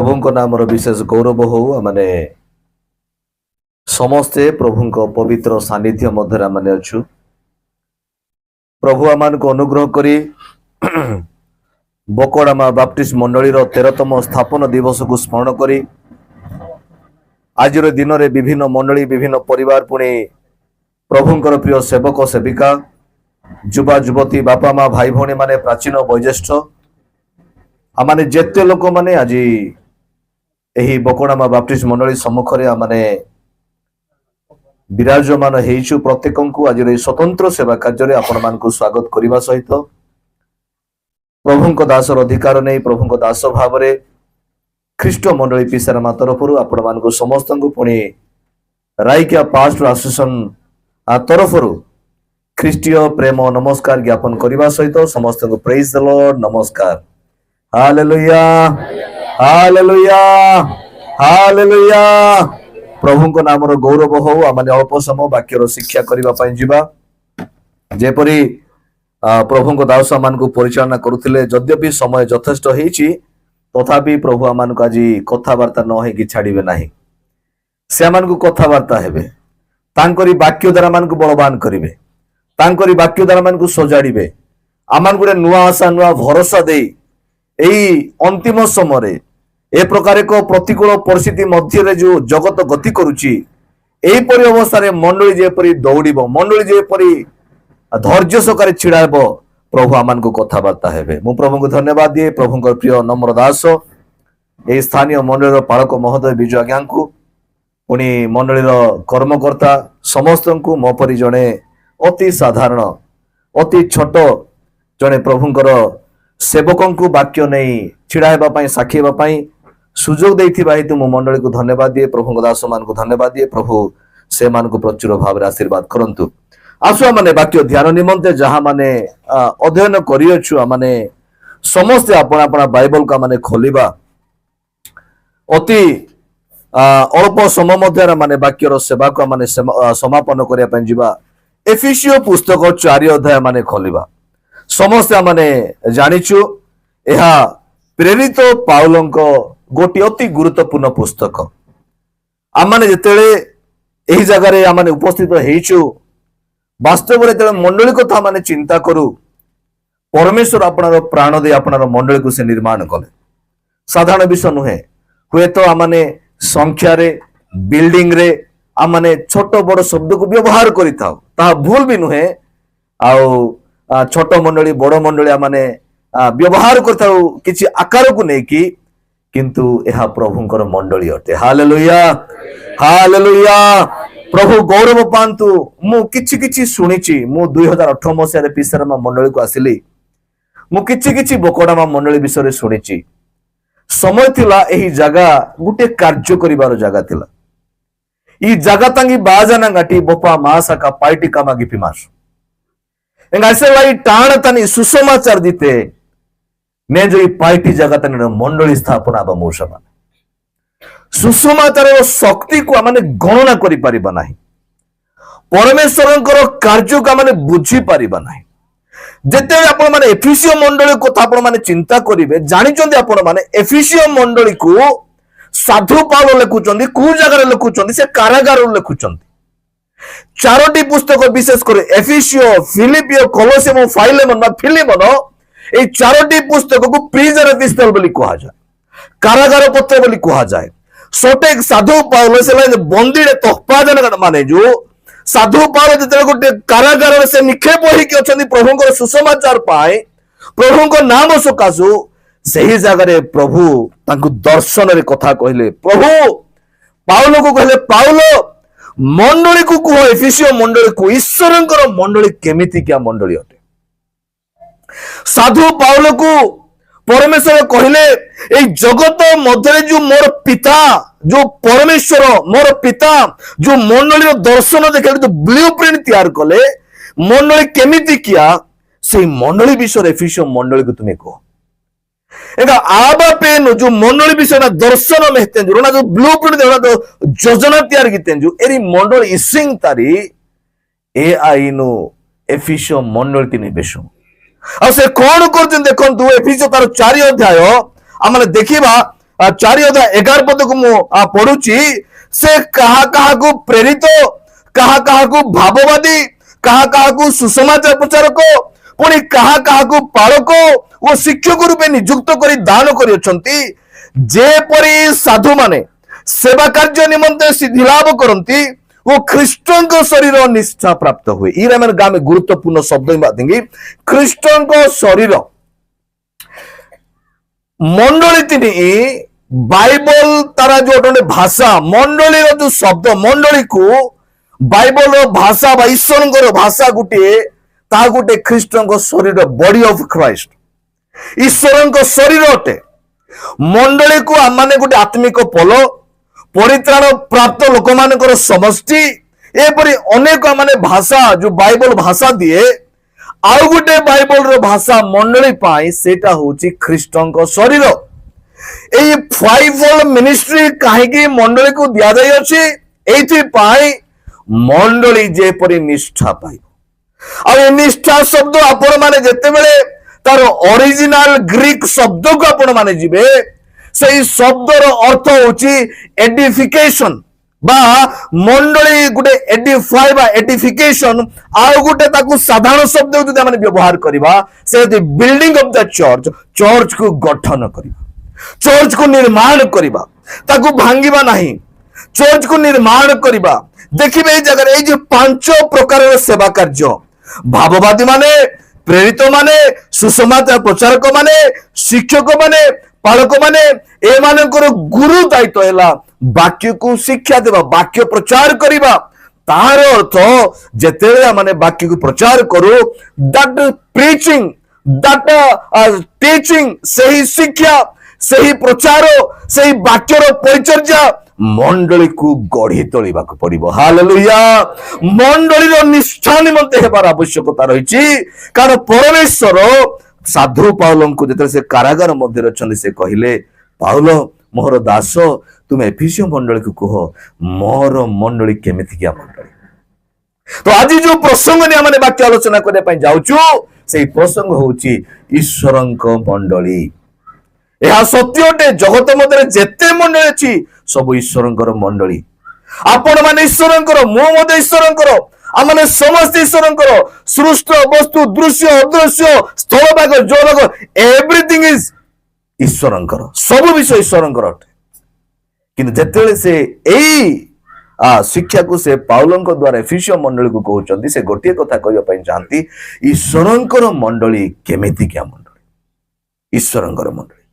प्रभु नाम विशेष गौरव हो माने समस्ते प्रभु पवित्र सानिध्य मध्य माने अच्छु प्रभु आमान को अनुग्रह करी बकड़ामा बाप्टिस्ट मंडली 13तम स्थापन दिवस को स्मरण करी आज दिन में विभिन्न मंडली विभिन्न परिवार पुणी प्रभुंकर प्रिय सेवक सेविका युवा युवती बापा माँ भाई भौणी माने प्राचीन वयोज्येष्ठ आमाने जेते लोक माने आज यही बकड़ामा बाप्टिस्ट मंडली सम्मुख में आमाने विराजमान हेचु प्रत्येक को आज स्वतंत्र सेवा कार्य आपण मान स्वागत करने सहित प्रभु दासर अधिकार नहीं प्रभु दास भाव में ख्रीष्ट मंडली पिसारामा तरफ आपण मान समस्त पुणी राइकिया पास्ट एसोसिएशन तरफ ख्रीष्टीय प्रेम नमस्कार ज्ञापन करने सहित समस्त को प्रेज द लॉर्ड नमस्कार हालेलुया हालेलुया हालेलुया प्रभु को नाम गौरव हो आम अल्प समय वाक्यर शिक्षा करने जीवा जेपरी प्रभु दास मान को परिचालना करुले यद्यपि समय यथेष्ट होती तथापि प्रभु आम आज कथबार्ता न हो छाड़े ना से आम कथबार्ता हेबे तांकरी वाक्य द्वारा मान को बलवान करेंगे तांकरी वाक्य द्वारा मान को सजाड़े आम गोटे नुआ आशा नुआ भरोसा दे यही अंतिम समय ए प्रकार एक प्रतिकूल परिस्थिति मध्य जो जगत गति करुच्ची एपरी अवस्था मंडली जेपरी दौड़ मंडली जेपरी धैर्य सहकारे छिड़ा प्रभु आमान को कथबार्ता हेबे मु प्रभु को धन्यवाद दिए प्रभु प्रिय नम्र दास ए स्थानीय मंडली पालक महोदय विजय आज्ञा को पुणी मंडली कर्मकर्ता समस्त को मो परी जड़े अति साधारण अति छोट जड़े प्रभुंकर सेवक को वाक्य नहीं छिड़ा साक्षी होगापाई सुजोग देथिबा हेतु मो मंडली को धन्यवाद दिए प्रभु दास मान को धन्यवाद दिए प्रभु से मान को प्रचुर भाव में आशीर्वाद करंतु आसुआ माने वाक्य ध्यान निमंते जहाँ माने अध्ययन करियछु माने समस्त अपना अपना बाइबल का माने खोलिबा अति अल्प समय मध्य माने वाक्यर सेवा को माने समापन करिया पय जिबा एफिसियो पुस्तक 4 अध्याय माने खोलिबा समस्त माने जानिछु एहा प्रेरित पाउलंको गोटी अति गुरुत्वपूर्ण पुस्तक आमाने जेतेले एही जगह रे आमाने उपस्थित हेइछु वास्तव में मंडली कथा माने चिंता करू परमेश्वर आपणार प्राण दे आपणार मंडली को से निर्माण कले साधारण विषय नुहे हुए तो आमाने संख्या रे बिल्डिंग रे आमाने छोट बड़ शब्द को व्यवहार करि थाउ ता भूल भी नुहे आ छोट मंडली बड़ मंडली आमाने व्यवहार करथाउ किछि आकार को नै कि किंतु यह प्रभुंकर मंडली अटे हालेलुया हालेलुया प्रभु गौरव पांतु मु किछि किछि सुनिछि मु 2018 मसिया रे पिसरमा मंडली को आसिली मु किछि किछि बकड़ामा मंडली विषय रे सुनिछि समय थिला एही जगह गुटे कार्य करिवार जगह थिला ई जगह तांगी बाजना गाटी बपा मासा का पार्टी कामा गिपी मास एंगा से लाई टाण तनी सुसमाचार दिते ने जो पार्टी जगह तनी मंडली स्थापना बा मोसमा सुसमाचार शक्ति को माने गणना करि परिबा नाही परमेश्वरंकर कार्य को माने बुझी परिबा नाही जेते आपण माने एफिसियो मंडली को आपण माने चिंता करिवे जानि चंदी आपण माने एफिसियो मंडली को साधु पाउल लिखुचंदी कु जगह रे लिखुचंदी से कारागार रे लिखुचंदी चारोटी पुस्तक विशेष कर एफिसियो फिलिपियो कोलोसियम फाइलेमन बा फिलिमन ए चारोटी पुस्तक को प्रिजन एपिस्टल बोली कहा जाए कारागार पत्र बोली कहा जाए सोटे साधु पाउल से बंदी तहपाजन माने जो साधु पाउल जते गोटे कारागार से निक्षेप होइके अछंदी प्रभुंकर सुसमाचार पाए प्रभुंकर नाम सकासु सही जगह प्रभु तांकु दर्शन रे कथा कहले प्रभु पाउल को कहले पाउल मंडली को कह एफिसियो मंडली को ईश्वरंकर मंडली केमिति क्या मंडली अटे साधु पाउल को परमेश्वर कहले ए जगत मध्य जो मोर पिता जो परमेश्वर मोर पिता जो मंडली दर्शन देखे जो ब्लूप्रिंट तैयार कले मंडली केमिति किया से मंडली विषय एफिसियो मंडली को तुम्हें कह एगा आबा पेन जो मंडली विषय दर्शन मेहते जो ब्लूप्रिंट जो योजना तैयार किते जो एरी मंडली इसिंग तारी ए आइनो एफिसियो मंडली तिनि बेसो आ से कौन कर देखु एफिसियो तार 4 अध्याय आम देखा 4 अध्याय 11 पद को मु पढ़ुची से कहा कहा को प्रेरित कहा कहा को भाववादी कहा कहा को सुसमाचार प्रचारक पुणी कहा कहा को पालक और शिक्षक रूपे नियुक्त करी दान करियछंती जेपरि साधु माने सेवा कार्य निमंते सिद्धि लाभ करती वो ख्रीष्टन को शरीर निष्ठा प्राप्त हुए इरा मैंने गामे गुरुत्वपूर्ण शब्द देंगे ख्रीष्टन को शरीर मंडली तीन बाइबल तारा जो भाषा मंडली जो शब्द मंडली को बाइबल भाषा बा ईश्वर भाषा गोटे ता गोटे ख्रीष्टन को शरीर बॉडी ऑफ क्राइस्ट ईश्वर शरीर अटे मंडली को आम माने गोटे आत्मिक पल परित्राण प्राप्त लोक मान समष्टि एपरी अनेक माने भाषा जो बाइबल भाषा दिए आउ गोटे बाइबल रो भाषा मंडली पाई सेटा होची ख्रीष्टन को शरीर एई फाइवफोल्ड मिनिस्ट्री काहेकि मंडली को दिया जाई अछि एथि पाई मंडली जेपरी निष्ठा पाइबो आ निष्ठा शब्द आपण माने जते बेले तार ओरिजिनल ग्रीक शब्द को आपण माने जिबे से शब्दर अर्थ होची एडिफिकेशन बा मंडली गुटे एडिफाई बा एडिफिकेशन आउ गुटे ताकू साधारण शब्द जदि माने व्यवहार करबा से building of the church church को गठन करबा चर्च को निर्माण करबा ताकू भांगिबा नहीं चर्च को निर्माण करबा देखिबे ए जगह ए जो 5 प्रकार सेवा कार्य भाववादी माने प्रेरित माने सुसमाचार प्रचारक माने शिक्षक माने पालक माने ए मानकर गुरु दायित्व है वाक्य को शिक्षा देवा वाक्य प्रचार करिबा तार अर्थ जेतेले माने वाक्य को प्रचार करू दैट प्रीचिंग दैट टीचिंग सही शिक्षा सही प्रचार सही वाक्यर परिचर्या मंडली को गढ़ी तोलिबा को पड़िबो हालेलुया मंडली रो निष्ठा निमंते हेबार आवश्यकता रहिछि कारण परमेश्वर साधु पाउल को जेते से कारागार मध्य रचंदी से कहिले पाउल मोर दास तुम एफिसियो मंडली को कह मोर मंडली केमिति क्या मंडली तो आज जो प्रसंग ने हमने वाक्य आलोचना करने पई जाउछु से प्रसंग होछि ईश्वरंक मंडली यह सत्यटे जगत मध्य जेते मंडली अछि सब ईश्वरंकर मंडली आपण माने ईश्वरंकर मो मध्य ईश्वरंकर आमने समस्त ईश्वरंकर सृष्ट वस्तु दृश्य अदृश्य स्थल भाग जल भाग एवरीथिंग इज ईश्वरंकर सब विषय ईश्वरंकर अटे किंतु जेतेले से एई शिक्षा को से पाउलंक द्वारा एफिसियो मंडली को कहउचंदी से गोटे कथा कहय पई चाहंती ईश्वरंकर मंडली केमिति क्या मंडली ईश्वरंकर मंडली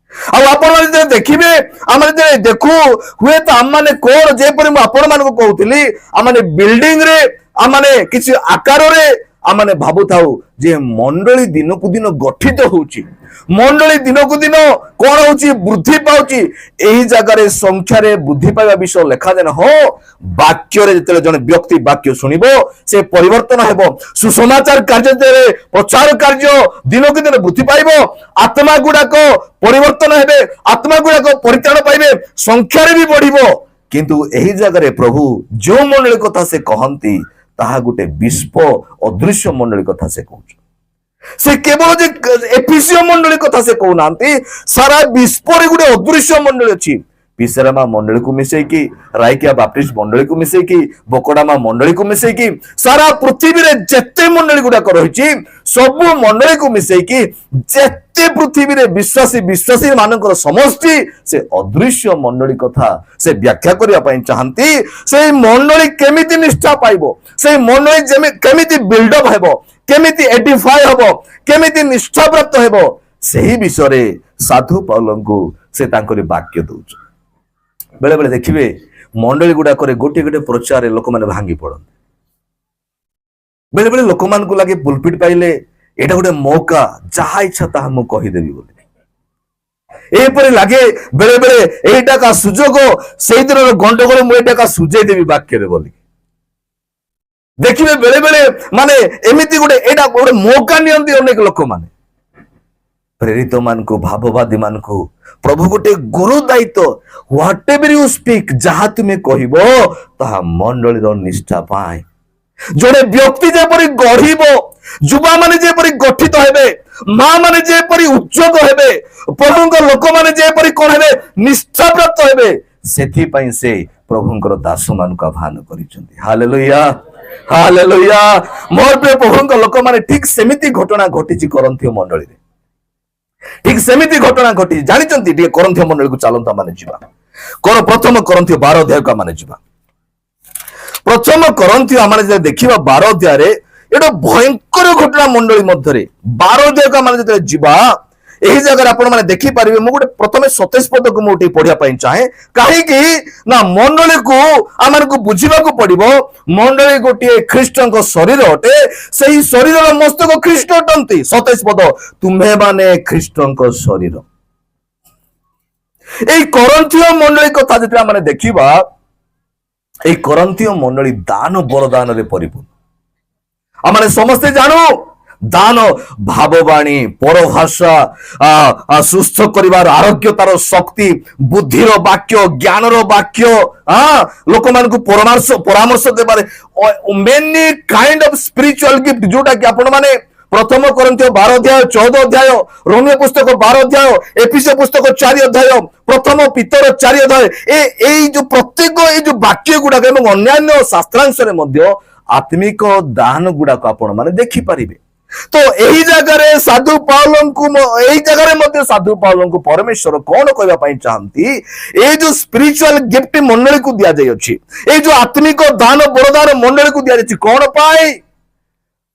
आपण देखिए आम देखू हुए तो आम मैंने कौन जेपरी आपण मान कहूली आम बिल्डिंग रे आम मैंने किसी आकार रे आम मैंने भावु थाउ जे मंडली दिन को दिन गठित होउची मंडली दिन को दिन कौन होउची वृद्धि पाउची एही जगह रे संख्या रे वृद्धि पाइबा विषय लेखा देन हो वाक्य रे जते जने व्यक्ति वाक्य सुनिबो से परिवर्तन हेबो सुसमाचार कार्य रे प्रचार कार्य दिन को दिन वृद्धि पाइबो आत्मा गुडा को परिवर्तन हेबे आत्मा गुडा को परित्राण पाइबे संख्या रे भी बढ़िबो किंतु एही जगह रे प्रभु जो मंडली कथा से कहंती ताहा गुटे विश्व अदृश्य मंडली कथा से कहउछ से केवल जे एफिसियो मंडली कथा से कहना सारा विश्व रे गुटे अदृश्य मंडली अछि पिसरामा मंडली को मिसई की रायकिया बाप्टिस्ट मंडली को मिसई की बोकडामा मंडली को मिसई की सारा पृथ्वी रे जेते मंडली गुडा रहिछि सब मंडली को मिसई की जेते पृथ्वी रे विश्वासी मानकर समष्टि से अदृश्य मंडली कथा से व्याख्या करिया पई चाहंती से मंडली केमिति निष्ठा पाइबो से मंडली केमिति बिल्डअप हेबो केमिति एडिफाई हेबो केमिति निष्ठा प्राप्त हेबो सही विषय रे साधु पाउलंको से तांकरी वाक्य दउछ बेले बेले देखिए मंडली गुडा करे गोटे गोटे प्रचार लोक माने भांगी पड़न बेले बेले लोक मान को लागे पुलपिट पाइले एटा गोटे मौका जहा इच्छा ताहा मु कहि देबी बोली एपरे लागे बेले बेले एटा का सुजोग सेहि दिन गंडगोल मु एटा का सुजै देबी वाक्य रे बोली देखिए बेले बेले माने एमिति गोटे एटा गोटे मौका नियंती अनेक लोक माने प्रेरित मान को भाववादी मान को प्रभु गोटे गुरु दायित्व व्हाट एवर यू स्पीक जहा तुम्हें कहबो ताहा मंडली रो निष्ठा पाए ଜଣେ ବ୍ୟକ୍ତି ଯେପରି ଗଢିବ, ଯୁବା ମାନେ ଯେପରି ଗଠିତ ହେବେ, ମା ମାନେ ଯେପରି ଉଚ୍ଚକ ହେବେ, ପ୍ରଭୁଙ୍କ ଲୋକମାନେ ଯେପରି କଣ ହେବେ, ନିଷ୍ଠାପ୍ରାପ୍ତ ହେବେ, ସେଥିପାଇଁ ସେ ପ୍ରଭୁଙ୍କର ଦାସ ମାନଙ୍କୁ ଆହ୍ୱାନ କରିଛନ୍ତି। Hallelujah, hallelujah. ମୋର ପ୍ରିୟ ପ୍ରଭୁଙ୍କ ଲୋକମାନେ, ଠିକ ସେମିତି ଘଟଣା ଘଟିଛି କରନ୍ଥୀୟ ମଣ୍ଡଳୀରେ। ଠିକ ସେମିତି ଘଟଣା ଘଟିଛି, ଜାଣିଛନ୍ତି? ଟିକେ କରନ୍ଥୀୟ ମଣ୍ଡଳୀକୁ ଚାଲନ୍ତୁ ଆମେ ଯିବା। ପ୍ରଥମ କରନ୍ଥୀୟ 12 ଅଧ୍ୟାୟକୁ ଆମେ ଯିବା। ପ୍ରଥମ କରନ୍ଥୀୟ ଆମେ ଦେଖିବା 12 ଅଧ୍ୟାୟରେ ଏଟା ଭୟଙ୍କର ଘଟଣା ମଣ୍ଡଳୀ ମଧ୍ୟରେ। 12 ଅଧ୍ୟାୟକୁ ଆମେ ଯେତେବେଳେ ଯିବା, ଏହି ଜାଗାରେ ଆପଣ ମାନେ ଦେଖିପାରିବେ। ମୁଁ ଗୋଟେ ପ୍ରଥମେ 27 ପଦକୁ ମୁଁ ଟିକେ ପଢିବା ପାଇଁ ଚାହେଁ। କାହିଁକି ନା ମଣ୍ଡଳୀକୁ ଆମକୁ ବୁଝିବାକୁ ପଡିବ, ମଣ୍ଡଳୀ ଗୋଟିଏ ଖ୍ରୀଷ୍ଟଙ୍କ ଶରୀର ଅଟେ, ସେହି ଶରୀରର ମସ୍ତକ ଖ୍ରୀଷ୍ଟ ଅଟନ୍ତି। 27 ପଦ, ତୁମ୍ଭେ ମାନେ ଖ୍ରୀଷ୍ଟଙ୍କ ଶରୀର। এই করন্থীয় মণ্ডলী কথা যেটা আমরা দেখিবা, এই করন্থীয় মণ্ডলী দান বরদাନରେ পরিপূর্ণ। আমরা সমস্তে জানো দান ভাববাণী, পরভাষা, সুস্থ করিবার আরোগ্যতার শক্তি, বুদ্ধির বাক্য, জ্ঞানর বাক্য, লোকমানଙ୍କୁ পরামর্শ দেবার many kind of spiritual gift, जोटा कि आपण माने प्रथम करन्थीय 12 अध्याय, 14 अध्याय, रोमियो पुस्तक 12 अध्याय, एफिसियो पुस्तक 4 अध्याय, प्रथम पीतर 4 अध्याय, এই जो प्रत्येक এই जो বাক্য গুড়াক এবং অন্যান্য শাস্ত্রাংশরে মধ্য আত্মিক দান গুড়াক আপন মানে দেখি পারিবে। তো এই জায়গায় সাধু পাউলଙ୍କୁ, এই জায়গায় মধ্যে সাধু পাউলଙ୍କୁ পরমেশ্বর কোন কইবা পাই চাহান্তি, এই যে স্পিরিচুয়াল গিফট মণ্ডলীକୁ দিয়া যাই ଅଛି, এই যে আত্মিক দান বরদান মণ্ডলীକୁ দিয়া যাচ্ছে কোন পাই,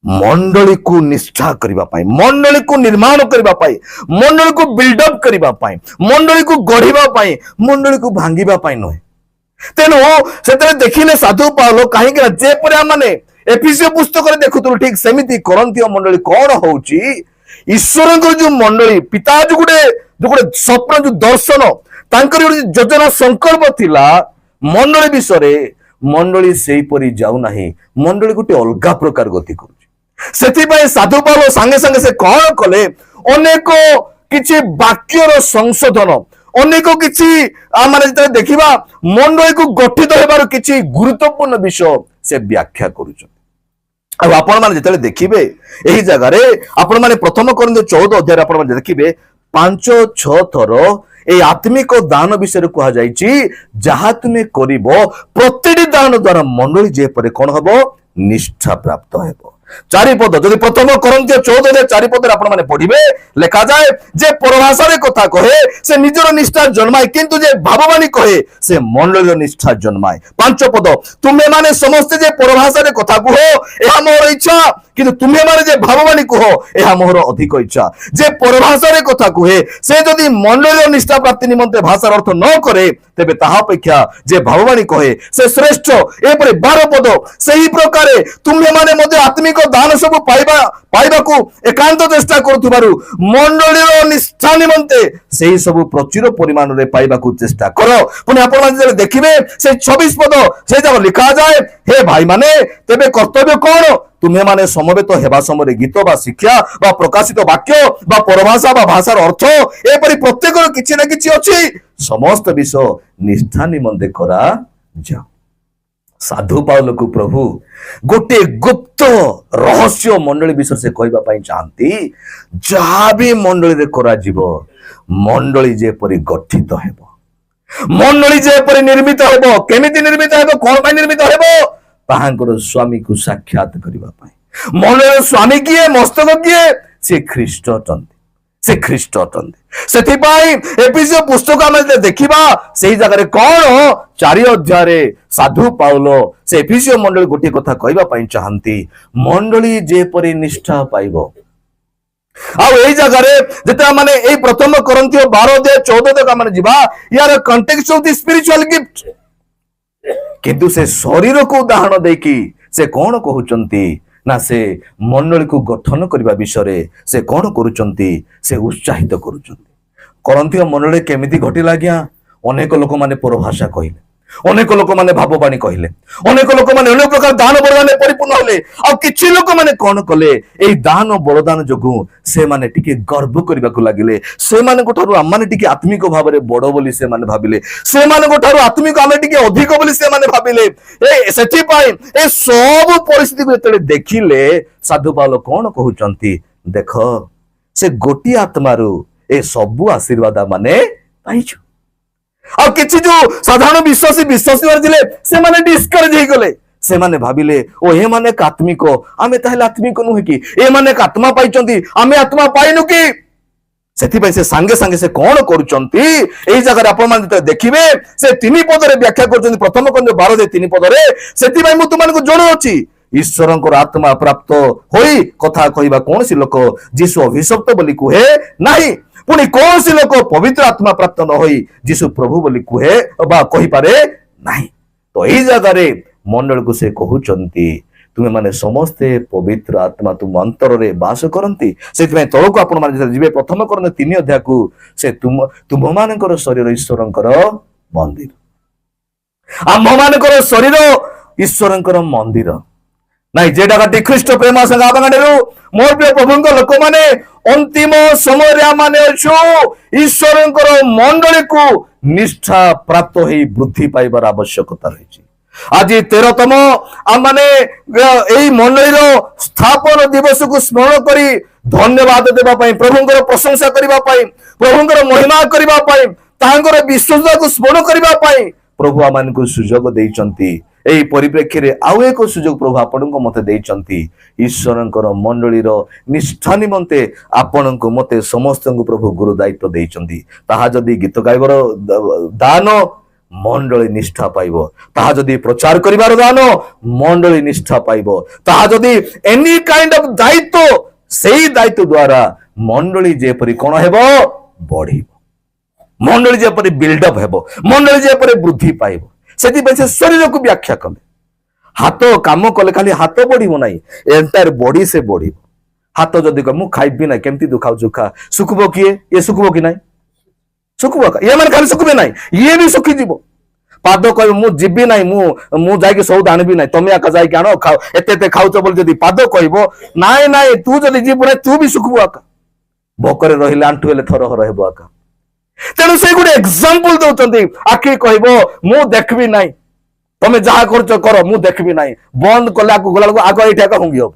ମଣ୍ଡଳୀକୁ ନିଷ୍ଠା କରିବା ପାଇଁ, ମଣ୍ଡଳୀକୁ ନିର୍ମାଣ କରିବା ପାଇଁ, ମଣ୍ଡଳୀକୁ ବିଲ୍ଡଅପ୍ କରିବା ପାଇଁ, ମଣ୍ଡଳୀକୁ ଗଢିବା ପାଇଁ, ମଣ୍ଡଳୀକୁ ଭାଙ୍ଗିବା ପାଇଁ ନୁହେଁ। ତେଣୁ ସେଥିରେ ଦେଖିଲେ ସାଧୁ ପାଉଲ, କାହିଁକି ନା ଯେପରି ଆମେ ଏଫିସିଓ ପୁସ୍ତକରେ ଦେଖୁଥିଲୁ, ଠିକ ସେମିତି କରନ୍ଥୀୟ ମଣ୍ଡଳୀ କଣ ହଉଛି, ଈଶ୍ୱରଙ୍କର ଯୋଉ ମଣ୍ଡଳୀ, ପିତା ଯୋଉ ଗୋଟେ ସ୍ୱପ୍ନ, ଯୋଉ ଦର୍ଶନ, ତାଙ୍କର ଗୋଟେ ଯୋଜନା ସଂକଳ୍ପ ଥିଲା ମଣ୍ଡଳୀ ବିଷୟରେ, ମଣ୍ଡଳୀ ସେଇପରି ଯାଉନାହିଁ, ମଣ୍ଡଳୀ ଗୋଟେ ଅଲଗା ପ୍ରକାର ଗତି କରୁଛି। ସେଥିପାଇଁ ସାଧୁ ପାଉଲ ସାଙ୍ଗେ ସାଙ୍ଗେ ସେ କଣ କଲେ, ଅନେକ କିଛି ବାକ୍ୟର ସଂଶୋଧନ, ଅନେକ କିଛି ମାନେ ଯେତେବେଳେ ଦେଖିବା ମଣ୍ଡଳୀକୁ ଗଠିତ ହେବାର କିଛି ଗୁରୁତ୍ୱପୂର୍ଣ୍ଣ ବିଷୟ ସେ ବ୍ୟାଖ୍ୟା କରୁଛନ୍ତି। ଆଉ ଆପଣ ମାନେ ଯେତେବେଳେ ଦେଖିବେ ଏହି ଜାଗାରେ, ଆପଣ ମାନେ ପ୍ରଥମ କରନ୍ଥୀୟ 14 ଅଧ୍ୟାୟରେ ଆପଣ ମାନେ ଦେଖିବେ 5-6 ଥର এই আত্মিক দান বিষয়ে কুহযাইছি, যাহা তুমি করিব প্রতিটি দান দ্বারা মণ্ডলী যেপরে কোন হব, নিষ্ঠা প্রাপ্ত ହେବ। 4 পদ, যদি প্রথম করন্থীয় 14 4 পদরে আপন মানে পড়িবে, লেখা যায় যে পরভাষারে কথা কহে সে নিজের নিষ্ঠা জন্মায়, কিন্তু যে ভাববাণী কহে সে মণ্ডলীর নিষ্ঠা জন্মায়। 5 পদ, তুমি মানে সমস্ত যে পরভাষারে কথা কুহ এহা মোর ইচ্ছা, কিন্তু তুমি মানে যে ভাববাণী কুহ এহা মোর অধিক ইচ্ছা। যে পরভাষারে কথা কুহে সে যদি মণ্ডলীর নিষ্ঠা প্রাপ্তি নিমন্তে ভাষার অর্থ ন করে, তেবে তাহা অপেক্ষা যে ভাববাণী কহে সে শ্রেষ্ঠ। এরপরে 12 পদ, সেই প্রকারে তুমি মানে মধ্যে আত্মিক দান সবু পাইবাকু একান্ত চেষ্টা করুথিবারু মণ্ডলীর নিষ্ঠা নিমন্তে সেই সবু প্রচুর পরিমাণরে পাইবাকু চেষ্টা কর। পুনি আপন মানে দেখিবে সেই 24 পদ, সে যাব লেখা যায়, হে ভাই মানে তেবে কর্তব্য কোন, তুমি মানে সমবেত হেবা সময়ে গীত বা শিক্ষা বা প্রকাশিত বাক্য বা পরভাষা বা ভাষার অর্থ এপরি প্রত্যেকর কিছু না কিছু ଅଛି, সমস্ত বিষয় নিষ্ঠা নিমন্তে করা যাও। ସାଧୁ ପାଉଲକୁ ପ୍ରଭୁ ଗୋଟିଏ ଗୁପ୍ତ ରହସ୍ୟ ମଣ୍ଡଳୀ ବିଷୟରେ ସେ କହିବା ପାଇଁ ଚାହାନ୍ତି। ଯାହା ବି ମଣ୍ଡଳୀରେ କରାଯିବ, ମଣ୍ଡଳୀ ଯେପରି ଗଠିତ ହେବ, ମଣ୍ଡଳୀ ଯେପରି ନିର୍ମିତ ହେବ, କେମିତି ନିର୍ମିତ ହେବ, କଣ ପାଇଁ ନିର୍ମିତ ହେବ, ତାହାଙ୍କର ସ୍ୱାମୀକୁ ସାକ୍ଷାତ କରିବା ପାଇଁ। ମଣ୍ଡଳୀର ସ୍ୱାମୀ କିଏ, ମସ୍ତକ କିଏ, ସେ ଖ୍ରୀଷ୍ଟ ଅଟନ୍ତି, ସେ ଖ୍ରୀଷ୍ଟ ଅଟନ୍ତି। ସେଥିପାଇଁ ଏଫିସିଓ ପୁସ୍ତକ ଆମେ ଦେଖିବା, ସେଇ ଜାଗାରେ କଣ 4 ଅଧ୍ୟାୟରେ ସାଧୁ ପାଉଲ ସେ ଏଫିସିଓ ମଣ୍ଡଳୀ ଗୋଟିଏ କଥା କହିବା ପାଇଁ ଚାହାନ୍ତି, ମଣ୍ଡଳୀ ଯେପରି ନିଷ୍ଠା ପାଇବ। ଆଉ ଏଇ ଜାଗାରେ ଯେତେବେଳେ ମାନେ ଏଇ ପ୍ରଥମ କରନ୍ଥୀୟ 12 ଅଧ୍ୟାୟ 14 ତକ ଆମେ ଯିବା, ୟାର context of the spiritual gift, କିନ୍ତୁ ସେ ଶରୀରକୁ ଉଦାହରଣ ଦେଇକି ସେ କଣ କହୁଛନ୍ତି ନା, ସେ ମଣ୍ଡଳୀକୁ ଗଠନ କରିବା ବିଷୟରେ ସେ କଣ କରୁଛନ୍ତି, ସେ ଉତ୍ସାହିତ କରୁଛନ୍ତି। କରନ୍ଥୀୟ ମଣ୍ଡଳୀ କେମିତି ଘଟିଲା ଆଜ୍ଞା, ଅନେକ ଲୋକମାନେ ପରଭାଷା କହିଲେ, ଅନେକ ଲୋକମାନେ ଭାବବାଣୀ କହିଲେ, ଅନେକ ଲୋକମାନେ ଅନେକ ପ୍ରକାର ଦାନ ବରଦାନରେ ପରିପୂର୍ଣ୍ଣ ହେଲେ। ଆଉ କିଛି ଲୋକମାନେ କଣ କଲେ, ଏଇ ଦାନ ବରଦାନ ଯୋଗୁଁ ସେମାନେ ଟିକେ ଗର୍ବ କରିବାକୁ ଲାଗିଲେ। ସେମାନଙ୍କ ଠାରୁ ଆମମାନେ ଟିକେ ଆତ୍ମିକ ଭାବରେ ବଡ ବୋଲି ସେମାନେ ଭାବିଲେ, ସେମାନଙ୍କ ଠାରୁ ଆତ୍ମିକ ଆମେ ଟିକେ ଅଧିକ ବୋଲି ସେମାନେ ଭାବିଲେ। ସେଥିପାଇଁ ଏ ସବୁ ପରିସ୍ଥିତିକୁ ଯେତେବେଳେ ଦେଖିଲେ, ସାଧୁ ପାଉଲ କଣ କହୁଛନ୍ତି, ଦେଖ ସେ ଗୋଟିଏ ଆତ୍ମାରୁ ଏ ସବୁ ଆଶୀର୍ବାଦ ମାନେ ପାଇଛୁ। ଆଉ କିଛି ଯୋଉ ସାଧାରଣ ବିଶ୍ୱାସୀ ଥିଲେ, ସେମାନେ ଡିସ୍କରେଜ ହେଇଗଲେ। ସେମାନେ ଭାବିଲେ, ଓ ଏମାନେ ଆତ୍ମିକ, ଆମେ ତାହେଲେ ଆତ୍ମିକ ନୁହେଁ କି? ଏମାନେ ଆତ୍ମା ପାଇଛନ୍ତି, ଆମେ ଆତ୍ମା ପାଇନୁ କି? ସେଥିପାଇଁ ସେ ସାଙ୍ଗେ ସାଙ୍ଗେ ସେ କଣ କରୁଛନ୍ତି, ଏଇ ଜାଗାରେ ଆପଣମାନେ ଯେତେବେଳେ ଦେଖିବେ, ସେ 3 ପଦରେ ବ୍ୟାଖ୍ୟା କରୁଛନ୍ତି। ପ୍ରଥମ ଖଣ୍ଡ 12 ପଦରେ, ସେଥିପାଇଁ ମୁଁ ତୁମମାନଙ୍କୁ ଜଣାଉଛି, ଈଶ୍ୱରଙ୍କର ଆତ୍ମା ପ୍ରାପ୍ତ ହୋଇ କଥା କହିବା କୌଣସି ଲୋକ ଯୀଶୁ ଅଭିଶପ୍ତ ବୋଲି କୁହେ ନାହିଁ, ପୁଣି କୌଣସି ଲୋକ ପବିତ୍ର ଆତ୍ମା ପ୍ରାପ୍ତ ନ ହୋଇ ଯୀଶୁ ପ୍ରଭୁ ବୋଲି କୁହେ ବା କହିପାରେ ନାହିଁ। ତ ଏଇ ଜାଗାରେ ମଣ୍ଡଳୀକୁ ସେ କହୁଛନ୍ତି, ତୁମେ ମାନେ ସମସ୍ତେ ପବିତ୍ର ଆତ୍ମା ତୁମ ଅନ୍ତରରେ ବାସ କରନ୍ତି। ସେଥିପାଇଁ ତଳକୁ ଆପଣ ମାନେ ଯେତେବେଳେ ଯିବେ, ପ୍ରଥମ କରନ୍ତି 3 ଅଧ୍ୟାୟକୁ, ସେ ତୁମମାନଙ୍କର ଶରୀର ଈଶ୍ୱରଙ୍କର ମନ୍ଦିର, ଆମ୍ଭମାନଙ୍କର ଶରୀର ଈଶ୍ୱରଙ୍କର ମନ୍ଦିର ନାଇଁ, যেটা খ্রিস্ট প্রেম সাংগাবাগানেরু মোর প্রিয় প্রভুঙ্ক লোকমানে অন্তিম সমୟରେ ଆମେ ଅଛୁ ଈଶ୍ୱରଙ୍କର ମଣ୍ଡଳୀକୁ ନିଷ୍ଠା ପ୍ରାପ୍ତ ହେଇ ବୃଦ୍ଧି ପାଇବାର ଆବଶ୍ୟକତା ରହିଛି। ଆଜି 13ତମ ଆମମାନେ ଏଇ ମଣ୍ଡଳୀର ସ୍ଥାପନ ଦିବସକୁ ସ୍ମରଣ କରି ଧନ୍ୟବାଦ ଦେବା ପାଇଁ, ପ୍ରଭୁଙ୍କର ପ୍ରଶଂସା କରିବା ପାଇଁ, ପ୍ରଭୁଙ୍କର ମହିମା କରିବା ପାଇଁ, ତାଙ୍କର ବିଶ୍ୱସ୍ତକୁ ସ୍ମରଣ କରିବା ପାଇଁ ପ୍ରଭୁ ଆମମାନଙ୍କୁ ସୁଯୋଗ ଦେଇଛନ୍ତି। এই পরিপ্রেক্ষীরে আউ এক সুযোগ প্রভু আপনার মতে দেইছন্তি, ঈশ্বরଙ୍କର মণ্ডলীর নিষ্ঠা নিমন্তে আপনার মতে সমস্ত প্রভু গুরু দায়িত্ব দেইছন্তি। তাহা যদি গীত গাইবার দান, মণ্ডলী নিষ্ঠা পাইব। তাহা যদি প্রচার করিবার দান, মণ্ডলী নিষ্ঠা পাইব। তাহা যদি এনি কাইন্ড অফ দায়িত্ব, সেই দায়িত্ব দ্বারা মণ্ডলী যেপরি কোন হেব, বঢ়িব। মণ্ডলী যেপরি বিল্ডঅপ হেব, মণ্ডলী যেপরি বৃদ্ধি পাইব। ସେଥିପାଇଁ ସେ ଶରୀରକୁ ବ୍ୟାଖ୍ୟା କଲେ। ହାତ କାମ କଲେ ଖାଲି ହାତ ବଢିବ ନାହିଁ, ଏଣ୍ଟାୟାର ବଡି ସେ ବଢିବ। ହାତ ଯଦି କହ ମୁଁ ଖାଇବି ନାହିଁ, କେମିତି ତୁ ଖାଉଛୁ ଖା, ଶୁଖିବ କିଏ? ଇଏ ଶୁଖିବ କି ନାହିଁ? ଶୁଖିବ। ଇଏ ମାନେ ଖାଲି ଶୁଖିବେ ନାହିଁ, ଇଏ ବି ଶୁଖିଯିବ। ପାଦ କହିବ ମୁଁ ଯିବି ନାହିଁ, ମୁଁ ଯାଇକି ସଉଦା ଆଣିବି ନାହିଁ, ତମେ ଆକା ଯାଇକି ଆଣ, ଖାଅ, ଏତେ ଏତେ ଖାଉଛ ବୋଲି ଯଦି ପାଦ କହିବ, ନାଇଁ ନାଇଁ ତୁ ଯଦି ଯିବୁ ନାହିଁ, ତୁ ବି ଶୁଖିବୁ ଆକା। ଭୋକରେ ରହିଲେ ଆଣ୍ଠୁ ହେଲେ ଥରହର ହେବ ଆକା। ତେଣୁ ସେ ଗୋଟେ ଏକ୍ସାମ୍ପଲ ଦଉଛନ୍ତି। ଆଖି କହିବ ମୁଁ ଦେଖିବି ନାହିଁ, ତମେ ଯାହା କରୁଛ କର, ମୁଁ ଦେଖିବି ନାହିଁ। ବନ୍ଦ କଲେ ଆକୁ ଗଲା ବେଳକୁ ଆଗ ଏଇଠି ଆକା ହୁଙ୍ଗି ହବ।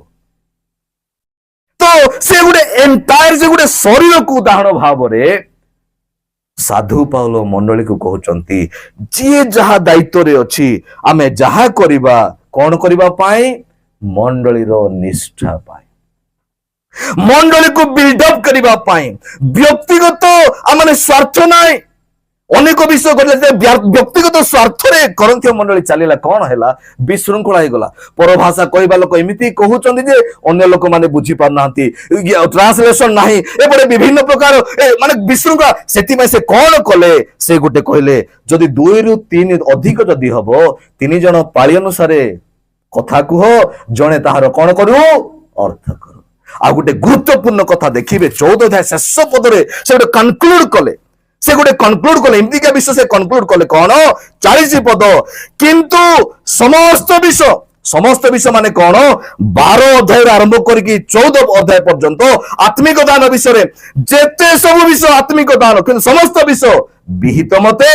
ତ ସେ ଗୋଟେ ଏଣ୍ଟାୟାର, ସେ ଗୋଟେ ଶରୀରକୁ ଉଦାହରଣ ଭାବରେ ସାଧୁ ପାଉଲ ମଣ୍ଡଳୀକୁ କହୁଛନ୍ତି, ଯିଏ ଯାହା ଦାୟିତ୍ୱରେ ଅଛି, ଆମେ ଯାହା କରିବା, କଣ କରିବା ପାଇଁ? ମଣ୍ଡଳୀର ନିଷ୍ଠା ପାଇଁ, ମଣ୍ଡଳୀକୁ ବିଲ୍ଡଅପ୍ କରିବା ପାଇଁ। ବ୍ୟକ୍ତିଗତ ଆମେ ସ୍ୱାର୍ଥ ନାହିଁ, ଅନେକ ବିଷୟ କରିଲେ ବ୍ୟକ୍ତିଗତ ସ୍ୱାର୍ଥରେ କରନ୍ଥୀୟ ମଣ୍ଡଳୀ ଚାଲିଲା। କଣ ହେଲା? ବିଶୃଙ୍ଖଳା ହେଇଗଲା। ପରଭାଷା କହିବା ଲୋକ ଏମିତି କହୁଛନ୍ତି ଯେ ଅନ୍ୟ ଲୋକମାନେ ବୁଝି ପାରୁନାହାନ୍ତି, ଟ୍ରାନ୍ସଲେସନ ନାହିଁ, ଏପଟେ ବିଭିନ୍ନ ପ୍ରକାର ମାନେ ବିଶୃଙ୍ଖଳା। ସେଥିପାଇଁ ସେ କଣ କଲେ? ସେ ଗୋଟେ କହିଲେ, ଯଦି 2 ରୁ 3 ଅଧିକ ଯଦି ହବ, 3 ଜଣ ପାଳି ଅନୁସାରେ କଥା କୁହ, ଜଣେ ତାହାର କଣ କରୁ? ଅର୍ଥ କରୁ। ଆଉ ଗୋଟେ ଗୁରୁତ୍ୱପୂର୍ଣ୍ଣ କଥା ଦେଖିବେ, 14 ଅଧ୍ୟାୟ ଶେଷ ପଦରେ ସେ ଗୋଟେ କନକ୍ଲୁଡ କଲେ। ସେ ଗୋଟେ କନକ୍ଲୁଡ କଲେ, ଏମିତିକା ବିଷୟ ସେ କନକ୍ଲୁଡ କଲେ। କଣ? 40 ପଦ, କିନ୍ତୁ ସମସ୍ତ ବିଷୟ ମାନେ କଣ? 12 ଅଧ୍ୟାୟରୁ ଆରମ୍ଭ କରିକି 14 ଅଧ୍ୟାୟ ପର୍ଯ୍ୟନ୍ତ ଆତ୍ମିକ ଦାନ ବିଷୟରେ ଯେତେ ସବୁ ବିଷୟ ଆତ୍ମିକ ଦାନ, କିନ୍ତୁ ସମସ୍ତ ବିଷୟ ବିହିତ ମତେ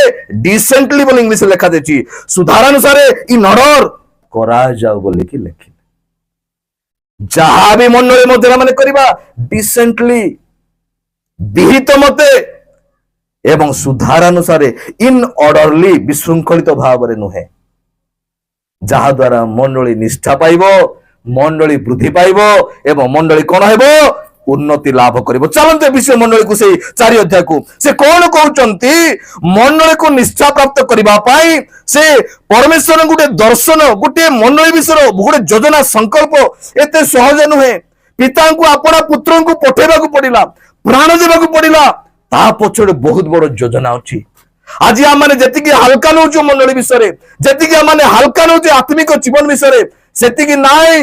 ଡିସେଣ୍ଟଲି ବୋଲି ଇଂଲିଶରେ ଲେଖାଯାଇଛି, ସୁଧାରାନୁସାରେ ଇନ୍ ଅର୍ଡର କରାଯାଉ ବୋଲିକି ଲେଖିଲେ। ଯାହା ବି ମଣ୍ଡଳୀ ମଧ୍ୟରେ ମାନେ କରିବା, ଡିସେଣ୍ଟଲି, ବିହିତ ମତେ ଏବଂ ସୁଧାରାନୁସାରେ, ଇନ୍ ଅର୍ଡରଲି, ବିଶୃଙ୍ଖଳିତ ଭାବରେ ନୁହେଁ, ଯାହା ଦ୍ୱାରା ମଣ୍ଡଳୀ ନିଷ୍ଠା ପାଇବ, ମଣ୍ଡଳୀ ବୃଦ୍ଧି ପାଇବ ଏବଂ ମଣ୍ଡଳୀ କଣ ହେବ? ଉନ୍ନତି ଲାଭ କରିବ। ଚାଲନ୍ତୁ ଏ ବିଷୟ ମଣ୍ଡଳୀକୁ ସେଇ 4 ଅଧ୍ୟାୟକୁ ସେ କଣ କହୁଛନ୍ତି? ମଣ୍ଡଳୀକୁ ନିଷ୍ଠା ପ୍ରାପ୍ତ କରିବା ପାଇଁ ସେ ପରମେଶ୍ୱର ଗୋଟେ ଦର୍ଶନ, ଗୋଟେ ମଣ୍ଡଳୀ ବିଷୟର ଗୋଟେ ଯୋଜନା, ସଂକଳ୍ପ ଏତେ ସହଜ ନୁହେଁ। ପିତାଙ୍କୁ ଆପଣା ପୁତ୍ରଙ୍କୁ ପଠେଇବାକୁ ପଡିଲା, ପ୍ରାଣ ଦେବାକୁ ପଡିଲା, ତା ପଛରେ ବହୁତ ବଡ ଯୋଜନା ଅଛି। ଆଜି ଆମେ ଯେତିକି ହାଲକା ନଉଛୁ ମଣ୍ଡଳୀ ବିଷୟରେ, ଯେତିକି ଆମେ ହାଲକା ନଉଛୁ ଆତ୍ମିକ ଜୀବନ ବିଷୟରେ, ସେତିକି ନାହିଁ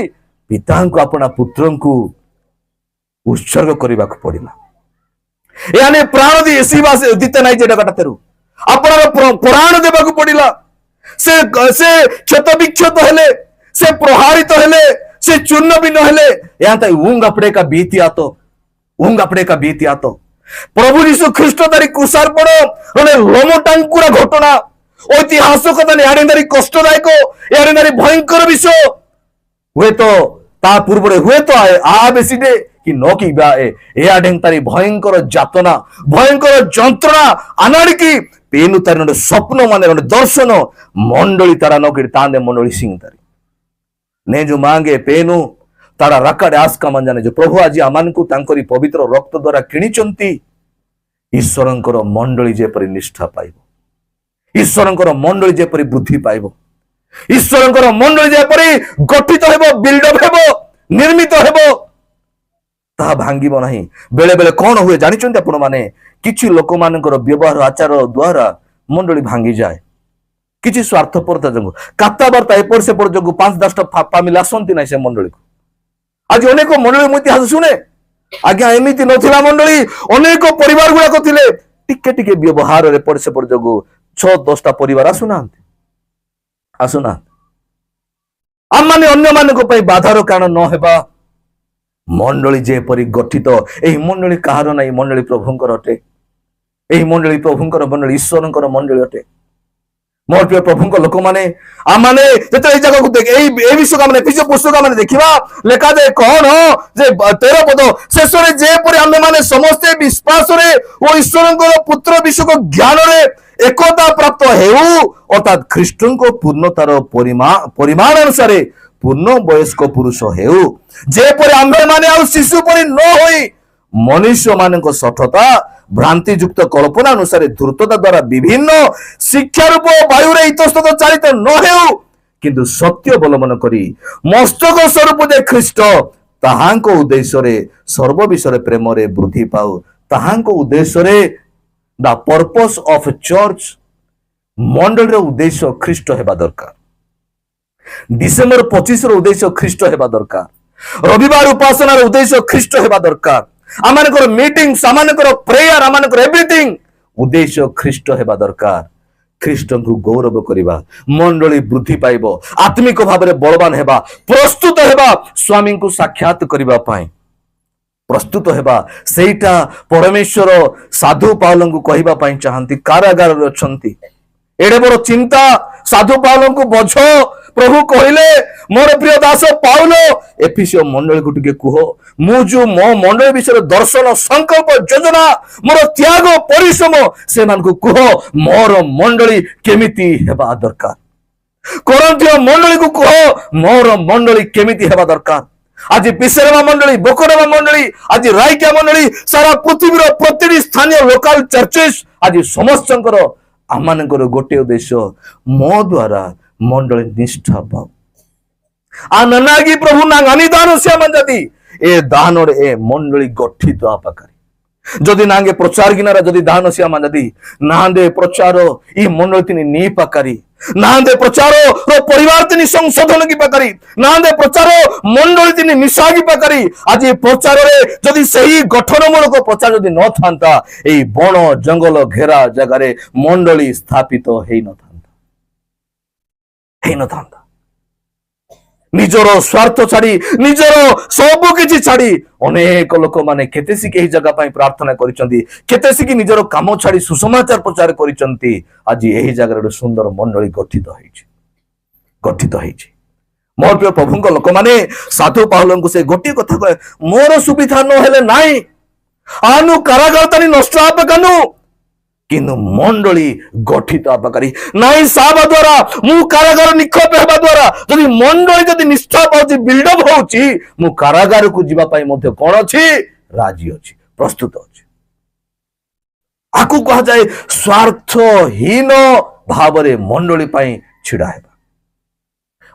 ପିତାଙ୍କୁ ଆପଣା ପୁତ୍ରଙ୍କୁ ଉତ୍ସର୍ଗ କରିବାକୁ ପଡିଲା। ଏହାନେ ପ୍ରାଣ ଦିତେ ନାହିଁ, ଯେଟା ତେରୁ ଆପଣାର ପ୍ରାଣ ଦେବାକୁ ପଡିଲା। से से क्षत विक्षत हेले, से प्रहारित हेले, से चूर्ण भी नहेले, यहाँ तक ऊंग अपने का बीत आतो, ऊंग अपने का बीत आतो। प्रभु यीशु ख्रीष्ट तारी कुशार्पण মানে লোমটাঙ্কুরা ঘটনা, ঐতিহাসিকতা এড়ে কষ্টদায়ক, এড়ে ভয়ঙ্কর বিষয়। ହୁଏତ ତା ପୂର୍ବରେ ହୁଏତ ଆ ବେଶୀରେ କି ନ କି ବା ଏଆଡେଂ ତାରି ଭୟଙ୍କର ଯାତନା, ଭୟଙ୍କର ଯନ୍ତ୍ରଣା ଆନାଡ଼ିକି ପେନୁ ତାରି ଗୋଟେ ସ୍ୱପ୍ନ ମାନେ ଗୋଟେ ଦର୍ଶନ ମଣ୍ଡଳୀ ତାରା ନକିରି ତାନ୍ଦେ ମଣ୍ଡଳୀ ସିଂ ତାରି ନେ ଯୋଉ ମାଙ୍ଗେ ପେନୁ ତାରା ରାକାଡେ ଆସ୍କା ମାନେ ଯେ ପ୍ରଭୁ ଆଜି ଆମମାନଙ୍କୁ ତାଙ୍କରି ପବିତ୍ର ରକ୍ତ ଦ୍ୱାରା କିଣିଛନ୍ତି। ଈଶ୍ୱରଙ୍କର ମଣ୍ଡଳୀ ଯେପରି ନିଷ୍ଠା ପାଇବ, ଈଶ୍ୱରଙ୍କର ମଣ୍ଡଳୀ ଯେପରି ବୃଦ୍ଧି ପାଇବ, ଈଶ୍ୱରଙ୍କର ମଣ୍ଡଳୀ ଯେପରି ଗଠିତ ହେବ, ବିଲ୍ଡଅପ୍ ହେବ, ନିର୍ମିତ ହେବ, ତାହା ଭାଙ୍ଗିବ ନାହିଁ। ବେଳେ ବେଳେ କଣ ହୁଏ ଜାଣିଛନ୍ତି ଆପଣ ମାନେ? କିଛି ଲୋକମାନଙ୍କର ବ୍ୟବହାର ଆଚାର ଦ୍ୱାରା ମଣ୍ଡଳୀ ଭାଙ୍ଗିଯାଏ, କିଛି ସ୍ୱାର୍ଥପରତା ଯୋଗୁଁ, କଥାବାର୍ତ୍ତା ଏପଟ ସେପଟ ଯୋଗୁଁ 5-10ଟା ଫାମିଲି ଆସନ୍ତି ନାହିଁ ସେ ମଣ୍ଡଳୀକୁ। ଆଜି ଅନେକ ମଣ୍ଡଳୀ ମୁଁ ଇତିହାସ ଶୁଣେ, ଆଜ୍ଞା ଏମିତି ନଥିଲା ମଣ୍ଡଳୀ, ଅନେକ ପରିବାର ଗୁଡାକ ଥିଲେ, ଟିକେ ଟିକେ ବ୍ୟବହାରରେ ଏପଟ ସେପଟ ଯୋଗୁଁ 6-10ଟା ପରିବାର ଆସୁନାହାନ୍ତି। ଆମମାନେ ଅନ୍ୟମାନଙ୍କ ପାଇଁ ବାଧାର କାରଣ ନ ହେବା। ମଣ୍ଡଳୀ ଯେପରି ଗଠିତ, ଏହି ମଣ୍ଡଳୀ କାହାର ନାହିଁ, ମଣ୍ଡଳୀ ପ୍ରଭୁଙ୍କର ଅଟେ। ଏହି ମଣ୍ଡଳୀ ପ୍ରଭୁଙ୍କର ମଣ୍ଡଳୀ, ଈଶ୍ୱରଙ୍କର ମଣ୍ଡଳୀ ଅଟେ। ମୋର ପ୍ରିୟ ପ୍ରଭୁଙ୍କ ଲୋକମାନେ, ଆମମାନେ ଯେତେବେଳେ ଏଇ ଜାଗାକୁ ଏଇ ବିଷୟ ଆମେ ଏଫେସୀୟ ପୁସ୍ତକ ଆମେ ଦେଖିବା, ଲେଖାଯାଏ କଣ ଯେ 13 ପଦ, ଶେଷରେ ଯେପରି ଆମେମାନେ ସମସ୍ତେ ବିଶ୍ୱାସରେ ଓ ଈଶ୍ୱରଙ୍କର ପୁତ୍ର ବିଷୟକ ଜ୍ଞାନରେ একতা প্রাপ্ত হেউ, অর্থাৎ খ্রিস্টଙ୍କ ପୂର୍ଣ୍ଣତାର ପରିମାଣ ଅନୁସାରେ ପୂର୍ଣ୍ଣ ବୟସ୍କ ପୁରୁଷ ହେଉ, ଯେପରି ଆମ୍ଭେମାନେ ଆଉ ଶିଶୁ ପରି ନ ହୋଇ ମନୁଷ୍ୟମାନଙ୍କ ସଠତା ଭ୍ରାନ୍ତିଯୁକ୍ତ କଳ୍ପନା ଅନୁସାରେ ଧୂର୍ତ୍ତତା ଦ୍ୱାରା ବିଭିନ୍ନ ଶିକ୍ଷା ରୂପ ବାୟୁରେ ଇତସ୍ତତ ଚାଳିତ ନ ହେଉ, କିନ୍ତୁ ସତ୍ୟ ଅବଲମ୍ବନ କରି ମସ୍ତକ ସ୍ୱରୂପ ଯେ ଖ୍ରୀଷ୍ଟ ତାହାଙ୍କ ଉଦ୍ଦେଶ୍ୟରେ ସର୍ବ ବିଷୟରେ ପ୍ରେମରେ ବୃଦ୍ଧି ପାଉ। ତାହାଙ୍କ ଉଦ୍ଦେଶ୍ୟରେ the purpose of a church, ମଣ୍ଡଳୀର ଉଦ୍ଦେଶ୍ୟ ଖ୍ରୀଷ୍ଟ ହେବା ଦରକାର। ଡିସେମ୍ବର 25ର ଉଦ୍ଦେଶ୍ୟ ଖ୍ରୀଷ୍ଟ ହେବା ଦରକାର। ରବିବାର ଉପାସନାର ଉଦ୍ଦେଶ୍ୟ ଖ୍ରୀଷ୍ଟ ହେବା ଦରକାର। ଆମମାନଙ୍କର ମିଟିଂସ୍, ଆମମାନଙ୍କର ପ୍ରେୟାର, ଆମମାନଙ୍କର ଏଭ୍ରିଥିଂ ଉଦ୍ଦେଶ୍ୟ ଖ୍ରୀଷ୍ଟ ହେବା ଦରକାର। ଖ୍ରୀଷ୍ଟଙ୍କୁ ଗୌରବ କରିବା, ମଣ୍ଡଳୀ ବୃଦ୍ଧି ପାଇବ, ଆତ୍ମିକ ଭାବରେ ବଳବାନ ହେବା, ପ୍ରସ୍ତୁତ ହେବା ସ୍ୱାମୀଙ୍କୁ ସାକ୍ଷାତ କରିବା ପାଇଁ ପ୍ରସ୍ତୁତ ହେବା। ସେଇଟା ପରମେଶ୍ୱର ସାଧୁ ପାଉଲଙ୍କୁ କହିବା ପାଇଁ ଚାହାନ୍ତି। କାରାଗାରରେ ଅଛନ୍ତି, ଏଡେ ବଡ ଚିନ୍ତା ସାଧୁ ପାଉଲଙ୍କୁ ବୋଝ ପ୍ରଭୁ କହିଲେ, ମୋର ପ୍ରିୟ ଦାସ ପାଉଲ, ଏଫେସୀୟ ମଣ୍ଡଳୀକୁ ଟିକେ କୁହ, ମୁଁ ଯୋଉ ମୋ ମଣ୍ଡଳୀ ବିଷୟରେ ଦର୍ଶନ, ସଂକଳ୍ପ, ଯୋଜନା, ମୋର ତ୍ୟାଗ, ପରିଶ୍ରମ, ସେମାନଙ୍କୁ କୁହ ମୋର ମଣ୍ଡଳୀ କେମିତି ହେବା ଦରକାର। କରନ୍ଥୀୟ ମଣ୍ଡଳୀକୁ କୁହ ମୋର ମଣ୍ଡଳୀ କେମିତି ହେବା ଦରକାର। ଆଜି ପିସେରମା ମଣ୍ଡଳୀ, ବୋକଡମା ମଣ୍ଡଳୀ, ଆଜି ରାଇକିଆ ମଣ୍ଡଳୀ, ସାରା ପୃଥିବୀର ପ୍ରତିଟି ସ୍ଥାନୀୟ ଲୋକାଲ ଚର୍ଚେସ୍, ଆଜି ସମସ୍ତଙ୍କର ଆମମାନଙ୍କର ଗୋଟିଏ ଉଦ୍ଦେଶ୍ୟ, ମୋ ଦ୍ୱାରା ମଣ୍ଡଳୀ ନିଷ୍ଠା ପାଉ। ଆନାଗି ପ୍ରଭୁ ନାଗାନି ଦାନ ଶ୍ୟାମାନ ଜାତି ଏ ଦାନରେ ଏ ମଣ୍ଡଳୀ ଗଠିତ ଆପାକାରୀ ଯଦି ନାଙ୍ଗେ ପ୍ରଚାର ଗିନାରା ଯଦି ଦାନ ଶ୍ୟାମାନ ଜାତି ନାହାନ୍ଦେ ପ୍ରଚାର ଇ ମଣ୍ଡଳୀ ତିନି ନି ପାକାରୀ ନାହାନ୍ଦେ ପ୍ରଚାର ପରିବାର ତିନି ସଂଶୋଧନ କି ପାକାରୀ ନାହାନ୍ଦେ ପ୍ରଚାର ମଣ୍ଡଳୀ ତିନି ମିଶାଗି ପାକାରୀ। ଆଜି ପ୍ରଚାରରେ ଯଦି ସେହି ଗଠନମୂଳକ ପ୍ରଚାର ଯଦି ନଥାନ୍ତା, ଏଇ ବଣ ଜଙ୍ଗଲ ଘେରା ଜାଗାରେ ମଣ୍ଡଳୀ ସ୍ଥାପିତ ହେଇନଥାନ୍ତା। ନିଜର ସ୍ୱାର୍ଥ ଛାଡି, ନିଜର ସବୁ କିଛି ଛାଡି ଅନେକ ଲୋକମାନେ କେତେ ଶିଖି ଏହି ଜାଗା ପାଇଁ ପ୍ରାର୍ଥନା କରିଛନ୍ତି, କେତେ ଶିଖି ନିଜର କାମ ଛାଡି ସୁସମାଚାର ପ୍ରଚାର କରିଛନ୍ତି। ଆଜି ଏହି ଜାଗାରେ ଗୋଟେ ସୁନ୍ଦର ମଣ୍ଡଳୀ ଗଠିତ ହେଇଛି। ମୋର ପ୍ରିୟ ପ୍ରଭୁଙ୍କ ଲୋକମାନେ, ସାଧୁ ପାଉଲଙ୍କୁ ସେ ଗୋଟିଏ କଥା କହେ, ମୋର ସୁବିଧା ନହେଲେ ନାହିଁ, ଆନୁ କାରାଗାର ତାନି ନଷ୍ଟ ଆପକାନୁ, କିନ୍ତୁ ମଣ୍ଡଳୀ ଗଠିତ ଆପାକାରୀ ନାଇଁ ସାବା ଦ୍ୱାରା ମୁଁ କାରାଗାର ନିକ୍ଷେପ ହେବା ଦ୍ୱାରା ଯଦି ମଣ୍ଡଳୀ ଯଦି ନିଷ୍ଠା ପାଉଛି, ବିଲ୍ଡଅପ୍ ହଉଛି, ମୁଁ କାରାଗାରକୁ ଯିବା ପାଇଁ ମଧ୍ୟ କଣ ଅଛି, ରାଜି ଅଛି, ପ୍ରସ୍ତୁତ ଅଛି। ଆକୁ କୁହାଯାଏ ସ୍ୱାର୍ଥହୀନ ଭାବରେ ମଣ୍ଡଳୀ ପାଇଁ ଛିଡା ହେବା।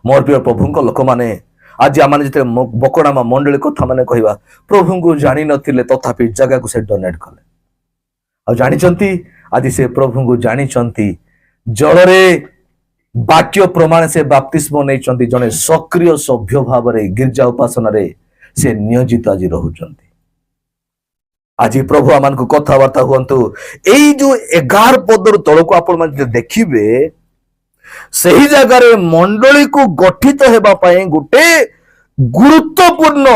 ମୋର ପ୍ରିୟ ପ୍ରଭୁଙ୍କ ଲୋକମାନେ, ଆଜି ଆମେ ଯେତେବେଳେ ବକଡାମା ମଣ୍ଡଳୀ କଥା ମାନେ କହିବା, ପ୍ରଭୁଙ୍କୁ ଜାଣିନଥିଲେ ତଥାପି ଜାଗାକୁ ସେ ଡୋନେଟ୍ କଲେ। ଆଉ ଜାଣିଛନ୍ତି, ଆଜି ସେ ପ୍ରଭୁଙ୍କୁ ଜାଣିଛନ୍ତି, ଜଳରେ ବାକ୍ୟ ପ୍ରମାଣ ସେ ବାପ୍ତିସ୍ମ ନେଇଛନ୍ତି, ଜଣେ ସକ୍ରିୟ ସଭ୍ୟ ଭାବରେ ଗିର୍ଜା ଉପାସନାରେ ସେ ନିୟୋଜିତ ଆଜି ରହୁଛନ୍ତି। ଆଜି ପ୍ରଭୁ ଆମମାନଙ୍କୁ କଥାବାର୍ତ୍ତା ହୁଅନ୍ତୁ। ଏଇ ଯୋଉ 11 ପଦରୁ ତଳକୁ ଆପଣ ମାନେ ଦେଖିବେ, ସେହି ଜାଗାରେ ମଣ୍ଡଳୀ को ଗଠିତ ହେବା ପାଇଁ ଗୋଟେ ଗୁରୁତ୍ୱପୂର୍ଣ୍ଣ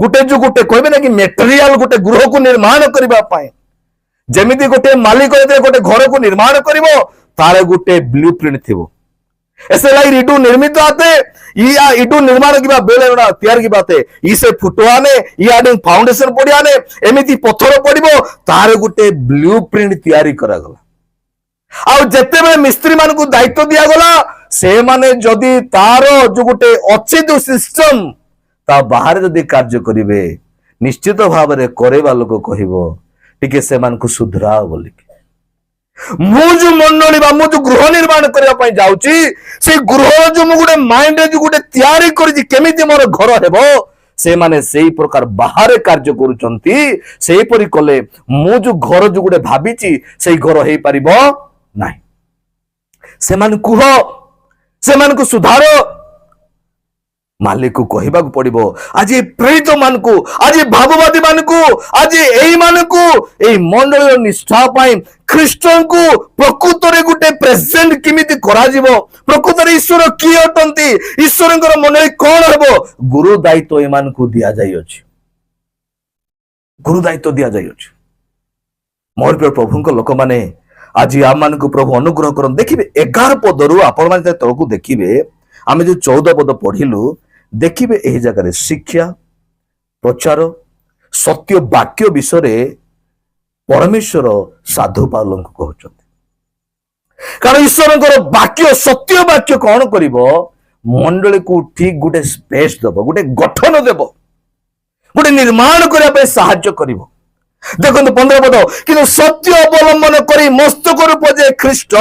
ଗୋଟେ କହିବେ ନା କି ମେଟେରିଆଲ ଗୋଟେ ଗୃହକୁ ନିର୍ମାଣ କରିବା ପାଇଁ ଯେମିତି ଗୋଟେ ମାଲିକ ଯେତେବେଳେ ଗୋଟେ ଘରକୁ ନିର୍ମାଣ କରିବ ତାର ଗୋଟେ ବ୍ଲୁ ପ୍ରିଣ୍ଟ ଥିବ। ऐसे लाइक इटू निर्मित आते या इटू निर्माण की बेले तैयार की बात है इसे फुटवाने या फाउंडेशन पड़ियाने एमती पत्थर पड़ो तार गोटे ब्लू प्रिंट तैयारी करागला आ जिते मिस्त्री मान को दायित्व दिगला से माने जदि तार जो गोटे अच्छे जो सिस्टम ता बाहर जदि कार्य करेंगे निश्चित भाव में करेवा लोक कह से सुधरा बोल मु जो मंडली मु जो गृह निर्माण करने जाऊँगी से गृह जो गोटे माइंड जो गोटे तैयारी करी मोर घर हेबो से माने से प्रकार बाहर कार्य करुचंती से परी कले मु जो घर जो गोटे भाबीची से घर हो पारिबो नाही से मान कुह से मान को सुधारो मालिक को कहबा पड़ो आज प्रेरित मान को आज भाववादी मान को आज यही मान को यही मंडल निष्ठा पाई ख्रीष्टन को प्रकृत रे गोटे प्रेजेंट किमिति करा जीवो प्रकृत रे ईश्वर किए अटंती ईश्वरंकर मंडली कौन हेबो गुरु दायित्व एमान को दिया जाई अछि गुरु दायित्व दिया जाई अछि मोर प्रिय प्रभुंक लोक माने आज आम मान को प्रभु अनुग्रह करन देखिबे 11 पदरु आपण माने तळकु देखिबे आमे जो 14 पद पढ़िलु देखिबे एही जगह शिक्षा प्रचार सत्य वाक्य विषय परमेश्वर साधु पाल को कहते कारण ईश्वर वाक्य सत्य वाक्य कौन कर मंडली को ठीक गोटे स्पेस दब गोटे गठन देव गोटे निर्माण करने साहाय्य कर देखो 15 पद कि सत्य अवलंबन कर मस्तक रूप जे ख्रीष्ट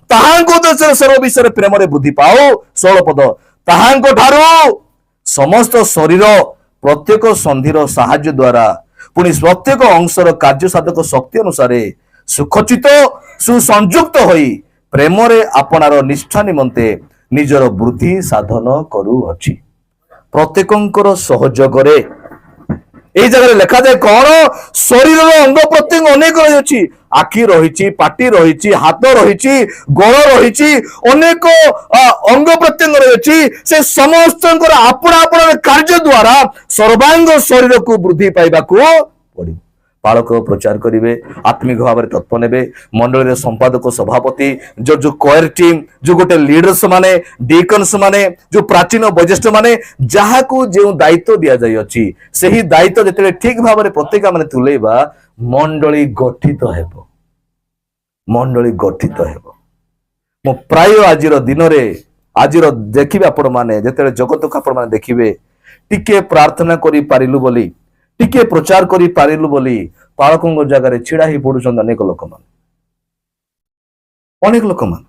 ताहां सर्व विषय प्रेम वृद्धि पाओ 16 पद ताहां ठारू समस्त शरीर प्रत्येक संधिर साहाय्य द्वारा पुणी प्रत्येक अंशर कार्य साधक शक्ति अनुसार सुखचित सुसंयुक्त होई प्रेम रे आपनार निष्ठा निमंते निजर वृद्धि साधन करूअछि प्रत्येकंकर सहयोग रे ए जगह लिखा जाए कौन शरीर अंग प्रत्यंग अनेक रही आखि रही पाटी रही हाथ रही गोड़ रही अनेक अंग प्रत्यंग रही से समस्त आपना आपन कार्य द्वारा सर्वांग शरीर को वृद्धि पाइबा पड़ो पालक प्रचार करेंगे आत्मिक भाव में तत्व ने मंडल संपादक सभापति जो जो कोयर टीम जो गोटे लीडर्स माने डीकन्स माने जो प्राचीन वैज्येष्ठ माने जहाँ को जो दायित्व दि जाइए से ही दायित्व जिते ठीक भाव में प्रत्येक माने तुलेबा मंडली गठित हेब मंडली गठित हेब मो प्राय आज दिन में आज देखिए आपण मैंने जिते जगत को आपण मैंने देखिए टिके प्रार्थना करि पारिलु बोली टिके प्रचार करि पारिलु बोली पालकों जगह छिड़ा ही पड़ुछन अनेक लोक मान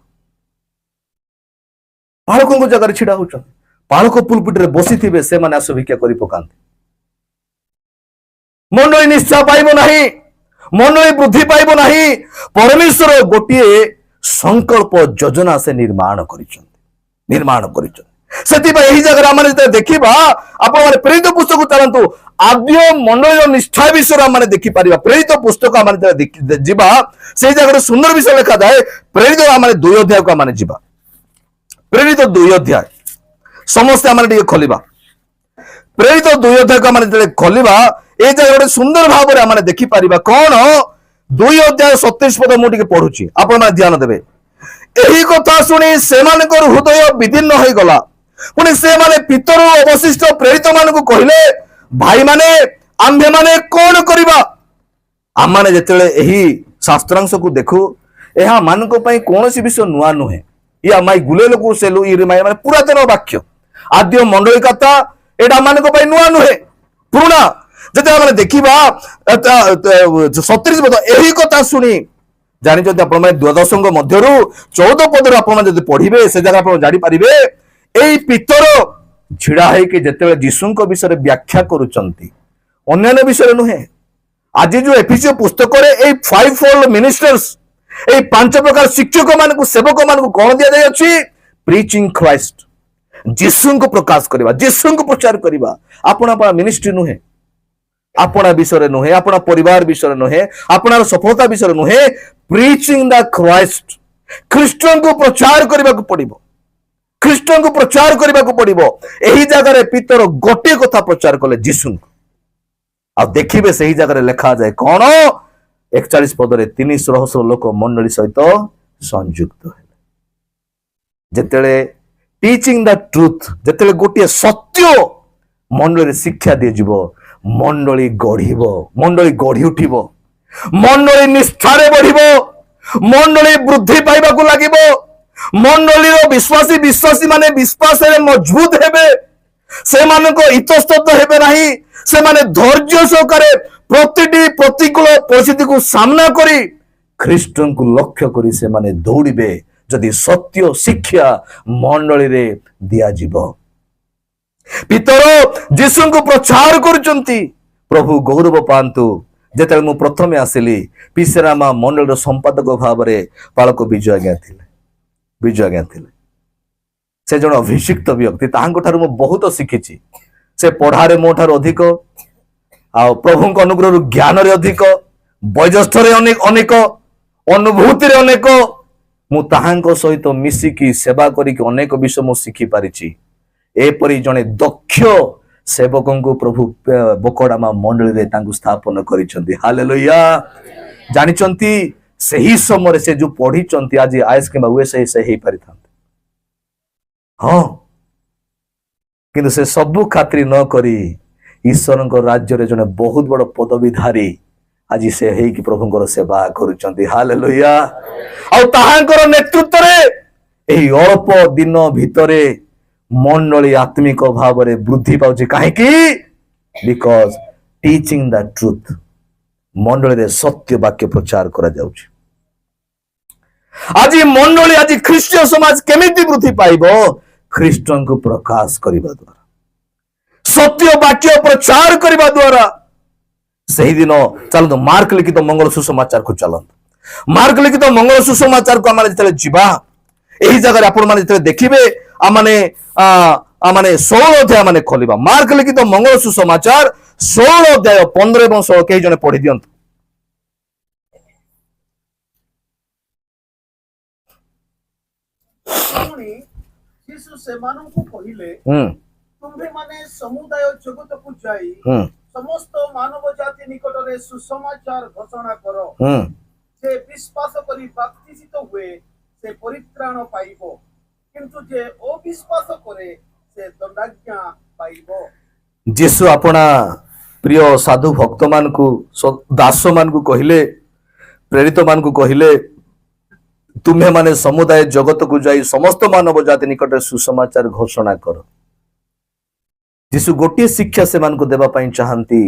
पालकों जगह छिड़ा होछन पालक पुलपिट रे बसी थिबे से माने आसु भिक्षा करि पकांते मंडली निश्चय पाइबो नाही मंडली वृद्धि पाइबो नाही परमेश्वर गोटिए संकल्प योजना से निर्माण करिछन से जगह देखा आप प्रेरित पुस्तक चलतु आद्य मंडल निष्ठा विषय आम देखिपर प्रेरित पुस्तक आम जा से जगह सुंदर विषय लिखा जाए प्रेरित आम 2 अध्याय को आम जा प्रेरित 2 अध्याय समस्त आम खोलिबा प्रेरित 2 अध्याय को आम खोलिबा ए जगह गोटे सुंदर भाव में आम देखिपर कौन 2 अध्याय 27 पद मुझे पढ़ुची आप ध्यान देवे यही कथा शुणी से हृदय विदीर्ण हो गला पुणी से माने पितर अवशिष्ट प्रेरित मान को कहले भाई माने आंभे माने कौन करिबा आम माने जेतेले एही शास्त्रांश को देखु एहा मान को पई कोनोसी विषय नुआ नुहे या माई गुलेलो को सेलु ई माने पुरातन वाक्य आद्य मंडली कथा एटा मान को पई नुआ नुहे पुराना जते माने देखिबा 37 पद एही कथा सुनी जानि जदि आपण माने द्वादशंग मध्यरु 14 पदर आपण माने जदि पढिबे से जगह आपण जानि पारिबे एई पितर छिड़ा है कि जेतेबे यीशुंक विषय व्याख्या करूचंती अन्य विषय नुहे आज जो एफिसियो पुस्तक रे एई 5 फोल्ड मिनिस्टर्स एई 5 प्रकार शिक्षक मान को सेवक मान को कोन दिया जाय अछि प्रीचिंग क्राइस्ट यीशुंक प्रकाश करबा यीशुंक प्रचार करबा आपण आपण मिनिस्ट्री नुहे अपना विषय नुहे अपना परिवार विषय नुहे अपना सफलता विषय नुहे प्रीचिंग द क्राइस्ट ख्रीष्टन को प्रचार करने को पड़ो ଖ୍ରୀଷ୍ଟ को प्रचार करने को पड़ो। यही जगह पितर गोटे कथा प्रचार कले जीशु आ देखिए से जगह लिखा जाए कौन 41 पदरे 300 लोक मंडली सहित संयुक्त जेतेले टीचिंग द ट्रुथ जेतेले गोटे सत्य मंडली शिक्षा दी मंडली गढ़ी उठिब मंडली निष्ठारे बढ़िबो मंडली वृद्धि पाइबा को लागिबो मंडली विश्वासी विश्वासी माने विश्वास मजबूत हेबे से मानको इतस्तत हेबे नाही से माने धैर्य सहकारे प्रतिटी प्रतिकूल परिस्थिति को सामना करी ख्रीष्ट को लक्ष्य करी से माने दौड़िबे जदि सत्य शिक्षा मंडली रे दिया जीवो। पितर जीशु को प्रचार करुचंती प्रभु गौरव पांतु। जेतेले मु प्रथमे आसिली पिसेरामा मंडल संपादक भाव में पालक विजय आज्ञा थिले से जन अभिषिक्त व्यक्ति ताहांको मु बहुत शिखिछि से पढ़ारे मो ठार अधिक आ प्रभु अनुग्रह ज्ञान रे अधिक वयोज्येष्ठ रे अनेक अनुभूति रे अनेक मु ताहांको सहित मिसिकी सेवा करिक अनेक विषय मु शिखि पारिछि। एपरि जने दक्ष सेवकों को प्रभु बोकड़ामा मंडली रे तांकु स्थापन करिसंती। हालेलुया। जानिचंती सही समय से जो पढ़ी आज आईएएस के यूएसए से ही परिथांते हाँ किंतु से सबु खातिर न करी ईश्वर को राज्य रे जने बहुत बड़ पदवीधारी आज से हे कि प्रभुंकर सेवा करुचंती। हालेलुया। आ ताहांकर नेतृत्व रे एही अल्प दिन भितरे मंडली आत्मिक भाव में वृद्धि पाउछि काहे कि बिकॉज टीचिंग द ट्रुथ मंडली रे सत्य वाक्य प्रचार करा जाउछि। आज मंडली आज ख्रीष्टीय समाज केमिति वृद्धि पाइबो ख्रीष्ट को प्रकाश करिबा द्वारा सत्य वाक्य प्रचार करिबा द्वारा। सही दिन चलतो मार्क लिखित मंगल सुसमाचार को चलतो मार्क लिखित मंगल सुसमाचार को आम जिते जीवा यही जगह आपण मैंने जिते देखिए आमने 16 अध्याय माने खोलिबा मार्क लिखित मंगल सुसमाचार 16 अध्याय 15 और 16 कई जने पढ़ी दियंतु। यीशु सेमानंकु कहिले तुम्हे माने समुदाय जगत को जाई समस्त मानव जाति निकट रे सुसमाचार घोषणा करो जे विश्वास करी बपतिस्मित हुए से परित्राण पाइबो किंतु जे अविश्वास करे से दंडाज्ञा पाइबो। यीशु अपना प्रिय साधु भक्त मान को दास मान को कहिले प्रेरित मान को कहिले तुम्हें माने समुदाय जगत को जाई समस्त मानव जाति निकट सुसमाचार घोषणा करो। यीशु गोटे शिक्षा से मान को देवा पाई चाहती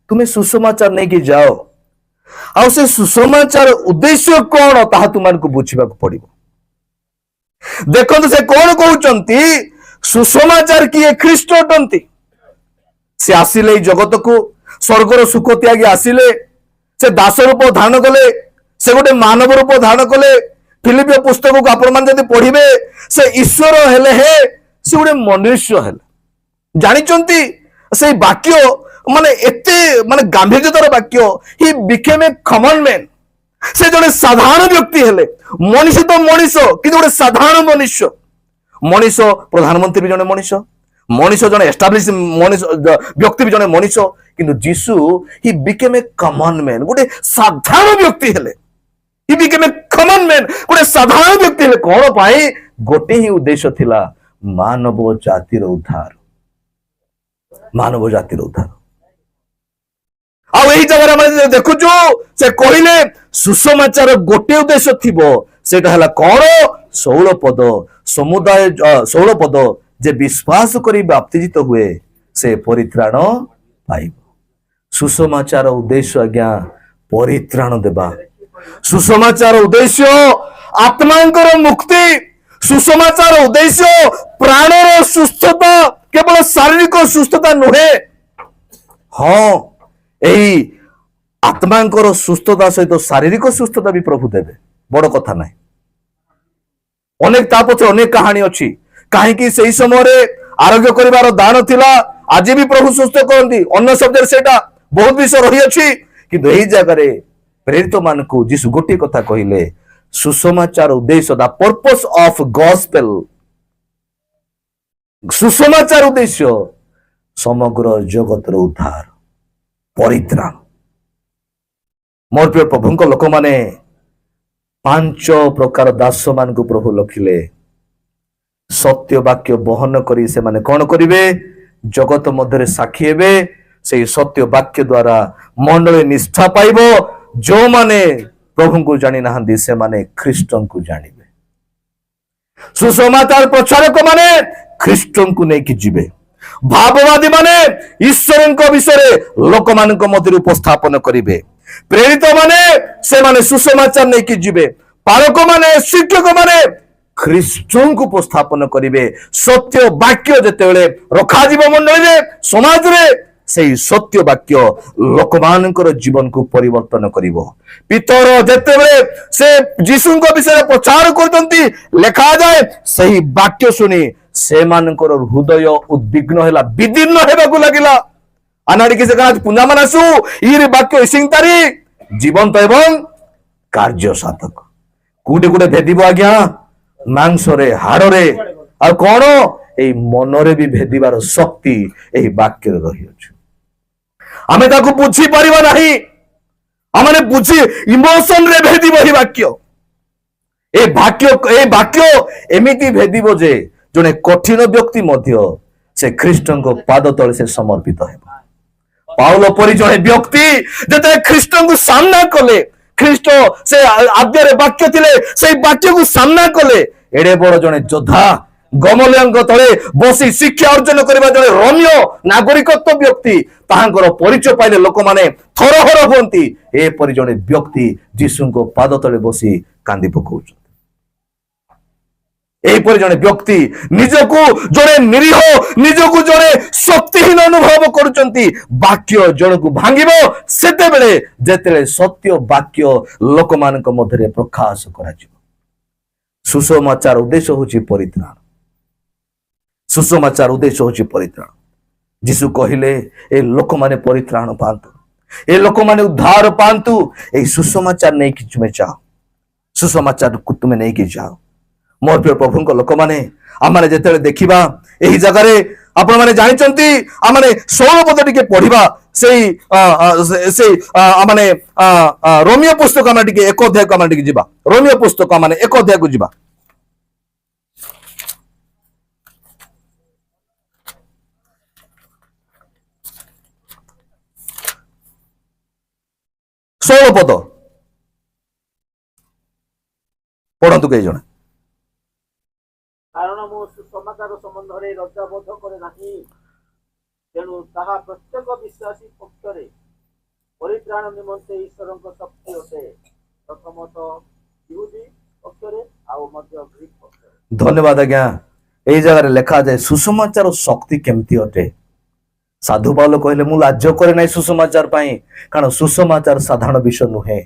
तुम्हें सुसमाचार नहीं कि जाओ आ से सुसमाचार उद्देश्य कौन ताहा तुम को बुझा पड़ो। देखो से कौन कहते सुसमाचार किए ख्रीष्ट अटंती से आसिले जगत को स्वर्गर सुख त्यागी आसिले से दास रूप धारण कले से गोटे मानव रूप धारण कले। फिलिपियो पुस्तक को आपण मान जदि पढ़िबे से ईश्वर हेले हे से गोटे मनुष्य हेले जानिचंती से वाक्य माने एते माने गांभीर्यतार वाक्य ही बिकेम ए कॉमन मैन से जड़े साधारण व्यक्ति हेले मनुष्य तो मनुष्य कि गोटे साधारण मनुष्य मनुष्य प्रधानमंत्री भी जड़े मनुष्य मनुष्य जड़े एस्टाब्लिश मनुष्य व्यक्ति भी जड़े मनुष्य किंतु Jesus he became a common man गोटे साधारण व्यक्ति हेले he became a common man गोटे साधारण व्यक्ति हेले कौन पाई गोटे ही उद्देश्य थिला मानव जातिर उद्धार मानव जातिर उद्धार। यही जगह देखुचु से कहले सुसमाचार गोटे उद्देश्य थिबो सेटा हला कौन 16 पद समुदाय 16 पद जे विश्वास करी बाप्तिजित हुए से परित्राण पाइबो। सुसमाचार उद्देश्य आज्ञा परित्राण देबा सुसमाचार उद्देश्य आत्मांकर मुक्ति सुसमाचार उद्देश्य प्राणर सुस्थता केवल शारीरिक सुस्थता नुहे हाँ यही आत्मांकर सुस्थता सहित शारीरिक सुस्थता भी प्रभु देवे बड़ कथा ना अनेक ता पछे अनेक कहानी अच्छी कहीं से समय आरोग्य करिवार दान थिला आज भी प्रभु सुस्थ करती अन्य शब्द सेटा बहुत विषय रही अच्छी किंतु यही जगह प्रेरित मान को जीसु गोटे कथा कहले सुसमाचार उद्देश्य द पर्पस ऑफ गॉस्पेल सुसमाचार उद्देश्य समग्र जगतर उद्धार परित्राण। मोर प्रिय प्रभु लोक माने 5 प्रकार दास मान को प्रभु लखिले सत्य वाक्य बहन करी से माने कौन करिवे जगत मध्य साक्षी हेबे से सत्य वाक्य द्वारा मंडली निष्ठा पाइबो। जो माने प्रभु को जानी नाहंदी से माने ख्रीष्ट को जानिबे। सुसमाचार प्रचारक माने ख्रीष्ट को नेकी जिबे। भाववादी माने ईश्वर विषय लोक मान मध्य उपस्थापन करिवे। प्रेरित माने से माने सुसमाचार नेकी जिबे। पालक माने शिक्षक माने ख्रीष्ट को उपस्थापन करिवे। सत्य वाक्य जेतेबेले रखा जीव मंडली समाज रे से सत्य वाक्य लोक मानकर जीवन को परिवर्तन करिवो। पितर जेतेबेले से यीशु विषय प्रचार करतंती लेखा जाए सही वाक्य सुनी से मानकर हृदय उद्विग्न हैला विदीर्ण हेबाकू लागिला। अनाड़ी किसे कहा पुंजा मानसु ई वाक्य सिंतारी जीवंत एवं कार्य साधक कोटे कोटे भेदिबो आज्ञा मांसरे हाड़े और कौन ए मनरे भी भेदिबार शक्ति ए वाक्य रही अछि। आमे ताकू बुझी परिबा नाही। आमे बुझी इमोशन रे भेदिबो ही वाक्य। ए वाक्य एमिति भेदिबो जे जने कठिन व्यक्ति मध्य से ख्रीष्ट को पाद तले से समर्पित हेबो। पाउल परि जने व्यक्ति जते ख्रीष्ट को सामना कले ख्रीष्ट से आद्य वाक्य थिले से वाक्य को सामना कले एडे बड़ जने योद्धा गमलियंक तले बसी शिक्षा अर्जन करबा जने रम्य नागरिकत्व व्यक्ति ताहांकर परिचय पाइले लोक माने थरहर होंती। ए परि जने व्यक्ति यीशु को पाद तले बसी कांदी पकाउछ। एपरि जने व्यक्ति निजको जने निरीह निजको जने शक्तिहीन अनुभव करुचंती। वाक्य जनकु भांगिबो सेते बेले जेतेले सत्य वाक्य लोक मानक मध्यरे प्रकाश कराजिबो। सुसमाचार उद्देश्य होची परित्राण। सुसमाचार उद्देश्य होची परित्राण। यीशु कहिले ए लोक माने परित्राण पांतु ए लोक माने उद्धार पांतु। ए सुसमाचार नै कि तुमे जाओ सुसमाचार को तुमे नै कि जाओ। मोर प्रिय प्रभु लोक माने आमाने जेतेले देखिबा एही जगह रे आपण माने जानिचंती आमाने 16 पद टिके पढिबा से आमाने रोमियो पुस्तक आमाने टिके 1 अध्याय को आमाने टिके जिबा। रोमियो पुस्तक आमाने 1 अध्याय को जिबा। षोल पद पढ़ंतु कई जण। कारण मो सुसमाचार संबंध रे लज्जाबोध करे नाही तेणु ताहा प्रत्येक विश्वासी पक्षरे परित्राण निमंते ईश्वरଙ୍କ शक्ति होते प्रथमतः यहूदी पक्षरे आउ मध्य ग्रीक पक्षरे। धन्यवाद आज्ञा। एई जगह लिखा जाए सुसमाचार शक्ति केमती अटे। साधु पाउल कहले मु लाज्य करे नाही सुसमाचार पाई कारण सुसमाचार साधारण विषय नुहे।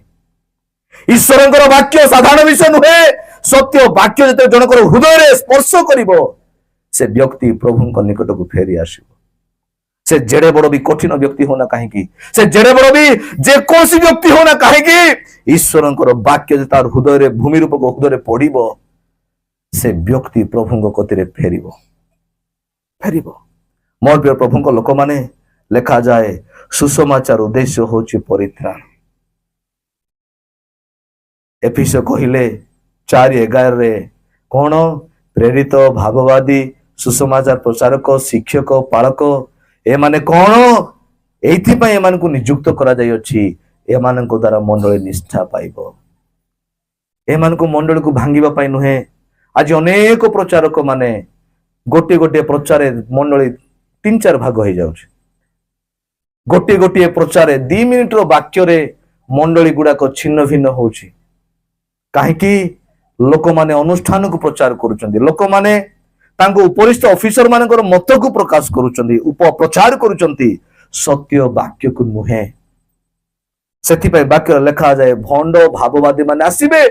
ईश्वरଙ୍କର वाक्य साधारण विषय नुहे। सत्य वाक्य जते जनकर हृदय रे स्पर्श करिवो से व्यक्ति प्रभुଙ୍କ निकट को फेरी आसीबो। से जेड़े बड़ भी कठिन व्यक्ति होना काहे की से जेड़े बड़ भी जे कोसी व्यक्ति होना काहे की ईश्वरଙ୍କର वाक्य जते तार हृदय रे भूमि रूप को हृदय रे पड़िबो से व्यक्ति प्रभुଙ୍କ कतिरे फेरिबो। मोर प्रिय प्रभुଙ୍କ लोक माने लेखा जाए सुसमाचार उद्देश्य होची परित्राण। एफिस कहिले 4:11 रे कौन प्रेरित भाववादी सुसमाचार प्रचारक शिक्षक पालक ए माने कौन एथि पय एमान को नियुक्त करा जाय अछि। एमान को द्वारा मंडली निष्ठा पाइबो। एमान को मंडली को भांगिबा पय नुहे। आज अनेक प्रचारक माने गोटे गोटे प्रचारे मंडली 3-4 भाग हो जाउछ। गोटे गोटे प्रचारे 2 मिनिट रो वाक्य रे मंडली गुडा को छिन्न भिन्न होउछि। काहे कि लोक माने अनुष्ठान को प्रचार करूचंदी। लोक माने तांको उपरिष्ठ ऑफिसर मानकर मत को प्रकाश करूचंदी प्रचार करूचंदी सत्य वाक्य को नुहे। सेथि पय वाक्य लेखा जाए भंड भाववादी माने आसीबे।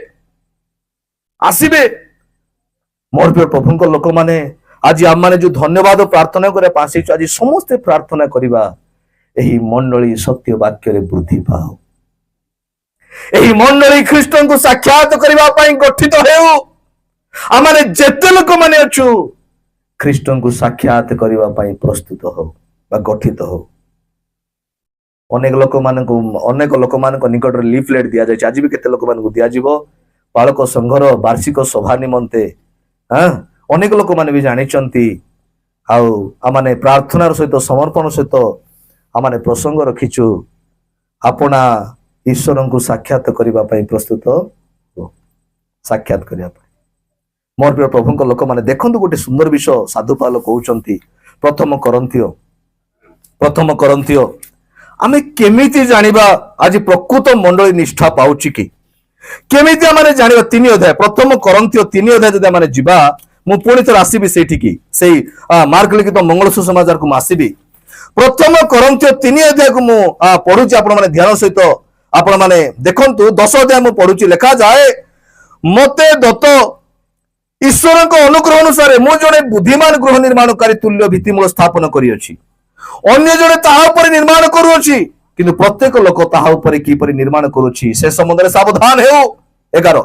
मोर प्रिय प्रभुଙ୍କ लोक माने आज आम माने जो धन्यवाद प्रार्थना करे पासी आज समस्त प्रार्थना करिबा एही मंडली सत्य वाक्य रे वृद्धि पाओ। एही मंडली ख्रीष्ट को साक्षात करबा पई गठित हेउ। आमाने जेते लोक माने अछु ଖ୍ରୀଷ୍ଟଙ୍କୁ ସାକ୍ଷାତ କରିବା ପାଇଁ ପ୍ରସ୍ତୁତ ହଉ ବା ଗଠିତ ହଉ। ଅନେକ ଲୋକମାନଙ୍କ ନିକଟରେ ଲିଫଲେଟ୍ ଦିଆଯାଇଛି। ଆଜି ବି କେତେ ଲୋକମାନଙ୍କୁ ଦିଆଯିବ ବାଳକ ସଂଘର ବାର୍ଷିକ ସଭା ନିମନ୍ତେ। ଅନେକ ଲୋକମାନେ ବି ଜାଣିଛନ୍ତି। ଆଉ ଆମମାନେ ପ୍ରାର୍ଥନାର ସହିତ ସମର୍ପଣ ସହିତ ଆମମାନେ ପ୍ରସଙ୍ଗ ରଖିଛୁ, ଆପଣା ଈଶ୍ୱରଙ୍କୁ ସାକ୍ଷାତ କରିବା ପାଇଁ ପ୍ରସ୍ତୁତ ହୁଅ। ସାକ୍ଷାତ କରିବା ପାଇଁ ମୋର ପ୍ରିୟ ପ୍ରଭୁଙ୍କ ଲୋକମାନେ ଦେଖନ୍ତୁ, ଗୋଟେ ସୁନ୍ଦର ବିଷୟ ସାଧୁ ପାଉଲ କହୁଛନ୍ତି ପ୍ରଥମ କରନ୍ଥିୟ ଆମେ କେମିତି ଜାଣିବା ଆଜି ପ୍ରକୃତ ମଣ୍ଡଳୀ ନିଷ୍ଠା ପାଉଛି କି? କେମିତି ଆମେ ଜାଣିବା? 3 ଅଧ୍ୟାୟ ପ୍ରଥମ କରନ୍ଥିୟ 3 ଅଧ୍ୟାୟ ଯଦି ଆମେ ଯିବା, ମୁଁ ପୁଣି ଥରେ ଆସିବି ସେଇଠିକି, ସେଇ ମାର୍କ ଲିଖିତ ମଙ୍ଗଳ ସୁସମାଚାରକୁ ମୁଁ ଆସିବି। ପ୍ରଥମ କରନ୍ଥିୟ 3 ଅଧ୍ୟାୟକୁ ମୁଁ ପଢୁଛି, ଆପଣ ମାନେ ଧ୍ୟାନ ସହିତ ଆପଣ ମାନେ ଦେଖନ୍ତୁ। 10 ଅଧ୍ୟାୟ ମୁଁ ପଢୁଛି। ଲେଖାଯାଏ, ମତେ ଦତ୍ତ ଈଶ୍ୱରଙ୍କ ଅନୁଗ୍ରହ ଅନୁସାରେ ମୁଁ ଜଣେ ବୁଦ୍ଧିମାନ ଗୃହ ନିର୍ମାଣକାରୀ ତୁଲ୍ୟ ଭିତ୍ତିମୂଳ ସ୍ଥାପନ କରିଅଛି। ଅନ୍ୟ ଜଣେ ତାହା ଉପରେ ନିର୍ମାଣ କରୁଅଛି, କିନ୍ତୁ ପ୍ରତ୍ୟେକ ଲୋକ ତାହା ଉପରେ କିପରି ନିର୍ମାଣ କରୁଛି ସେ ସମ୍ବନ୍ଧରେ ସାବଧାନ ହେଉ। 11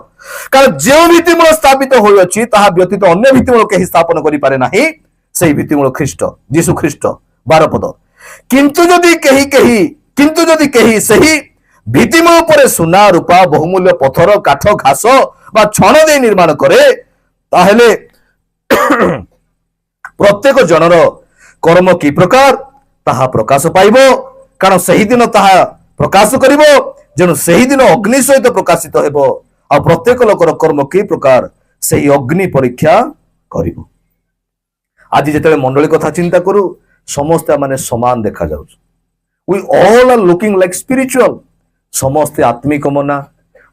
କାରଣ ଯେଉଁ ଭିତ୍ତିମୂଳ ସ୍ଥାପିତ ହୋଇଅଛି ତାହା ବ୍ୟତୀତ ଅନ୍ୟ ଭିତ୍ତିମୂଳ କେହି ସ୍ଥାପନ କରିପାରେ ନାହିଁ, ସେଇ ଭିତ୍ତିମୂଳ ଖ୍ରୀଷ୍ଟ ଯୀଶୁ ଖ୍ରୀଷ୍ଟ। 12 ପଦ, କିନ୍ତୁ ଯଦି କେହି ସେହି ଭିତ୍ତିମୂଳ ଉପରେ ସୁନା ରୂପା ବହୁମୂଲ୍ୟ ପଥର କାଠ ଘାସ ବା ଛଣ ଦେଇ ନିର୍ମାଣ କରେ, ତାହେଲେ ପ୍ରତ୍ୟେକ ଜଣର କର୍ମ କି ପ୍ରକାର ତାହା ପ୍ରକାଶ ପାଇବ, କାରଣ ସେହିଦିନ ତାହା ପ୍ରକାଶ କରିବ, ଯେଣୁ ସେହିଦିନ ଅଗ୍ନି ସହିତ ପ୍ରକାଶିତ ହେବ। ଆଉ ପ୍ରତ୍ୟେକ ଲୋକର କର୍ମ କି ପ୍ରକାର ସେହି ଅଗ୍ନି ପରୀକ୍ଷା କରିବ। ଆଜି ଯେତେବେଳେ ମଣ୍ଡଳୀ କଥା ଚିନ୍ତା କରୁ, ସମସ୍ତେ ମାନେ ସମାନ ଦେଖାଯାଉଛି। we all are looking like spiritual। ସମସ୍ତେ ଆତ୍ମିକ ମନା।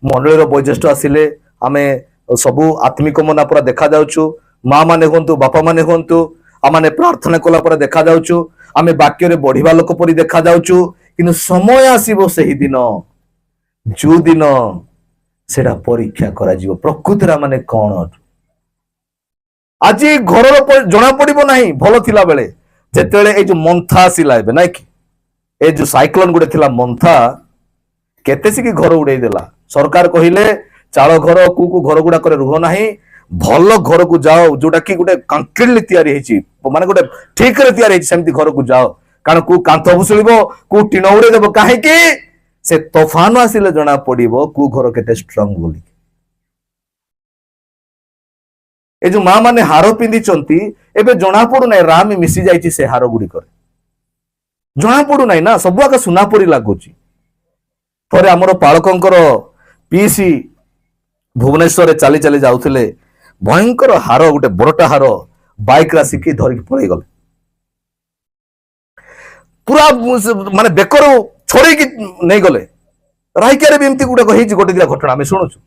ମଣ୍ଡଳୀର ବୈଶିଷ୍ଟ୍ୟ ଆସିଲେ ଆମେ ସବୁ ଆତ୍ମିକ ମନା ପୁରା ଦେଖାଯାଉଛୁ। ମା ମାନେ ହୁଅନ୍ତୁ, ବାପା ମାନେ ହୁଅନ୍ତୁ, ଆମେ ପ୍ରାର୍ଥନା କଲା ପରେ ଦେଖାଯାଉଛୁ, ଆମେ ବାକ୍ୟରେ ବଢିବା ଲୋକ ପରି ଦେଖାଯାଉଛୁ। କିନ୍ତୁ ସମୟ ଆସିବ ସେହି ଦିନ, ଯୋଉ ଦିନ ସେଟା ପରୀକ୍ଷା କରାଯିବ ପ୍ରକୃତିରେ ମାନେ କଣ। ଆଜି ଘରର ଜଣା ପଡିବ ନାହିଁ ଭଲ ଥିଲା ବେଳେ, ଯେତେବେଳେ ଏଇ ଯୋଉ ମନ୍ଥା ଆସିଲା ଏବେ ନାଇଁ କି, ଏ ଯୋଉ ସାଇକ୍ଲୋନ ଗୋଟେ ଥିଲା ମନ୍ଥା, କେତେ ସିକି ଘର ଉଡେଇ ଦେଲା। ସରକାର କହିଲେ ଚାଳ ଘର କୋଉ ଘର ଗୁଡାକରେ ରୁହ ନାହିଁ, ଭଲ ଘରକୁ ଯାଅ, ଯୋଉଟା କି ଗୋଟେ କଂକ୍ରିଟଲି ତିଆରି ହେଇଛି, ମାନେ ଗୋଟେ ଠିକରେ ତିଆରି ହେଇଛି ସେମିତି ଘରକୁ ଯାଅ। କାରଣ କୋଉ କାନ୍ଥ ଭୁଷୁଳିବ, କୋଉ ଟିଣ ଉଡେଇ ଦେବ, କାହିଁକି? ସେ ତୋଫାନ ଆସିଲେ ଜଣା ପଡିବ କୋଉ ଘର କେତେ ଷ୍ଟ୍ରଙ୍ଗ ବୋଲି। ଏ ଯୋଉ ମା ମାନେ ହାର ପିନ୍ଧିଛନ୍ତି, ଏବେ ଜଣା ପଡୁନାହିଁ ରାମ ମିଶି ଯାଇଛି ସେ ହାର ଗୁଡିକରେ, ଜଣା ପଡୁନାହିଁ ନା, ସବୁ ଆଗ ସୁନା ପରି ଲାଗୁଛି। ଥରେ ଆମର ପାଳକଙ୍କର ପିଇସି ଭୁବନେଶ୍ୱରରେ ଚାଲି ଚାଲି ଯାଉଥିଲେ, ଭୟଙ୍କର ହାର, ଗୋଟେ ବଡଟା ହାର ବାଇକରେ ଆସିକି ଧରିକି ପଳେଇ ଗଲେ। ପୁରା ମାନେ ବେକରୁ ଛଡେଇକି ନେଇଗଲେ। ରାଇକିଆରେ ବି ଏମିତି ଗୋଟେ ହେଇଛି, ଗୋଟେ ଦିଟା ଘଟଣା ଆମେ ଶୁଣୁଛୁ।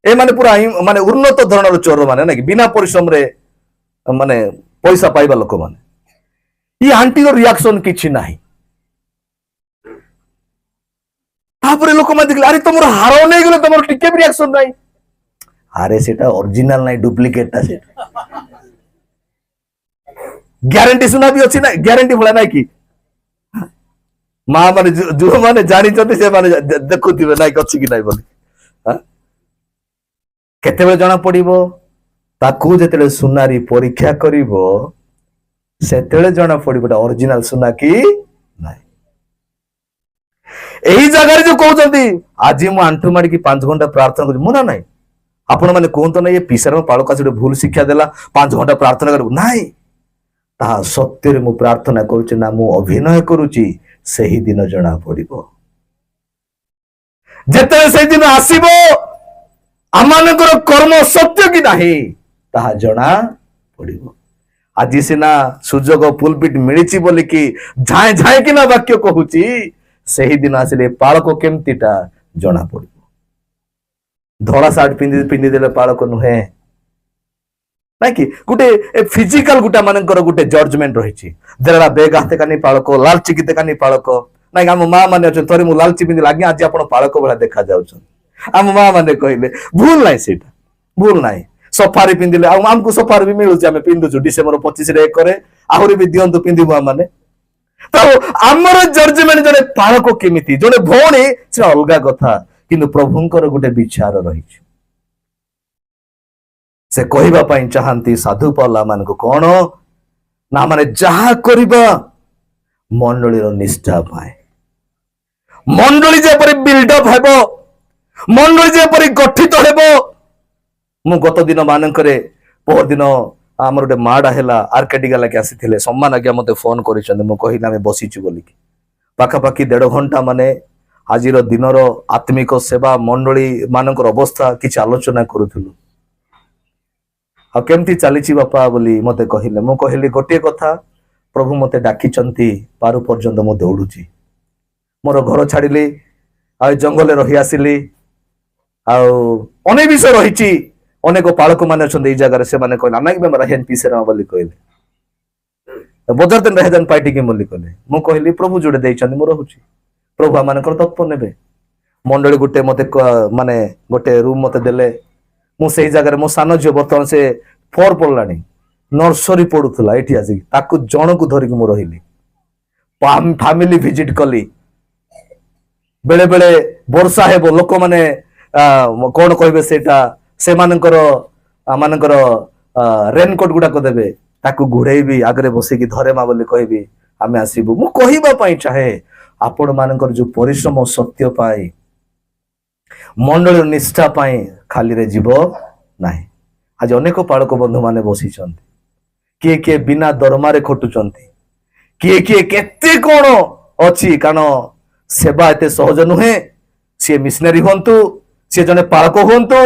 ଏମାନେ ପୁରା ମାନେ ଉନ୍ନତ ଧରଣର ଚୋର ମାନେ ନାଇଁ, ବିନା ପରିଶ୍ରମରେ ମାନେ ପଇସା ପାଇବା ଲୋକମାନେ। ଇ ଆଣ୍ଟିର ରିଆକ୍ସନ କିଛି ନାହିଁ। ତାପରେ ଲୋକମାନେ ଦେଖିଲେ, ଆରେ ତମର ହାର ନେଇଗଲେ, ତମର ଟିକେ ବି ରିଆକ୍ସନ ନାହିଁ। ଆରେ ସେଟା ଅରିଜିନାଲ ନାହିଁ, ଡୁପ୍ଲିକେଟଟା ସେଟା। ଗ୍ୟାରେଣ୍ଟି ସୁନା ବି ଅଛି ନା, ଗ୍ୟାରେଣ୍ଟି ଭଳିଆ ନାଇଁ କି। ମା ମାନେ ଯୋଉମାନେ ଜାଣିଛନ୍ତି ସେମାନେ ଦେଖୁଥିବେ ନାଇଁ ଅଛି କି ନାଇଁ ବୋଲି। କେତେବେଳେ ଜଣା ପଡିବ? ତାକୁ ଯେତେବେଳେ ସୁନାରୀ ପରୀକ୍ଷା କରିବ, ସେତେବେଳେ ଜଣା ପଡିବ ଏଟା ଅରିଜିନାଲ ସୁନା କି ନାହିଁ। ଏହି ଜାଗାରେ ଯୋଉ କହୁଛନ୍ତି ଆଜି ମୁଁ ଆଣ୍ଠୁ ମାଡିକି 5 ଘଣ୍ଟା ପ୍ରାର୍ଥନା କରୁଛି, ମୁଁ ନା ନାହିଁ। ଆପଣ ମାନେ କୁହନ୍ତୁ ନା, ଏ ପିସାର ପାଳକା ଗୋଟେ ଭୁଲ ଶିକ୍ଷା ଦେଲା, 5 ଘଣ୍ଟା ପ୍ରାର୍ଥନା କରିବୁ ନାହିଁ। ତାହା ସତ୍ୟରେ ମୁଁ ପ୍ରାର୍ଥନା କରୁଛି ନା ମୁଁ ଅଭିନୟ କରୁଛି, ସେହି ଦିନ ଜଣା ପଡିବ। ଯେତେବେଳେ ସେହି ଦିନ ଆସିବ, ଆମମାନଙ୍କର କର୍ମ ସତ୍ୟ କି ନାହିଁ ତାହା ଜଣା ପଡିବ। ଆଜି ସିନା ସୁଯୋଗ ପୁଲପିଟ ମିଳିଛି ବୋଲିକି ଝାଏଁ ଝାଏଁ କିନା ବାକ୍ୟ କହୁଛି, ସେହି ଦିନ ଆସିଲେ ପାଳକ କେମିତିଟା ଜଣା ପଡିବ। ଧଳା ସାର୍ଟ ପିନ୍ଧିଦେଲେ ପାଳକ ନୁହେଁ ନାଇଁ କି। ଗୋଟେ ଫିଜିକାଲ ଗୋଟା ମାନଙ୍କର ଗୋଟେ ଜଜମେଣ୍ଟ ରହିଛି। ଦେଲା ବେଗ ହାତେ କାନି ପାଳକ, ଲାଲଚି ଗୀତେ କାନି ପାଳକ ନାଇଁ। ଆମ ମା ମାନେ ଅଛନ୍ତି, ଥରେ ମୁଁ ଲାଲଚି ପିନ୍ଧିଲି, ଆଜ୍ଞା ଆଜି ଆପଣ ପାଳକ ଭଳିଆ ଦେଖା ଯାଉଛନ୍ତି। ଆମ ମା ମାନେ କହିଲେ ଭୁଲ ନାହିଁ, ସେଇଟା ଭୁଲ ନାହିଁ। ସଫାରି ପିନ୍ଧିଲେ, ଆଉ ଆମକୁ ସଫାରି ବି ମିଳୁଛି, ଆମେ ପିନ୍ଧୁଛୁ। ଡିସେମ୍ବର 25ରେ 1ରେ ଆହୁରି ବି ଦିଅନ୍ତୁ, ପିନ୍ଧିବୁ ଆମେ। ତ ଆମର ଜଜମେଣ୍ଟ ଜଣେ ପାଳକ କେମିତି, ଜଣେ ଭଉଣୀ, ସେ ଅଲଗା କଥା। କିନ୍ତୁ ପ୍ରଭୁଙ୍କର ଗୋଟେ ବିଚାର ରହିଛି। से कहवा पाई चाहती साधु पाला मान कौन ना माने जहा करिबा मंडली निष्ठा पाए मंडली जेपरी बिल्डअप हेबो मंडली जेपरी गठित हेबो मु गत दिन मानकरे पहर दिन आमर गोटे माडा है आरकेडी गाला आसी सम्मान आज्ञा मते फोन कर कहली बसीचु बोल पाखापाखि 1.5 घंटा माने आजिर दिनर आत्मिक सेवा मंडली मानकर अवस्था किसी आलोचना करूथुलु आ केमती चली बापा बोली मते कहले मु कहली गोटे कथा प्रभु मते डाकिचंती पारु पर्यंत मु दौड़ुची मोर घर छाड़िली आ जंगल रही आसिली अनेक विषय रही अनेक पालक मान अच्छा जगार से कहले अनेक बेमार हेन पीसेरा बोली कहले बजार दिन रेहजान पार्टी की बोली कहले मु कहली प्रभु जोड़े देइछन मु रहूची प्रभु आमानकर तत्व नेबे मंडली गोटे मते माने गोटे रूम मते देले मु सेही जगार मो सान झियो बर्तमान से 4 पढ़लानी नर्सरी पढ़ुला एठी आसी ताकू जण को धरिक मु रहिली फैमिली विजिट कली बेले बेले वर्षा हेबो लोक माने कोन कहबे सेटा से मानकर मानकर रेनकोट गुडा को देबे ताकू घुड़ेबी आगरे बसिकी धरे मा बोली कहबी आमे आसीबु मु कहिबा पई चाहे आपण मानकर जो परिश्रम सत्य पाई मंडल निष्ठा पाई खाली रे जीव नाही आज अनेक पालक बंधु माने बसी किए किए बिना दरमारे खटुचंती किए किए केते कोन अछि कारण सेवा एते सहज नुहे सी मिशनरी होंतु सी जने पालक होंतु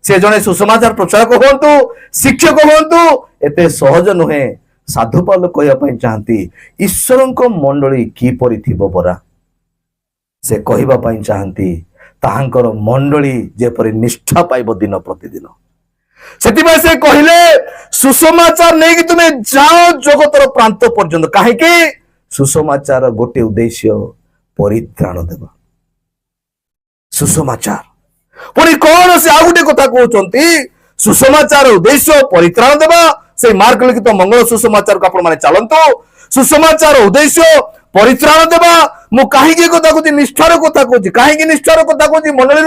सी जने सुसमाचार प्रचारक होंतु शिक्षक होंतु एते सहज नुहे साधु पाल कहया पई चाहती ईश्वरन को मंडली की परि थिबो बरा से कहवा पई चाहती ताहांकर मंडली जेपरि निष्ठा पाइब दिन प्रतिदिन सेतिबा से कहले सुसमाचार नहीं कि तुम्हें जाओ जगतर प्रांत पर्यंत काहेकि सुसमाचार गोटे उद्देश्य परित्राण देवा सुसमाचार पुणी कौन से आ गोटे कथा कहते सुसमाचार उद्देश्य परित्राण देवा से मार्ग लिखित मंगल सुसमाचार को आपण चलतु सुसमाचार उद्देश्य परित्राण देवा मु कहीं कथा कहूँ निष्ठार कथा कहूँ कहीं निष्ठार कथा कहूँ मंडली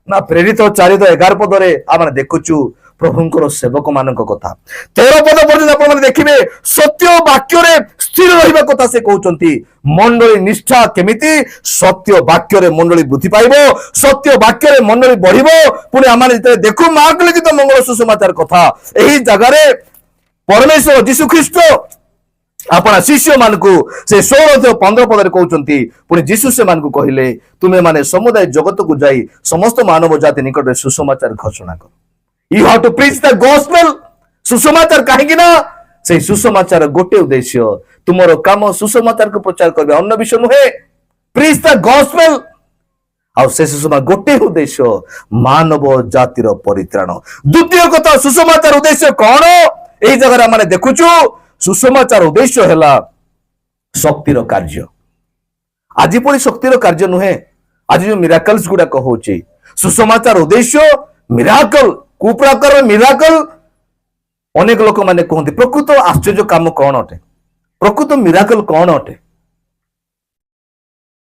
ना प्रेरित 4:11 पदरे आम देखुचु प्रभुंकर सेवक मान कथा 13 पद पर्यटन आप देखिए सत्य वाक्य स्थिर रहा कथा से कहते मंडली निष्ठा केमिति सत्य वाक्य मंडली वृद्धि पाइब सत्य वाक्य मंडली बढ़िबो पुणी आम देखु मार्क लिखित मंगल सुसमाचार कथा यही जगार परमेश्वर यीशु ख्रीष्ट अपना शिष्य मान को से 16:15 पदरे कहते पुणी जीशु से मान को कहले तुम्हें माने समुदाय जगत को जाई समस्त मानव जाति निकट सुसमाचार घोषणा कर you have to preach the gospel सुसमाचार कहीं ना से सुसमाचार गोटे उद्देश्य तुमर काम सुसमाचार को प्रचार करबे अन्य विषय नुहे प्रीच द गॉस्पेल आ से सुसमाचार गोटे उद्देश्य मानव जातिर परित्राण द्वितीय कथा सुसमाचार उद्देश्य कौन एही जगह माने देखुचु सुसमाचार उद्देश्य है शक्तिर कार्य आज परी शक्तिर कार्य नुहे आज जो मिराकल्स गुड़ा कहूची सुसमाचार उद्देश्य मिराकल कुप्रकार मिराकल अनेक लोक माने कहते प्रकृत आश्चर्य काम कौन अटे प्रकृत मिराकल कौन अटे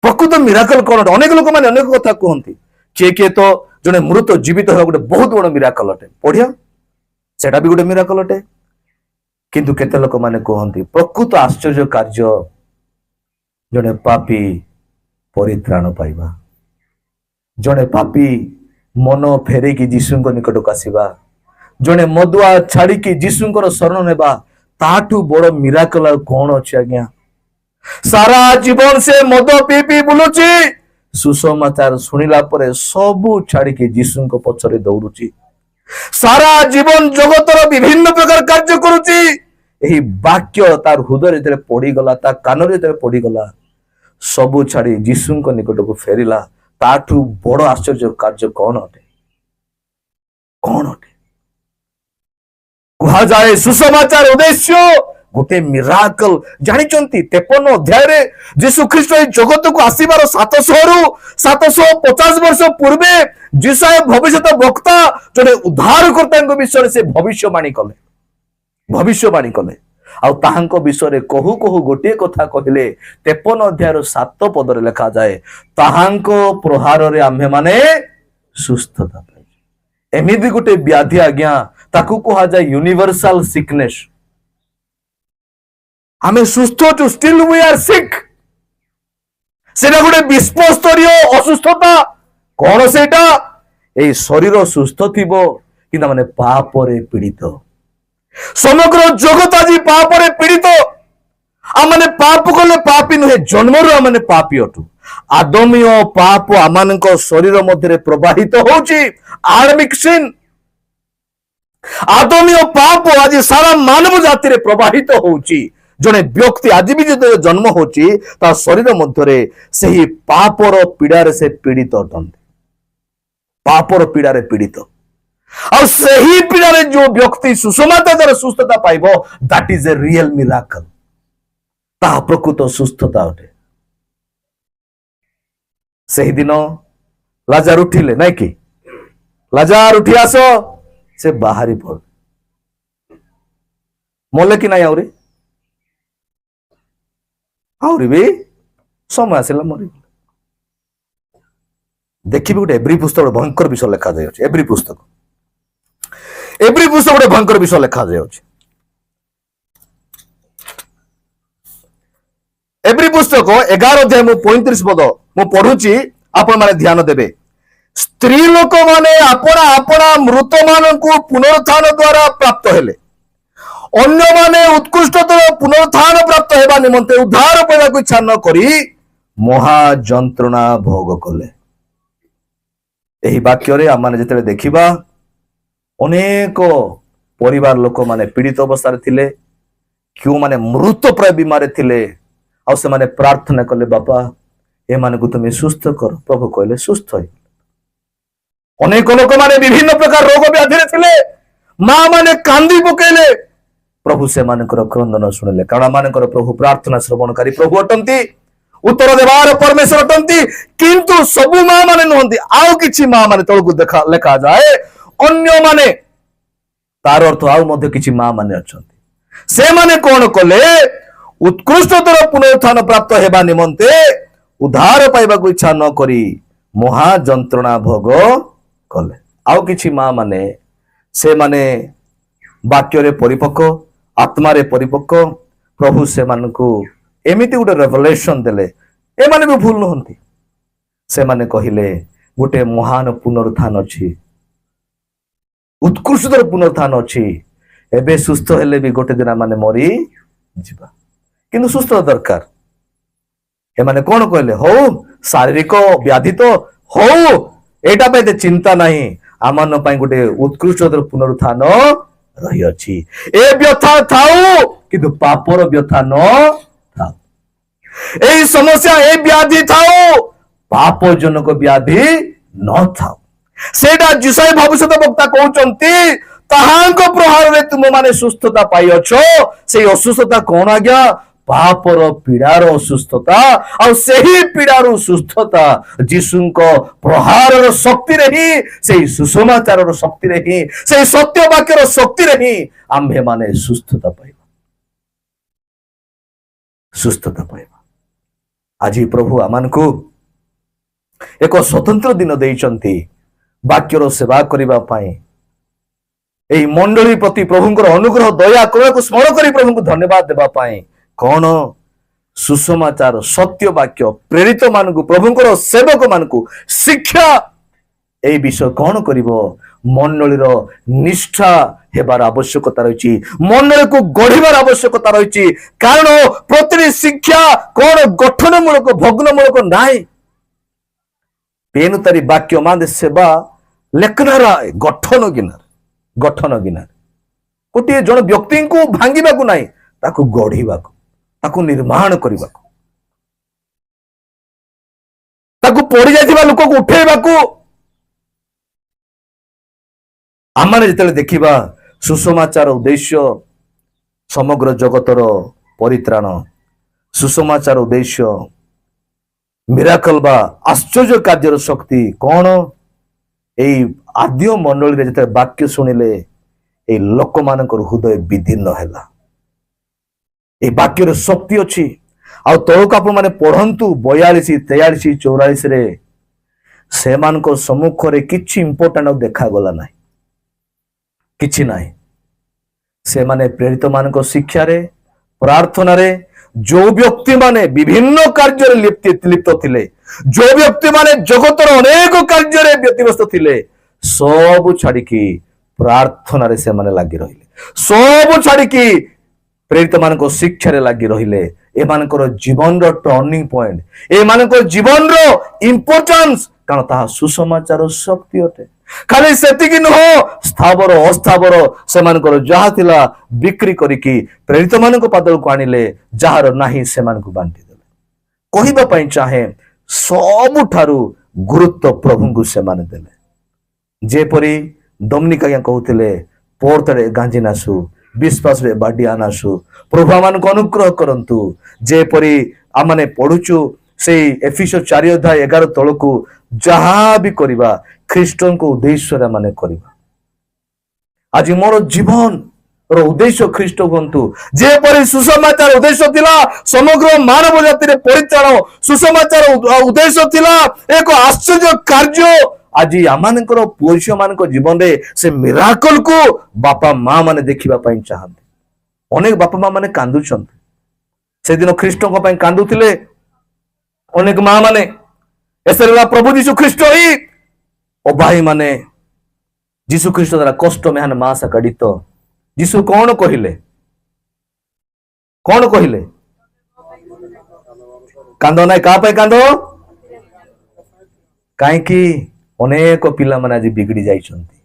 प्रकृत मिराकल कौन अटे अनेक लोक माने अनेक कथा कहते किए किए तो जने मृत जीवित होगा गोटे बहुत बड़ मिराकल अटे पढ़िया सेटा भी गोटे मिराकल अटे किंतु केते लोक माने कहते प्रकृत आश्चर्य कार्य जने पापी परित्राण पाइबा जने पापी मन फेरेकी जीशु निकट को आसवा जने मदुआ छाड़ी जीशुंकर शरण नेबा ताठू बड़ मिराकल कौन अच्छे आज्ञा सारा जीवन से मद पी पी बुलुची सुसमाचार शुणिला परे सबू छाड़ी जीशु पछरे दौड़ुची सारा जीवन जगतर विभिन्न प्रकार कार्य करुची एही वाक्य तार हृदय जेते पड़ीगला ता कान जेते पड़ीगला सबू छाड़ी जीशु निकट को फेरिला ताठू बड़ आश्चर्य कार्य कौन अटे कौन अटे कहा जाए सुसमाचार उद्देश्य गोटे मिराकल जानिचंती 53 अध्याय रे यीशु ख्रीष्ट जगत को आसीबार 700 रु 750 वर्ष पूर्वे जिसाय भविष्यत वक्ता जने उद्धारकर्ता विषय से भविष्यवाणी कले आ ताहांको विषय कहू कहू गोटे कथा कहले 53 अध्याय 7 पदरे लिखा जाए ताहांको प्रहार रे आम्हे माने सुस्थता पाई एमिति गोटे व्याधि आज्ञा ତାକୁ କୁହାଯାଏ ୟୁନିଭର୍ସାଲ ସିକନେସ୍। ଆମେ ସୁସ୍ଥ ଅଛୁ, ଷ୍ଟିଲ୍ वी आर सिक। ସେଟା ଗୋଟେ ବିଶ୍ୱସ୍ତରୀୟ ଅସୁସ୍ଥତା। କଣ ସେଇଟା? ଏଇ ଶରୀର ସୁସ୍ଥ ଥିବ କିନ୍ତୁ ମାନେ ପାପରେ ପୀଡ଼ିତ। ସମଗ୍ର ଜଗତ ଆଜି ପାପରେ ପୀଡ଼ିତ। ଆମମାନେ ପାପ କଲେ ପାପୀ ନୁହେଁ, ଜନ୍ମରୁ ଆମମାନେ ପାପୀ ଅଟୁ। ଆଦମୀୟ ପାପ ଆମମାନଙ୍କ ଶରୀର ମଧ୍ୟରେ ପ୍ରବାହିତ ହଉଛି, ଆଡମିକ ସିନ୍। ଆଦମୀୟ ପାପ ଆଜି ସାରା ମାନବ ଜାତିରେ ପ୍ରବାହିତ ହଉଛି। ଜଣେ ବ୍ୟକ୍ତି ଆଜି ବି ଯେତେବେଳେ ଜନ୍ମ ହଉଛି ତା ଶରୀର ମଧ୍ୟରେ ସେହି ପାପର ପୀଡ଼ାରେ ସେ ପୀଡ଼ିତ ଅଟନ୍ତି, ପାପର ପୀଡ଼ାରେ ପୀଡ଼ିତ। ଆଉ ସେହି ପୀଡ଼ାରେ ଯୋଉ ବ୍ୟକ୍ତି ସୁସମାଚାର ସୁସ୍ଥତା ପାଇବ, that is a real miracle. ତାହା ପ୍ରକୃତ ସୁସ୍ଥତା ଅଟେ। ସେହିଦିନ ଲାଜାର ଉଠିଲେ, ନାଇଁ କି? ଲାଜାର ଉଠି ଆସ, ସେ ବାହାରି ପଡ। ମଲେ କି ନାଇଁ? ଆହୁରି ବି ସମୟ ଆସିଲା ମରିଗଲେ। ଦେଖିବି ଗୋଟେ ଏଭ୍ରି ପୁସ୍ତକ ଭୟଙ୍କର ବିଷୟ ଲେଖାଯାଉଛି। ଏଭ୍ରି ପୁସ୍ତକ ଗୋଟେ ଭୟଙ୍କର ବିଷୟ ଲେଖାଯାଉଛି। ଏଭ୍ରି ପୁସ୍ତକ 11 ଅଧ୍ୟାୟ ମୁଁ 35 ପଦ ମୁଁ ପଢୁଛି, ଆପଣ ମାନେ ଧ୍ୟାନ ଦେବେ। ସ୍ତ୍ରୀ ଲୋକମାନେ ଆପଣା ଆପଣା ମୃତ ମାନଙ୍କୁ ପୁନରୁତ୍ଥାନ ଦ୍ୱାରା ପ୍ରାପ୍ତ ହେଲେ, ଅନ୍ୟମାନେ ଉତ୍କୃଷ୍ଟତର ପୁନରୁତ୍ଥାନ ପ୍ରାପ୍ତ ହେବା ନିମନ୍ତେ ଉଦ୍ଧାର ପାଇବାକୁ ଇଚ୍ଛା ନ କରି ମହା ଯନ୍ତ୍ରଣା ଭୋଗ କଲେ। ଏହି ବାକ୍ୟରେ ଆମମାନେ ଯେତେବେଳେ ଦେଖିବା, ଅନେକ ପରିବାର ଲୋକମାନେ ପୀଡ଼ିତ ଅବସ୍ଥାରେ ଥିଲେ, କେଉଁମାନେ ମୃତ ପ୍ରାୟ ବିମାରରେ ଥିଲେ। ଆଉ ସେମାନେ ପ୍ରାର୍ଥନା କଲେ, ବାପା ଏମାନଙ୍କୁ ତୁମେ ସୁସ୍ଥ କର। ପ୍ରଭୁ କହିଲେ ସୁସ୍ଥ ହେଇ। ଅନେକ ଲୋକମାନେ ବିଭିନ୍ନ ପ୍ରକାର ରୋଗ ବ୍ୟାଧିରେ ଥିଲେ, ମା ମାନେ କାନ୍ଦି ପକେଇଲେ। ପ୍ରଭୁ ସେମାନଙ୍କର କ୍ରନ୍ଦନ ଶୁଣିଲେ, କାରଣ ଏମାନଙ୍କର ପ୍ରଭୁ ପ୍ରାର୍ଥନା ଶ୍ରବଣକାରୀ ପ୍ରଭୁ ଅଟନ୍ତି, ଉତ୍ତର ଦେବାର ପରମେଶ୍ୱର ଅଟନ୍ତି। କିନ୍ତୁ ସବୁ ମା ମାନେ ନୁହନ୍ତି, ଆଉ କିଛି ମା ମାନେ ତଳକୁ ଲେଖାଯାଏ ଅନ୍ୟମାନେ। ତାର ଅର୍ଥ ଆଉ ମଧ୍ୟ କିଛି ମା ମାନେ ଅଛନ୍ତି। ସେମାନେ କଣ କଲେ? ଉତ୍କୃଷ୍ଟତର ପୁନରୁତ୍ଥାନ ପ୍ରାପ୍ତ ହେବା ନିମନ୍ତେ ଉଦ୍ଧାର ପାଇବାକୁ ଇଚ୍ଛା ନ କରି ମହା ଯନ୍ତ୍ରଣା ଭୋଗ କଲେ। ଆଉ କିଛି ମା ମାନେ, ସେମାନେ ବାକ୍ୟରେ ପରିପକ୍କ, ଆତ୍ମାରେ ପରିପକ୍କ। ପ୍ରଭୁ ସେମାନଙ୍କୁ ଏମିତି ଗୋଟେ ରେଭେଲେସନ ଦେଲେ, ଏମାନେ ବି ଭୁଲ ନୁହନ୍ତି। ସେମାନେ କହିଲେ ଗୋଟେ ମହାନ ପୁନରୁତ୍ଥାନ ଅଛି, ଉତ୍କୃଷ୍ଟତର ପୁନରୁତ୍ଥାନ ଅଛି। ଏବେ ସୁସ୍ଥ ହେଲେ ବି ଗୋଟେ ଦିନ ମାନେ ମରି ଯିବା, କିନ୍ତୁ ସୁସ୍ଥ ଦରକାର। ଏମାନେ କଣ କହିଲେ? ହଉ ଶାରୀରିକ ବ୍ୟାଧି ତ ହଉ, ଏଇଟା ପାଇଁ ଏତେ ଚିନ୍ତା ନାହିଁ, ଆମମାନଙ୍କ ପାଇଁ ଗୋଟେ ଉତ୍କୃଷ୍ଟତର ପୁନରୁତ୍ଥାନ ରହିଅଛି। ଏ ବ୍ୟଥା ଥାଉ କିନ୍ତୁ ପାପର ବ୍ୟଥା ନ ଥାଉ। এই সমস্যা, এই ব্যাধি থাও, পাপজনক ব্যাধি নথাও। সেটা যিশয় ভবিষ্যৎ বক্তা কହୁଛନ୍ତି, ତାହାଙ୍କ ପ୍ରହାରରେ ତୁମମାନେ ସୁସ୍ଥତା ପାଇଅଛ। ସେଇ ଅସୁସ୍ଥତା କଣ ଆଜ୍ଞା? ପାପର ପୀଡ଼ାର ଅସୁସ୍ଥତା। ଆଉ ସେହି ପୀଡ଼ାରୁ ସୁସ୍ଥତା ଯୀଶୁଙ୍କ ପ୍ରହାରର ଶକ୍ତିରେ ହିଁ, ସେଇ ସୁସମାଚାରର ଶକ୍ତିରେ ହିଁ, ସେଇ ସତ୍ୟ ବାକ୍ୟର ଶକ୍ତିରେ ହିଁ ଆମ୍ଭେମାନେ ସୁସ୍ଥତା ପାଇବା, ସୁସ୍ଥତା ପାଇବା। ଆଜି ପ୍ରଭୁ ଆମମାନଙ୍କୁ ଏକ ସ୍ୱତନ୍ତ୍ର ଦିନ ଦେଇଛନ୍ତି ବାକ୍ୟର ସେବା କରିବା ପାଇଁ। ଏହି ମଣ୍ଡଳୀ ପ୍ରତି ପ୍ରଭୁଙ୍କର ଅନୁଗ୍ରହ ଦୟା କରିବାକୁ ସ୍ମରଣ କରି ପ୍ରଭୁଙ୍କୁ ଧନ୍ୟବାଦ ଦେବା ପାଇଁ। କଣ? ସୁସମାଚାର, ସତ୍ୟ ବାକ୍ୟ, ପ୍ରେରିତ ମାନଙ୍କୁ, ପ୍ରଭୁଙ୍କର ସେବକ ମାନଙ୍କୁ ଶିକ୍ଷା। এই বিষয় କଣ କରିବ? ମଣ୍ଡଳୀର ନିଷ୍ଠା ହେବାର ଆବଶ୍ୟକତା ରହିଛି, ମଣ୍ଡଳୀକୁ ଗଢିବାର ଆବଶ୍ୟକତା ରହିଛି। କାରଣ ପ୍ରତିଟି ଶିକ୍ଷା କଣ ଗଠନମୂଳକ, ଭଗ୍ନମୂଳକ ନାହିଁ। ତେଣୁ ତାରି ବାକ୍ୟ ମାନେ ସେବା ଲେଖନାରା ଗଠନ ଗିନାର, ଗଠନ ଗିନାର। ଗୋଟିଏ ଜଣେ ବ୍ୟକ୍ତିଙ୍କୁ ଭାଙ୍ଗିବାକୁ ନାହିଁ, ତାକୁ ଗଢିବାକୁ, ତାକୁ ନିର୍ମାଣ କରିବାକୁ, ତାକୁ ପଡି ଯାଇଥିବା ଲୋକକୁ ଉଠେଇବାକୁ। ଆମେ ଯେତେବେଳେ ଦେଖିବା ସୁସମାଚାର ଉଦ୍ଦେଶ୍ୟ ସମଗ୍ର ଜଗତର ପରିତ୍ରାଣ, ସୁସମାଚାର ଉଦ୍ଦେଶ୍ୟ ମିରାକଲ ବା ଆଶ୍ଚର୍ଯ୍ୟ କାର୍ଯ୍ୟର ଶକ୍ତି କଣ? এই ଆଦ୍ୟ ମଣ୍ଡଳୀରେ ଯେତେବେଳେ ବାକ୍ୟ ଶୁଣିଲେ, এই ଲୋକମାନଙ୍କର ହୃଦୟ ବିଦୀର୍ଣ୍ଣ ହେଲା। এই ବାକ୍ୟରେ ଶକ୍ତି ଅଛି। ଆଉ ତଳକୁ ଆପଣ ମାନେ ପଢନ୍ତୁ 42, 43, 44ରେ ସେମାନଙ୍କ ସମ୍ମୁଖରେ କିଛି ଇମ୍ପୋର୍ଟାଣ୍ଟ ଦେଖାଗଲା ନାହିଁ। କିଛି ନାହିଁ। ସେମାନେ ପ୍ରେରିତ ମାନଙ୍କ ଶିକ୍ଷାରେ, ପ୍ରାର୍ଥନାରେ, ଯୋଉ ବ୍ୟକ୍ତି ମାନେ ବିଭିନ୍ନ କାର୍ଯ୍ୟରେ ଲିପ୍ତ ଥିଲେ, ଯୋଉ ବ୍ୟକ୍ତି ମାନେ ଜଗତର ଅନେକ କାର୍ଯ୍ୟରେ ବ୍ୟତିବ୍ୟସ୍ତ ଥିଲେ, ସବୁ ଛାଡିକି ପ୍ରାର୍ଥନାରେ ସେମାନେ ଲାଗି ରହିଲେ, ସବୁ ଛାଡିକି ପ୍ରେରିତ ମାନଙ୍କ ଶିକ୍ଷାରେ ଲାଗି ରହିଲେ। ଏମାନଙ୍କର ଜୀବନର ଟର୍ଣ୍ଣିଂ ପଏଣ୍ଟ, ଏମାନଙ୍କର ଜୀବନର ଇମ୍ପୋର୍ଟାନ୍ସ, କାରଣ ତାହା ସୁସମାଚାର ଶକ୍ତି ଅଟେ। ଖାଲି ସେତିକି ନୁହଁ, ସ୍ଥାବର ଅସ୍ଥାବର ସେମାନଙ୍କର ଯାହା ଥିଲା ବିକ୍ରି କରିକି ପ୍ରେରିତ ମାନଙ୍କ ପାଦକୁ ଆଣିଲେ, ଯାହାର ନାହିଁ ସେମାନଙ୍କୁ ବାଣ୍ଟିଦେଲେ। କହିବା ପାଇଁ ଚାହେଁ, ସବୁଠାରୁ ଗୁରୁତ୍ୱ ପ୍ରଭୁଙ୍କୁ ସେମାନେ ଦେଲେ। ଯେପରି ଦମନିକ ଆଜ୍ଞା କହୁଥିଲେ, ପୋର୍ଥରେ ଗାଞ୍ଜି ନାସୁ, ବିଶ୍ୱାସରେ ବାଡି ଆନାସୁ, ପ୍ରଭୁ ଆମମାନଙ୍କୁ ଅନୁଗ୍ରହ କରନ୍ତୁ। ଯେପରି ଆମେ ପଢୁଛୁ ସେଇ ଏଫିସିଓ 4:11 ତଳକୁ, ଯାହା ବି କରିବା ଖ୍ରୀଷ୍ଟଙ୍କ ଉଦ୍ଦେଶ୍ୟରେ ମାନେ କରିବା। ଆଜି ମୋର ଜୀବନର ଉଦ୍ଦେଶ୍ୟ ଖ୍ରୀଷ୍ଟ ହୁଅନ୍ତୁ। ଯେପରି ସୁସମାଚାର ଉଦ୍ଦେଶ୍ୟ ଥିଲା ସମଗ୍ର ମାନବ ଜାତିରେ ପରିତ୍ରାଣ, ସୁସମାଚାର ଉଦ୍ଦେଶ୍ୟ ଥିଲା ଏକ ଆଶ୍ଚର୍ଯ୍ୟ କାର୍ଯ୍ୟ। ଆଜି ଆମମାନଙ୍କର ପୁଅ ଝିଅ ମାନଙ୍କ ଜୀବନରେ ସେ ମିରାକଲକୁ ବାପା ମା ମାନେ ଦେଖିବା ପାଇଁ ଚାହାନ୍ତି। ଅନେକ ବାପା ମା ମାନେ କାନ୍ଦୁଛନ୍ତି। ସେଦିନ ଖ୍ରୀଷ୍ଟଙ୍କ ପାଇଁ କାନ୍ଦୁଥିଲେ ଅନେକ ମା ମାନେ। ଏସରେ ପ୍ରଭୁ ଯୀଶୁ ଖ୍ରୀଷ୍ଟ ହିଁ ଅଭାଇ ମାନେ ଯୀଶୁ ଖ୍ରୀଷ୍ଟ ଦ୍ୱାରା କଷ୍ଟ ମେହାନ ମାସ କାଢିତ। ଯୀଶୁ କଣ କହିଲେ? କଣ କହିଲେ? କାନ୍ଦ ନାହିଁ। କାହା ପାଇଁ କାନ୍ଦ? କାହିଁକି ଅନେକ ପିଲାମାନେ ଆଜି ବିଗିଡି ଯାଇଛନ୍ତି,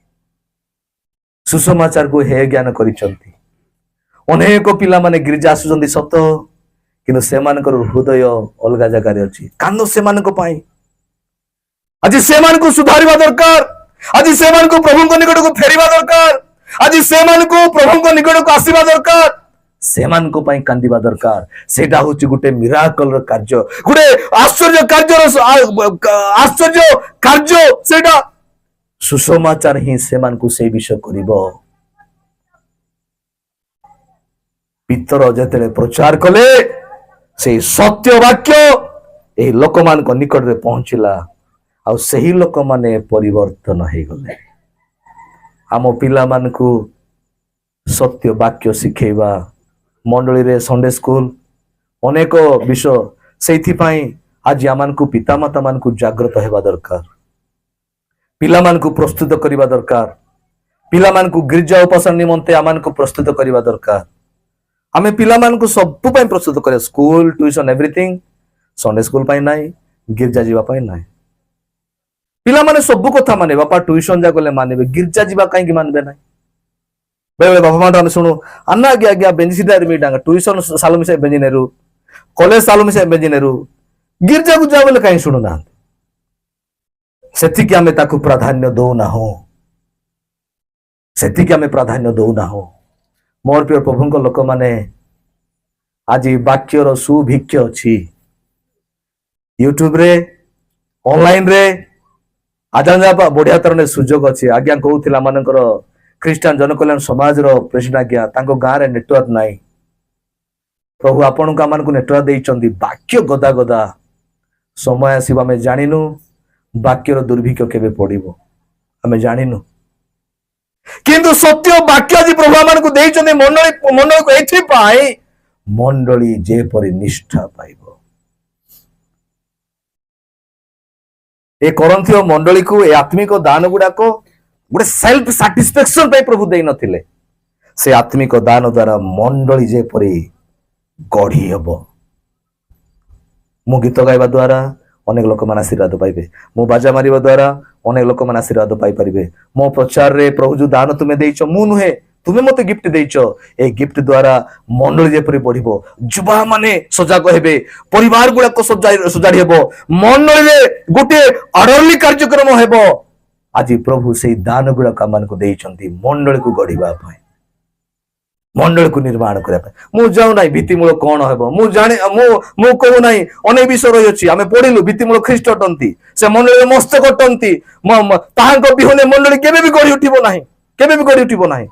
ସୁସମାଚାରକୁ ହେ ଜ୍ଞାନ କରିଛନ୍ତି। ଅନେକ ପିଲାମାନେ ଗିର୍ଜା ଆସୁଛନ୍ତି ସତ, କିନ୍ତୁ ସେମାନଙ୍କର ହୃଦୟ ଅଲଗା ଜାଗାରେ ଅଛି। କାନ୍ଦ ସେମାନଙ୍କ ପାଇଁ। ଆଜି ସେମାନଙ୍କୁ ସୁଧାରିବା ଦରକାର। ଆଜି ସେମାନଙ୍କୁ ପ୍ରଭୁଙ୍କ ନିକଟକୁ ଫେରିବା ଦରକାର। ଆଜି ସେମାନଙ୍କୁ ପ୍ରଭୁଙ୍କ ନିକଟକୁ ଆସିବା ଦରକାର। ସେମାନଙ୍କ ପାଇଁ କାନ୍ଦିବା ଦରକାର। ସେଇଟା ହଉଛି ଗୋଟେ ମିରାକଲର କାର୍ଯ୍ୟ, ଗୋଟେ ଆଶ୍ଚର୍ଯ୍ୟ କାର୍ଯ୍ୟ। ସେଇଟା ସୁସମାଚାର ହିଁ ସେମାନଙ୍କୁ ସେଇ ବିଷୟ କରିବ। ପିତର ଯେତେବେଳେ ପ୍ରଚାର କଲେ, ସେଇ ସତ୍ୟ ବାକ୍ୟ ଏହି ଲୋକମାନଙ୍କ ନିକଟରେ ପହଞ୍ଚିଲା, ଆଉ ସେହି ଲୋକମାନେ ପରିବର୍ତ୍ତନ ହେଇଗଲେ। ଆମ ପିଲାମାନଙ୍କୁ ସତ୍ୟ ବାକ୍ୟ ଶିଖେଇବା, ମଣ୍ଡଳୀରେ ସଣ୍ଡେ ସ୍କୁଲ, ଅନେକ ବିଷୟ। ସେଇଥିପାଇଁ ଆଜି ଆମମାନଙ୍କୁ ପିତାମାତା ମାନଙ୍କୁ ଜାଗ୍ରତ ହେବା ଦରକାର। ପିଲାମାନଙ୍କୁ ପ୍ରସ୍ତୁତ କରିବା ଦରକାର। ପିଲାମାନଙ୍କୁ ଗିର୍ଜା ଉପାସନା ନିମନ୍ତେ ଆମମାନଙ୍କୁ ପ୍ରସ୍ତୁତ କରିବା ଦରକାର। ଆମେ ପିଲାମାନଙ୍କୁ ସବୁ ପାଇଁ ପ୍ରସ୍ତୁତ କରିବା, school, tuition, everything. Sunday school ପାଇଁ ନାହିଁ, ଗିର୍ଜା ଯିବା ପାଇଁ ନାହିଁ। ପିଲାମାନେ ସବୁ କଥା ମାନିବେ। ବାପା ଟ୍ୟୁସନ ଯା ଗଲେ ମାନିବେ, ଗିର୍ଜା ଯିବା କାହିଁକି ମାନିବେ ନାହିଁ? ବେଳେବେଳେ ବାପା ମାଠୁ ଆମେ ଶୁଣୁ, ଆନା ଆଜ୍ଞା ବେଞ୍ଜି ସିଧାରେ ମିଟାங்க, ଟ୍ୟୁସନ ସାଲ ମିଶାଇ ବେଞ୍ଜି ନେରୁ, କଲେଜ ସାଲ ମିଶାଇ ବେଞ୍ଜି ନେରୁ, ଗିର୍ଜାକୁ ଯାଅ ବୋଲେ କାହିଁ ଶୁଣୁନାହାନ୍ତି? ସେତିକି ଆମେ ତାକୁ ପ୍ରାଧାନ୍ୟ ଦଉନାହୁଁ। ସେତିକି ଆମେ ପ୍ରାଧାନ୍ୟ ଦଉନାହୁଁ। ମୋର ପ୍ରିୟ ପ୍ରଭୁଙ୍କ ଲୋକମାନେ, ଆଜି ବାକ୍ୟର ସୁଭିକ୍ଷ ଅଛି। ୟୁଟ୍ୟୁବରେ, ଅନଲାଇନରେ ଆଜି ବଢିଆ ତରଣେ ସୁଯୋଗ ଅଛି। ଆଜ୍ଞା କହୁଥିଲା ମାନଙ୍କର ଖ୍ରୀଷ୍ଟିଆନ ଜନକଲ୍ୟାଣ ସମାଜର ପ୍ରେସିଡେଣ୍ଟ ଆଜ୍ଞା, ତାଙ୍କ ଗାଁରେ ନେଟୱାର୍କ ନାହିଁ। ପ୍ରଭୁ ଆପଣଙ୍କୁ ଆମମାନଙ୍କୁ ନେଟୱାର୍କ ଦେଇଛନ୍ତି। ବାକ୍ୟ ଗଦା ଗଦା, ସମୟ ଆସିବ ଆମେ ଜାଣିନୁ ବାକ୍ୟର ଦୁର୍ଭିକ୍ଷ କେବେ ପଡିବ, ଆମେ ଜାଣିନୁ। କିନ୍ତୁ ସତ୍ୟ ବାକ୍ୟ ଆଜି ପ୍ରଭୁ ଆମମାନଙ୍କୁ ଦେଇଛନ୍ତି ମଣ୍ଡଳୀକୁ, ଏଇଥିପାଇଁ ମଣ୍ଡଳୀ ଯେପରି ନିଷ୍ଠା ପାଇବ। ଏ କରନ୍ଥୀୟ ମଣ୍ଡଳୀକୁ ଏ ଆତ୍ମିକ ଦାନ ଗୁଡାକ ଗୋଟେ ସେଲ୍ଫ ସାଟିସ୍ଫାକ୍ସନ ପାଇଁ ପ୍ରଭୁ ଦେଇ ନଥିଲେ। ସେ ଆତ୍ମିକ ଦାନ ଦ୍ୱାରା ମଣ୍ଡଳୀ ଯେପରି ଗଢି ହେବ। ମୁଁ ଗୀତ ଗାଇବା ଦ୍ୱାରା ଅନେକ ଲୋକମାନେ ଆଶୀର୍ବାଦ ପାଇବେ। ମୁଁ ବାଜା ମାରିବା ଦ୍ୱାରା ଅନେକ ଲୋକମାନେ ଆଶୀର୍ବାଦ ପାଇପାରିବେ। ମୋ ପ୍ରଚାରରେ ପ୍ରଭୁ ଯୋଉ ଦାନ ତୁମେ ଦେଇଛ, ମୁଁ ନୁହେଁ, ତୁମେ ମତେ ଗିଫ୍ଟ ଦେଇଛ। এই ଗିଫ୍ଟ ଦ୍ୱାରା ମଣ୍ଡଳୀ ଯେପରି ବଢିବ, ଯୁବା ମାନେ ସଜାଗ ହେବେ, ପରିବାର ଗୁଡାକ ସଜାଡି ହେବ, ମଣ୍ଡଳୀରେ ଗୋଟିଏ ଅର୍ଡରଲି କାର୍ଯ୍ୟକ୍ରମ ହେବ। ଆଜି ପ୍ରଭୁ ସେଇ ଦାନ ଗୁଡାକ ଆମମାନଙ୍କୁ ଦେଇଛନ୍ତି ମଣ୍ଡଳୀକୁ ଗଢିବା ପାଇଁ, ମଣ୍ଡଳୀକୁ ନିର୍ମାଣ କରିବା ପାଇଁ। ମୁଁ ଯାଉନାହିଁ ଭିତ୍ତିମୂଳ କଣ ହେବ, ମୁଁ ଜାଣି ମୁଁ କହୁନାହିଁ। ଅନେକ ବିଷୟ ରହିଅଛି, ଆମେ ପଢିଲୁ ଭିତ୍ତିମୂଳ ଖ୍ରୀଷ୍ଟ ଅଟନ୍ତି, ସେ ମଣ୍ଡଳୀରେ ମସ୍ତକ ଅଟନ୍ତି। ତାହାଙ୍କ ବିହନେ ମଣ୍ଡଳୀ କେବେ ବି ଗଢି ଉଠିବ ନାହିଁ, କେବେ ବି ଗଢି ଉଠିବ ନାହିଁ।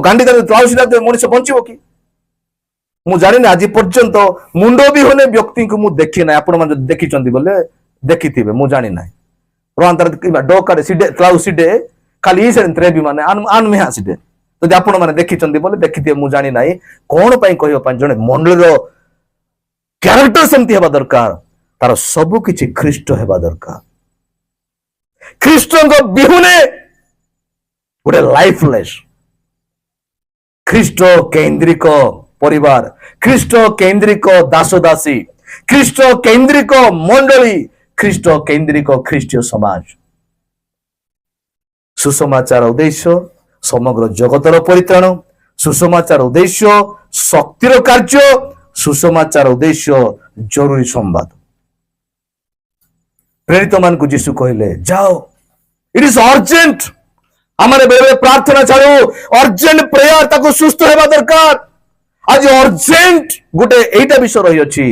ଗାଣ୍ଡି ମଣିଷ ବଞ୍ଚିବ କି? ମୁଁ ଜାଣିନି ଆଜି ପର୍ଯ୍ୟନ୍ତ ମୁଣ୍ଡ ବିହନେ ବ୍ୟକ୍ତିଙ୍କୁ ମୁଁ ଦେଖି ନାହିଁ। ଆପଣ ମାନେ ଯଦି ଦେଖିଛନ୍ତି ବୋଲେ ଦେଖିଥିବେ, ମୁଁ ଜାଣି ନାହିଁ। ଡକାରେ ସିଡେ କ୍ଲାଉ ସିଡେ ଖାଲି ସେରେ ବି ମାନେ ଆନମେ ଆସିବେ ଯଦି ଆପଣ ମାନେ ଦେଖିଛନ୍ତି ବୋଲେ ଦେଖିଥିବେ ମୁଁ ଜାଣି ନାହିଁ କଣ ପାଇଁ କହିବା ପାଇଁ ଜଣେ ମଣ୍ଡଳୀର କ୍ୟାରେକ୍ଟର ସେମିତି ହେବା ଦରକାର ତାର ସବୁ କିଛି ଖ୍ରୀଷ୍ଟ ହେବା ଦରକାର ଖ୍ରୀଷ୍ଟଙ୍କ ବିହୁନେ ଗୋଟେ ଲାଇଫଲେସ୍ ଖ୍ରୀଷ୍ଟ କେନ୍ଦ୍ରିକ ପରିବାର ଖ୍ରୀଷ୍ଟ କେନ୍ଦ୍ରିକ ଦାସ ଦାସୀ ଖ୍ରୀଷ୍ଟ କେନ୍ଦ୍ରିକ ମଣ୍ଡଳୀ ଖ୍ରୀଷ୍ଟ କେନ୍ଦ୍ରିକ ଖ୍ରୀଷ୍ଟୀୟ ସମାଜ ସୁସମାଚାର ଉଦ୍ଦେଶ୍ୟ ସମଗ୍ର ଜଗତର ପରିତ୍ରାଣ ସୁସମାଚାର ଉଦ୍ଦେଶ୍ୟ ଶକ୍ତିର କାର୍ଯ୍ୟ ସୁସମାଚାର ଉଦ୍ଦେଶ୍ୟ ଜରୁରୀ ସମ୍ବାଦ ପ୍ରେରିତ ମାନଙ୍କୁ ଯୀଶୁ କହିଲେ ଯାଅ ଇଟ୍ ଇଜ ଅର୍ଜେଣ୍ଟ ଆମର ବେଳେ ପ୍ରାର୍ଥନା ଛାଡୁ ଅର୍ଜେଣ୍ଟ ପ୍ରେୟାର ତାକୁ ସୁସ୍ଥ ହେବା ଦରକାର ଆଜି ଅର୍ଜେଣ୍ଟ ଗୋଟେ ଏଇଟା ବିଷୟ ରହିଅଛି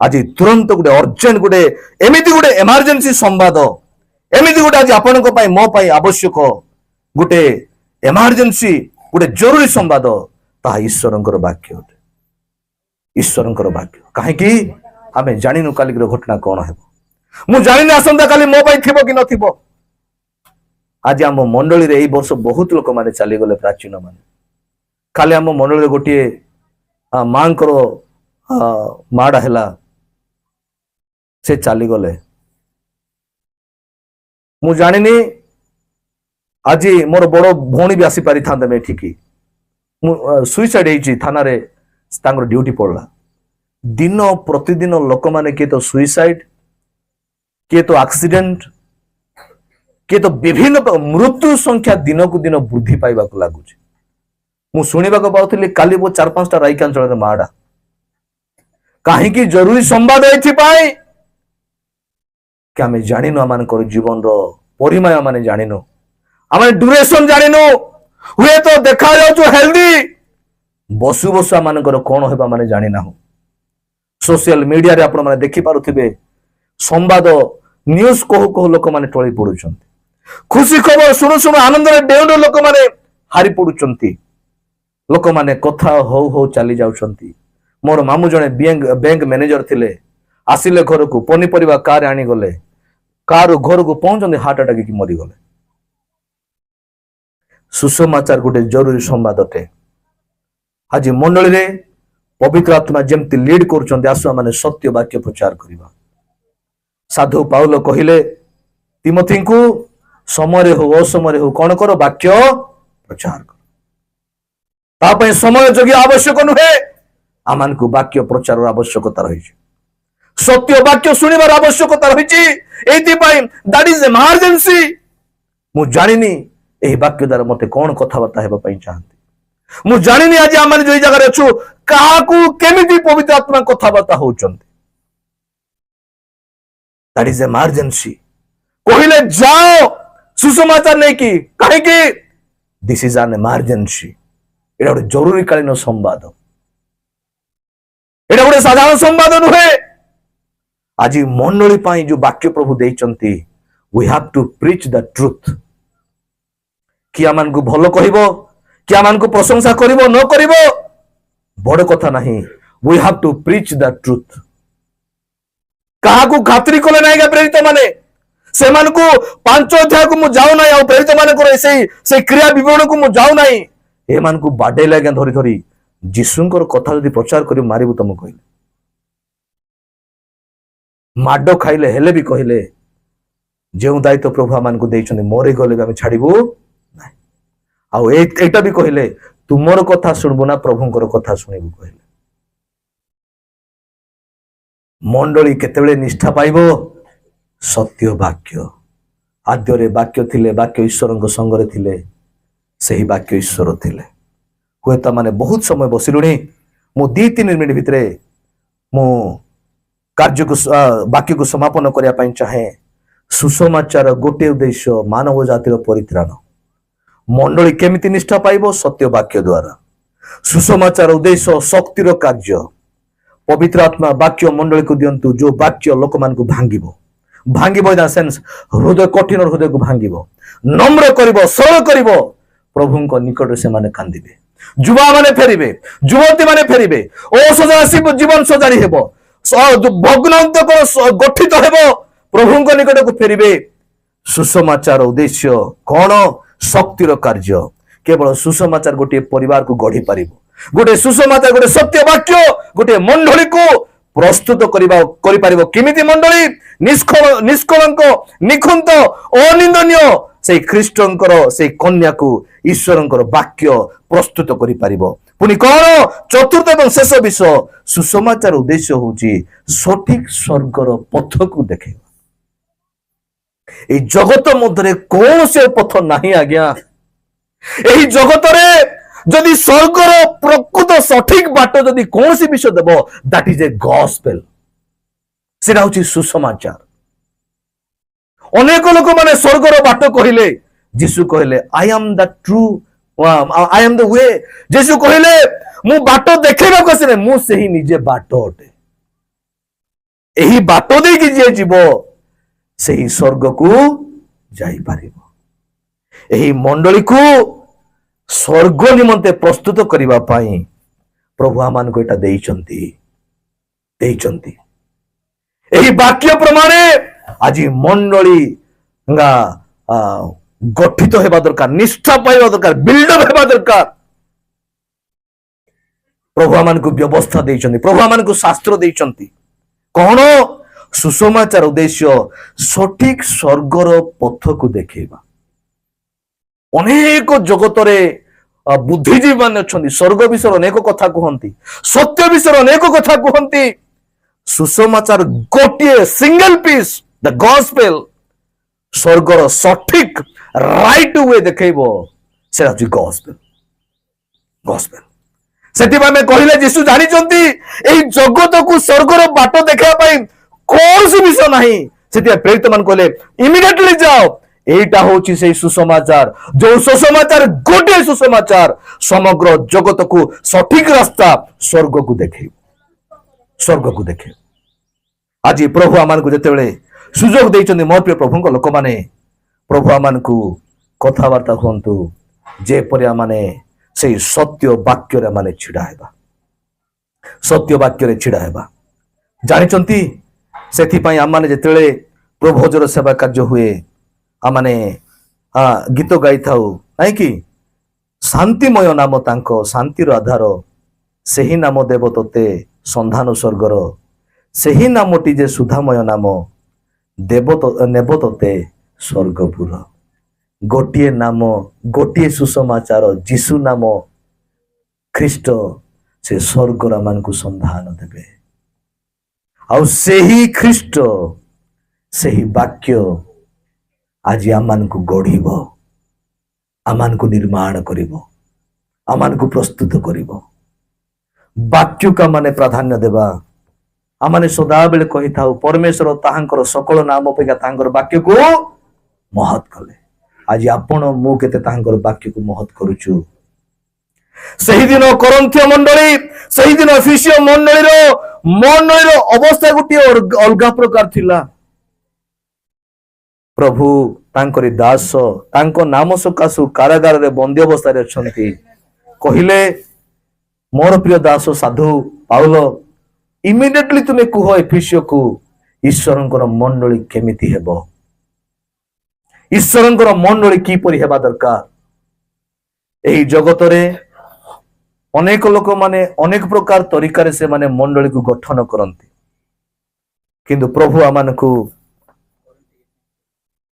ଆଜି ତୁରନ୍ତ ଗୋଟେ ଅର୍ଜେଣ୍ଟ ଗୋଟେ ଏମିତି ଗୋଟେ ଏମର୍ଜେନ୍ସି ସମ୍ବାଦ ଏମିତି ଗୋଟେ ଆଜି ଆପଣଙ୍କ ପାଇଁ ମୋ ପାଇଁ ଆବଶ୍ୟକ ଗୋଟେ ଏମର୍ଜେନ୍ସି ଗୋଟେ ଜରୁରୀ ସମ୍ବାଦ ତାହା ଈଶ୍ୱରଙ୍କର ବାକ୍ୟ ଅଟେ ଈଶ୍ୱରଙ୍କର ବାକ୍ୟ କାହିଁକି ଆମେ ଜାଣିନୁ କାଲିର ଘଟଣା କଣ ହେବ ମୁଁ ଜାଣିନି ଆସନ୍ତା କାଲି ମୋ ପାଇଁ ଥିବ କି ନଥିବ ଆଜି ଆମ ମଣ୍ଡଳୀରେ ଏଇ ବର୍ଷ ବହୁତ ଲୋକମାନେ ଚାଲିଗଲେ ପ୍ରାଚୀନ ମାନେ ଖାଲି ଆମ ମଣ୍ଡଳୀରେ ଗୋଟିଏ ମାଙ୍କର ମାଡା ହେଲା ସେ ଚାଲିଗଲେ ମୁଁ ଜାଣିନି ଆଜି ମୋର ବଡ ଭଉଣୀ ବି ଆସିପାରିଥାନ୍ତେ ଏଠିକି ମୁଁ ସୁଇସାଇଡ ହେଇଛି ଥାନାରେ ତାଙ୍କର ଡ୍ୟୁଟି ପଡିଲା ଦିନ ପ୍ରତିଦିନ ଲୋକମାନେ କିଏ ତ ସୁଇସାଇଡ କିଏ ତ ଆକ୍ସିଡେଣ୍ଟ କିଏ ତ ବିଭିନ୍ନ ମୃତ୍ୟୁ ସଂଖ୍ୟା ଦିନକୁ ଦିନ ବୃଦ୍ଧି ପାଇବାକୁ ଲାଗୁଛି ମୁଁ ଶୁଣିବାକୁ ପାଉଥିଲି କାଲି 4-5ଟା ରାଇକାଞ୍ଚଳରେ ମାଡା କାହିଁକି ଜରୁରୀ ସମ୍ବାଦ ଏଥିପାଇଁ କି ଆମେ ଜାଣିନୁ ଆମମାନଙ୍କର ଜୀବନର ପରିମାଣ ମାନେ ଜାଣିନୁ ଆମେ ଡ୍ୟୁରେସନ ଜାଣିନୁ ହୁଏତ ଦେଖାଯାଉଛୁ ହେଲ୍ଦି ବସୁ ବସୁ ଆମମାନଙ୍କର କଣ ହେବା ମାନେ ଜାଣିନାହୁଁ ସୋସିଆଲ ମିଡିଆରେ ଆପଣ ମାନେ ଦେଖିପାରୁଥିବେ ସମ୍ବାଦ ନ୍ୟୁଜ କହୁ କହୁ ଲୋକମାନେ ଟଳି ପଡୁଛନ୍ତି ଖୁସି ଖବର ଶୁଣୁ ଶୁଣୁ ଆନନ୍ଦରେ ଡେଉଁ ଲୋକମାନେ ହାରି ପଡୁଛନ୍ତି ଲୋକମାନେ କଥା ହଉ ହଉ ଚାଲି ଯାଉଛନ୍ତି ମୋର ମାମୁ ଜଣେ ବ୍ୟାଙ୍କ ମ୍ୟାନେଜର ଥିଲେ ଆସିଲେ ଘରକୁ ପନିପରିବା କାର ଆଣିଗଲେ କାର ଘରକୁ ପହଞ୍ଚନ୍ତି ହାର୍ଟ ଆଟାକ କି ମରିଗଲେ ସୁସମାଚାର ଗୋଟେ ଜରୁରୀ ସମ୍ବାଦ ଅଟେ ଆଜି ମଣ୍ଡଳୀରେ ପବିତ୍ର ଆତ୍ମା ଯେମିତି ଲିଡ୍ କରୁଛନ୍ତି ଆସୁ ଆମେ ସତ୍ୟ ବାକ୍ୟ ପ୍ରଚାର କରିବା ସାଧୁ ପାଉଲ କହିଲେ ତିମୋଥୀଙ୍କୁ ସମୟରେ ହଉ ଅସମୟରେ ହଉ କଣ କର ବାକ୍ୟ ପ୍ରଚାର କର ତା ପାଇଁ ସମୟ ଯୋଗ୍ୟ ଆବଶ୍ୟକ ନୁହେଁ ଆମମାନଙ୍କୁ ବାକ୍ୟ ପ୍ରଚାରର ଆବଶ୍ୟକତା ରହିଛି ସତ୍ୟ ବାକ୍ୟ ଶୁଣିବାର ଆବଶ୍ୟକତା ରହିଛି ଏଇଥିପାଇଁ ଦ୍ୟାଟ୍ ଇଜ ଏମର୍ଜେନ୍ସି ମୁଁ ଜାଣିନି ଏହି ବାକ୍ୟ ଦ୍ୱାରା ମତେ କଣ କଥାବାର୍ତ୍ତା ହେବା ପାଇଁ ଚାହାନ୍ତି ମୁଁ ଜାଣିନି ଆଜି ଆମେ ଯୋଉ ଜାଗାରେ ଅଛୁ କାହାକୁ କେମିତି ପବିତ୍ର ଆତ୍ମା କଥାବାର୍ତ୍ତା ହଉଛନ୍ତି ଦ୍ୟାଟ୍ ଇଜ ଏମର୍ଜେନ୍ସି କହିଲେ ଯାଅ ସୁସମାଚାର ନେଇକି କାହିଁକି ଦିସ୍ ଇଜ ଆନ୍ ଏମର୍ଜେନ୍ସି ଏଇଟା ଗୋଟେ ଜରୁରୀକାଳୀନ ସମ୍ବାଦ ଏଇଟା ଗୋଟେ ସାଧାରଣ ସମ୍ବାଦ ନୁହେଁ ଆଜି ମଣ୍ଡଳୀ ପାଇଁ ଯୋଉ ବାକ୍ୟ ପ୍ରଭୁ ଦେଇଛନ୍ତି we have to preach the truth କି ଆମମାନଙ୍କୁ ଭଲ କହିବ କି ଆମମାନଙ୍କୁ ପ୍ରଶଂସା କରିବ ନ କରିବ ବଡ କଥା ନାହିଁ we have to preach the truth କାହାକୁ ଖାତିର କଲେ ନାହିଁ ପ୍ରେରିତ ମାନେ ସେମାନଙ୍କୁ 5 ଅଧ୍ୟାୟକୁ ମୁଁ ଯାଉ ନାହିଁ ଆଉ ପ୍ରେରିତ ମାନଙ୍କର ସେଇ କ୍ରିୟା ବିବରଣକୁ ମୁଁ ଯାଉ ନାହିଁ ଏମାନଙ୍କୁ ବାଡେଇଲେ ଆଜ୍ଞା ଧରି ଧରି ଯୀଶୁଙ୍କର କଥା ଯଦି ପ୍ରଚାର କରି ମାରିବୁ ତମକୁ କହିଲେ ମାଡ ଖାଇଲେ ହେଲେ ବି କହିଲେ ଯେଉଁ ଦାୟିତ୍ୱ ପ୍ରଭୁ ଆମମାନଙ୍କୁ ଦେଇଛନ୍ତି ମରି ଗଲେ ବି ଆମେ ଛାଡିବୁ ନାହିଁ ଆଉ ଏଇଟା ବି କହିଲେ ତୁମର କଥା ଶୁଣିବୁ ନା ପ୍ରଭୁଙ୍କର କଥା ଶୁଣିବୁ କହିଲେ ମଣ୍ଡଳୀ କେତେବେଳେ ନିଷ୍ଠା ପାଇବ ସତ୍ୟ ବାକ୍ୟ ଆଦ୍ୟରେ ବାକ୍ୟ ଥିଲେ ବାକ୍ୟ ଈଶ୍ୱରଙ୍କ ସଙ୍ଗରେ ଥିଲେ ସେହି ବାକ୍ୟ ଈଶ୍ୱର ଥିଲେ ହୁଏତ ମାନେ ବହୁତ ସମୟ ବସିଲୁଣି ମୁଁ 2-3 ମିନିଟ୍ ଭିତରେ ମୁଁ କାର୍ଯ୍ୟକୁ ବାକ୍ୟକୁ ସମାପନ କରିବା ପାଇଁ ଚାହେଁ ସୁସମାଚାର ଗୋଟିଏ ଉଦ୍ଦେଶ୍ୟ ମାନବ ଜାତିର ପରିତ୍ରାଣ ମଣ୍ଡଳୀ କେମିତି ନିଷ୍ଠା ପାଇବ ସତ୍ୟ ବାକ୍ୟ ଦ୍ୱାରା ସୁସମାଚାର ଉଦ୍ଦେଶ୍ୟ ଶକ୍ତିର କାର୍ଯ୍ୟ ପବିତ୍ର ଆତ୍ମା ବାକ୍ୟ ମଣ୍ଡଳୀକୁ ଦିଅନ୍ତୁ ଯୋଉ ବାକ୍ୟ ଲୋକମାନଙ୍କୁ ଭାଙ୍ଗିବ ଇନ୍ ଦ ସେନ୍ସ ହୃଦୟ କଠିନ ହୃଦୟକୁ ଭାଙ୍ଗିବ ନମ୍ର କରିବ ସରଳ କରିବ ପ୍ରଭୁଙ୍କ ନିକଟରେ ସେମାନେ କାନ୍ଦିବେ ଯୁବାମାନେ ଫେରିବେ ଯୁବତୀ ମାନେ ଫେରିବେ ଅସଜାଡି ଜୀବନ ସଜାଡି ହେବ ଭଗ୍ନାନ୍ତକ ଗଠିତ ହେବ ପ୍ରଭୁଙ୍କ ନିକଟକୁ ଫେରିବେ ସୁସମାଚାର ଉଦ୍ଦେଶ୍ୟ କଣ ଶକ୍ତିର କାର୍ଯ୍ୟ। କେବଳ ସୁସମାଚାର ଗୋଟିଏ ପରିବାରକୁ ଗଢି ପାରିବ। ଗୋଟିଏ ସୁସମାଚାର, ଗୋଟିଏ ସତ୍ୟ ବାକ୍ୟ ଗୋଟିଏ ମଣ୍ଡଳୀକୁ ପ୍ରସ୍ତୁତ କରିପାରିବ। କେମିତି ମଣ୍ଡଳୀ? ନିଷ୍କଳଙ୍କ, ନିଖୁନ୍ତ, ଅନିନ୍ଦନୀୟ ସେଇ ଖ୍ରୀଷ୍ଟଙ୍କର ସେଇ କନ୍ୟାକୁ ଈଶ୍ୱରଙ୍କର ବାକ୍ୟ ପ୍ରସ୍ତୁତ କରିପାରିବ। ପୁଣି କଣ? ଚତୁର୍ଥ ଏବଂ ଶେଷ ବିଷୟ, ସୁସମାଚାର ଉଦ୍ଦେଶ୍ୟ ହଉଛି ସଠିକ ସ୍ୱର୍ଗର ପଥକୁ ଦେଖେଇବା। এই ଜଗତ ମଧ୍ୟରେ କୌଣସି ପଥ ନାହିଁ ଆଜ୍ଞା। ଏହି ଜଗତରେ ଯଦି ସ୍ୱର୍ଗର ପ୍ରକୃତ ସଠିକ ବାଟ ଯଦି କୌଣସି ବିଷୟ ଦେବ, ଦ୍ୟାଟ ଇଜ ଏ ଗସ୍ପେଲ। ସେଟା ହଉଛି ସୁସମାଚାର। ଅନେକ ଲୋକମାନେ ସ୍ୱର୍ଗର ବାଟ କହିଲେ, ଯୀଶୁ କହିଲେ I am the true, I am the we. ଯୀଶୁ କହିଲେ ମୁଁ ବାଟ ଦେଖେଇବାକୁ ଆସିଲେ, ମୁଁ ସେହି ନିଜେ ବାଟ ଅଟେ। ଏହି ବାଟ ଦେଇକି ଯିଏ ଯିବ ସେହି ସ୍ୱର୍ଗକୁ ଯାଇପାରିବ। ଏହି ମଣ୍ଡଳୀକୁ ସ୍ୱର୍ଗ ନିମନ୍ତେ ପ୍ରସ୍ତୁତ କରିବା ପାଇଁ ପ୍ରଭୁ ଆମମାନଙ୍କୁ ଏଟା ଦେଇଛନ୍ତି। ଏହି ବାକ୍ୟ ପ୍ରମାଣେ ଆଜି ମଣ୍ଡଳୀ ଗଠିତ ହେବା ଦରକାର, ନିଷ୍ଠା ପାଇବା ଦରକାର, ବିଲ୍ଡଅପ୍ ହେବା ଦରକାର। ପ୍ରଭୁ ଆମମାନଙ୍କୁ ବ୍ୟବସ୍ଥା ଦେଇଛନ୍ତି, ପ୍ରଭୁ ଆମମାନଙ୍କୁ ଶାସ୍ତ୍ର ଦେଇଛନ୍ତି। କଣ? ସୁସମାଚାର ଉଦ୍ଦେଶ୍ୟ ସଠିକ ସ୍ୱର୍ଗର ପଥକୁ ଦେଖେଇବା। ଅନେକ ଜଗତରେ ବୁଦ୍ଧିଜୀବୀ ମାନେ ଅଛନ୍ତି, ସ୍ୱର୍ଗ ବିଷୟରେ ଅନେକ କଥା କୁହନ୍ତି, ସତ୍ୟ ବିଷୟରେ ଅନେକ କଥା କୁହନ୍ତି। ସୁସମାଚାର ଗୋଟିଏ ସିଙ୍ଗଲ ପିସ୍, ଦ ଗସ୍ପେଲ, ସ୍ୱର୍ଗର ସଠିକ ରାଇଟ ୱେ ଦେଖେଇବ। ସେଟା ହଉଛି ଗସ୍ପେଲ। ସେଥିପାଇଁ ଆମେ କହିଲେ ଯୀଶୁ ଜାଣିଛନ୍ତି ଏହି ଜଗତକୁ ସ୍ୱର୍ଗର ବାଟ ଦେଖେଇବା ପାଇଁ କୌଣସି ବିଷୟ ନାହିଁ। ସେଥିପାଇଁ ପ୍ରେରିତ ମାନେ କହିଲେ ଇମିଡିଏଟଲି ଯାଅ। এইটা হচ্ছে সেই সুসমাচার, যে সুসমাচার গোটিয়ে সুসমাচার সমগ্র জগতকু সঠিক রাস্তা স্বর্গকু দেখে। আজি প্রভু আমানকু যেতেবেলে সুযোগ ଦେଇଛନ୍ତି, ମୋ ପ୍ରିୟ ପ୍ରଭୁଙ୍କ ଲୋକମାନେ, ପ୍ରଭୁ ଆମମାନଙ୍କୁ କଥାବାର୍ତ୍ତା ହୁଅନ୍ତୁ ଯେପରି ଆମମାନେ ସେଇ ସତ୍ୟ ବାକ୍ୟରେ ଆମମାନେ ଛିଡା ହେବା, ସତ୍ୟ ବାକ୍ୟରେ ଛିଡା ହେବା। ଜାଣିଛନ୍ତି ସେଥିପାଇଁ ଆମମାନେ ଯେତେବେଳେ ପ୍ରଭୁ ଭୋଜର ସେବା କାର୍ଯ୍ୟ ହୁଏ, ଆମମାନେ ଗୀତ ଗାଇଥାଉ ନାଇଁ କି? ଶାନ୍ତିମୟ ନାମ ତାଙ୍କ, ଶାନ୍ତିର ଆଧାର, ସେହି ନାମ ଦେବ ତୋତେ ସନ୍ଧାନ ସ୍ୱର୍ଗର, ସେହି ନାମଟି ଯେ ସୁଧାମୟ ନାମ, ନେବ ତୋତେ ସ୍ୱର୍ଗପୁର। ଗୋଟିଏ ନାମ, ଗୋଟିଏ ସୁସମାଚାର, ଯୀଶୁ ନାମ ଖ୍ରୀଷ୍ଟ, ସେ ସ୍ୱର୍ଗର ଆମମାନଙ୍କୁ ସନ୍ଧାନ ଦେବେ। ଆଉ ସେହି ଖ୍ରୀଷ୍ଟ, ସେହି ବାକ୍ୟ ଆଜି ଆମମାନଙ୍କୁ ଗଢିବ, ଆମମାନଙ୍କୁ ନିର୍ମାଣ କରିବ, ଆମମାନଙ୍କୁ ପ୍ରସ୍ତୁତ କରିବ। ବାକ୍ୟକୁ ଆମମାନେ ପ୍ରାଧାନ୍ୟ ଦେବା। ଆମମାନେ ସଦାବେଳେ କହିଥାଉ ପରମେଶ୍ୱର ତାହାଙ୍କର ସକଳ ନାମ ଅପେକ୍ଷା ତାହାଙ୍କର ବାକ୍ୟକୁ ମହତ୍ କଲେ। ଆଜି ଆପଣ ମୁଁ କେତେ ତାହାଙ୍କର ବାକ୍ୟକୁ ମହତ୍ କରୁଛୁ? ସେହିଦିନ କରନ୍ଥୀୟ ମଣ୍ଡଳୀ, ସେହିଦିନ ଏଫେସୀୟ ମଣ୍ଡଳୀର ଅବସ୍ଥା ଗୋଟିଏ ଅଲଗା ପ୍ରକାର ଥିଲା। ପ୍ରଭୁ ତାଙ୍କରି ଦାସ ତାଙ୍କ ନାମ ସକାଶୁ କାରାଗାରରେ ବନ୍ଦୀ ଅବସ୍ଥାରେ ଅଛନ୍ତି। କହିଲେ ମୋର ପ୍ରିୟ ଦାସ ସାଧୁ ପାଉଲ, ଇମିଡିଏଟଲି ତୁମେ କୁହ ଏଫେସୀୟକୁ ଈଶ୍ୱରଙ୍କର ମଣ୍ଡଳୀ କେମିତି ହେବ, ଈଶ୍ୱରଙ୍କର ମଣ୍ଡଳୀ କିପରି ହେବା ଦରକାର। ଏହି ଜଗତରେ ଅନେକ ଲୋକମାନେ ଅନେକ ପ୍ରକାର ତରିକାରେ ସେମାନେ ମଣ୍ଡଳୀକୁ ଗଠନ କରନ୍ତି, କିନ୍ତୁ ପ୍ରଭୁ ଆମମାନଙ୍କୁ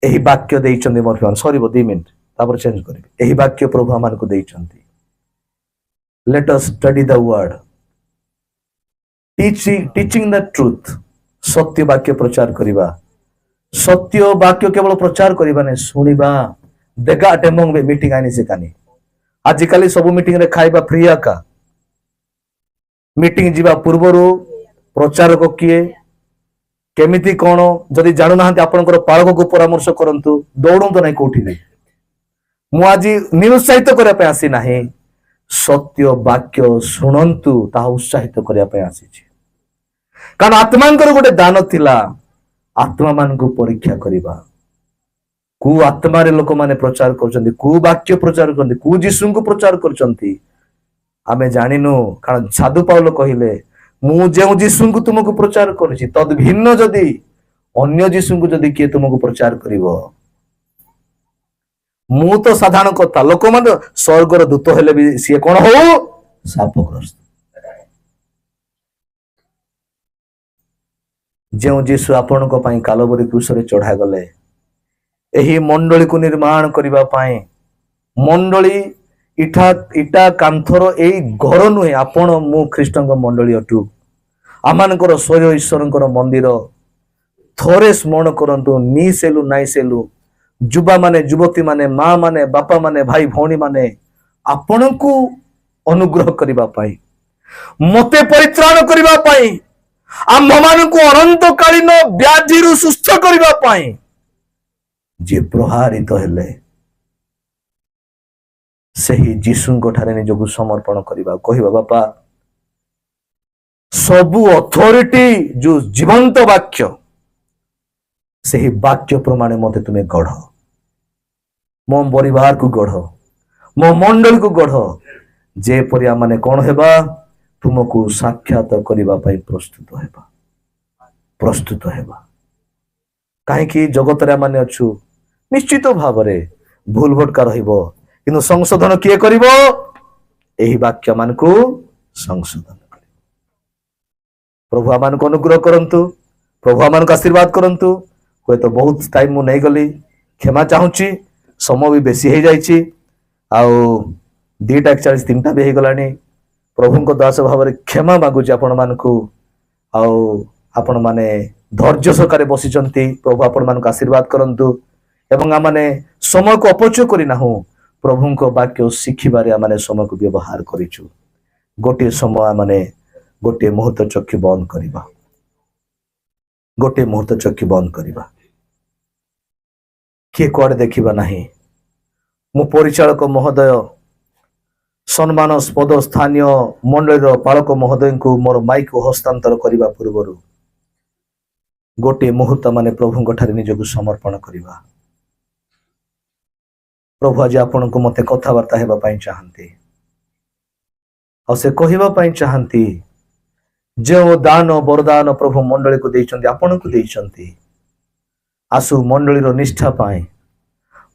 ଏହି ବାକ୍ୟ ଦେଇଛନ୍ତି। ମୋର ସରିବ 2 ମିନିଟ, ତାପରେ ଚେଞ୍ଜ କରିବି। ଏହି ବାକ୍ୟ ପ୍ରଭୁ ଆମମାନଙ୍କୁ ଦେଇଛନ୍ତି। Let us study the word, teaching the truth। ସତ୍ୟ ବାକ୍ୟ ପ୍ରଚାର କରିବା। ସତ୍ୟ ବାକ୍ୟ କେବଳ ପ୍ରଚାର କରିବା ନାହିଁ, ଶୁଣିବା। ଦେଗାଟ ଏମଙ୍ଗ ମିଟିଂ ଆଇନି ଶିଖାନି। ଆଜିକାଲି ସବୁ ମିଟିଂ ରେ ଖାଇବା ଫ୍ରି ଆକା। ମିଟିଂ ଯିବା ପୂର୍ବରୁ ପ୍ରଚାରକ କିଏ, କେମିତି କଣ, ଯଦି ଜାଣୁନାହାନ୍ତି ଆପଣଙ୍କର ପାଳକକୁ ପରାମର୍ଶ କରନ୍ତୁ। ଦୌଡ଼ନ୍ତୁ ନାହିଁ କୋଉଠି ବି। ମୁଁ ଆଜି ନିରୁତ୍ସାହିତ କରିବା ପାଇଁ ଆସି ନାହିଁ, ସତ୍ୟ ବାକ୍ୟ ଶୁଣନ୍ତୁ, ତାହା ଉତ୍ସାହିତ କରିବା ପାଇଁ ଆସିଛି। କାରଣ ଆତ୍ମାଙ୍କର ଗୋଟେ ଦାନ ଥିଲା, ଆତ୍ମା ମାନଙ୍କୁ ପରୀକ୍ଷା କରିବା। କୋଉ ଆତ୍ମାରେ ଲୋକମାନେ ପ୍ରଚାର କରୁଛନ୍ତି, କୋଉ ବାକ୍ୟ ପ୍ରଚାର କରୁଛନ୍ତି, କୋଉ ଯୀଶୁଙ୍କୁ ପ୍ରଚାର କରୁଛନ୍ତି ଆମେ ଜାଣିନୁ। କାରଣ ସାଧୁ ପାଉଲ କହିଲେ, ମୁଁ ଯେଉଁ ଯୀଶୁଙ୍କୁ ତୁମକୁ ପ୍ରଚାର କରୁଛି ତଦ୍ ଭିନ୍ନ ଯଦି ଅନ୍ୟ ଯୀଶୁଙ୍କୁ ଯଦି କିଏ ତୁମକୁ ପ୍ରଚାର କରିବ, ମୁଁ ତ ସାଧାରଣ କଥା ଲୋକମାନେ ସ୍ୱର୍ଗର ଦୂତ ହେଲେ ବି ସିଏ କଣ ହଉ ଶାପଗ୍ରସ୍ତ। ଯେଉଁ ଯୀଶୁ ଆପଣଙ୍କ ପାଇଁ କାଲବରୀ କ୍ରୁଶରେ ଚଢା ଗଲେ ଏହି ମଣ୍ଡଳୀକୁ ନିର୍ମାଣ କରିବା ପାଇଁ, ମଣ୍ଡଳୀ ଇଟା କାନ୍ଥର ଏଇ ଘର ନୁହେଁ, ଆପଣ ମୁଁ ଖ୍ରୀଷ୍ଟଙ୍କ ମଣ୍ଡଳୀ ଅଟୁ। ଆମମାନଙ୍କର ସ୍ୱୟ ଈଶ୍ୱରଙ୍କର ମନ୍ଦିର। ଥରେ ସ୍ମରଣ କରନ୍ତୁ, ନିସେଲୁ ନାଇସେଲୁ ଯୁବା ମାନେ, ଯୁବତୀ ମାନେ, ମା ମାନେ, ବାପା ମାନେ, ଭାଇ ଭଉଣୀ ମାନେ ଆପଣଙ୍କୁ ଅନୁଗ୍ରହ କରିବା ପାଇଁ, ମତେ ପରିତ୍ରାଣ କରିବା ପାଇଁ, ଆମ୍ଭମାନଙ୍କୁ ଅନନ୍ତକାଳୀନ ବ୍ୟାଧିରୁ ସୁସ୍ଥ କରିବା ପାଇଁ ଯିଏ ପ୍ରହାରିତ ହେଲେ, ସେହି ଯୀଶୁଙ୍କ ଠାରେ ନିଜକୁ ସମର୍ପଣ କରିବା, କହିବା ବାପା ସବୁ ଅଥରିଟି ଯୋଉ ଜୀବନ୍ତ ବାକ୍ୟ, ସେହି ବାକ୍ୟ ପ୍ରମାଣେ ମତେ ତୁମେ ଗଢ, ମୋ ପରିବାରକୁ ଗଢ, ମୋ ମଣ୍ଡଳୀକୁ ଗଢ, ଯେପରି ଆମମାନେ କଣ ହେବା, ତୁମକୁ ସାକ୍ଷାତ କରିବା ପାଇଁ ପ୍ରସ୍ତୁତ ହେବା। କାହିଁକି ଜଗତରେ ଆମେ ଅଛୁ, ନିଶ୍ଚିତ ଭାବରେ ଭୁଲ ଭଟକା ରହିବ, କିନ୍ତୁ ସଂଶୋଧନ କିଏ କରିବ? ଏହି ବାକ୍ୟ ମାନଙ୍କୁ ସଂଶୋଧନ କରିବ। ପ୍ରଭୁ ଆମମାନଙ୍କୁ ଅନୁଗ୍ରହ କରନ୍ତୁ, ପ୍ରଭୁ ଆମମାନଙ୍କୁ ଆଶୀର୍ବାଦ କରନ୍ତୁ। ହୁଏତ ବହୁତ ଟାଇମ ମୁଁ ନେଇଗଲି, କ୍ଷମା ଚାହୁଁଛି, ସମୟ ବି ବେଶୀ ହେଇଯାଇଛି, ଆଉ 2:41 3ଟା ବି ହେଇଗଲାଣି। ପ୍ରଭୁଙ୍କ ଦାସ ଭାବରେ କ୍ଷମା ମାଗୁଛି ଆପଣ ମାନଙ୍କୁ। ଆଉ ଆପଣ ମାନେ ଧୈର୍ଯ୍ୟ ସହକାରେ ବସିଛନ୍ତି, ପ୍ରଭୁ ଆପଣ ମାନଙ୍କୁ ଆଶୀର୍ବାଦ କରନ୍ତୁ। ଏବଂ ଆମମାନେ ସମୟକୁ ଅପଚୟ କରିନାହୁଁ, ପ୍ରଭୁଙ୍କ ବାକ୍ୟ ଶିଖିବାରେ ଆମେ ସମୟକୁ ବ୍ୟବହାର କରିଛୁ। ଗୋଟିଏ ସମୟ ଆମେ ଗୋଟିଏ ମୁହୂର୍ତ୍ତ ଚକ୍ଷୁ ବନ୍ଦ କରିବା, ଗୋଟିଏ ମୁହୂର୍ତ୍ତ ଚକ୍ଷୁ ବନ୍ଦ କରିବା, କିଏ କୁଆଡେ ଦେଖିବା ନାହିଁ। ମୁଁ ପରିଚାଳକ ମହୋଦୟ, ସମ୍ମାନସ୍ପଦ ସ୍ଥାନୀୟ ମଣ୍ଡଳୀର ପାଳକ ମହୋଦୟଙ୍କୁ ମୋର ମାଇକ୍ ହସ୍ତାନ୍ତର କରିବା ପୂର୍ବରୁ ଗୋଟିଏ ମୁହୂର୍ତ୍ତ ମାନେ ପ୍ରଭୁଙ୍କ ଠାରେ ନିଜକୁ ସମର୍ପଣ କରିବା। ପ୍ରଭୁ ଆଜି ଆପଣଙ୍କୁ ମତେ କଥାବାର୍ତ୍ତା ହେବା ପାଇଁ ଚାହାନ୍ତି, ଆଉ ସେ କହିବା ପାଇଁ ଚାହାନ୍ତି, ଯେଉଁ ଦାନ ବରଦାନ ପ୍ରଭୁ ମଣ୍ଡଳୀକୁ ଦେଇଛନ୍ତି, ଆପଣଙ୍କୁ ଦେଇଛନ୍ତି, ଆସୁ ମଣ୍ଡଳୀର ନିଷ୍ଠା ପାଇଁ,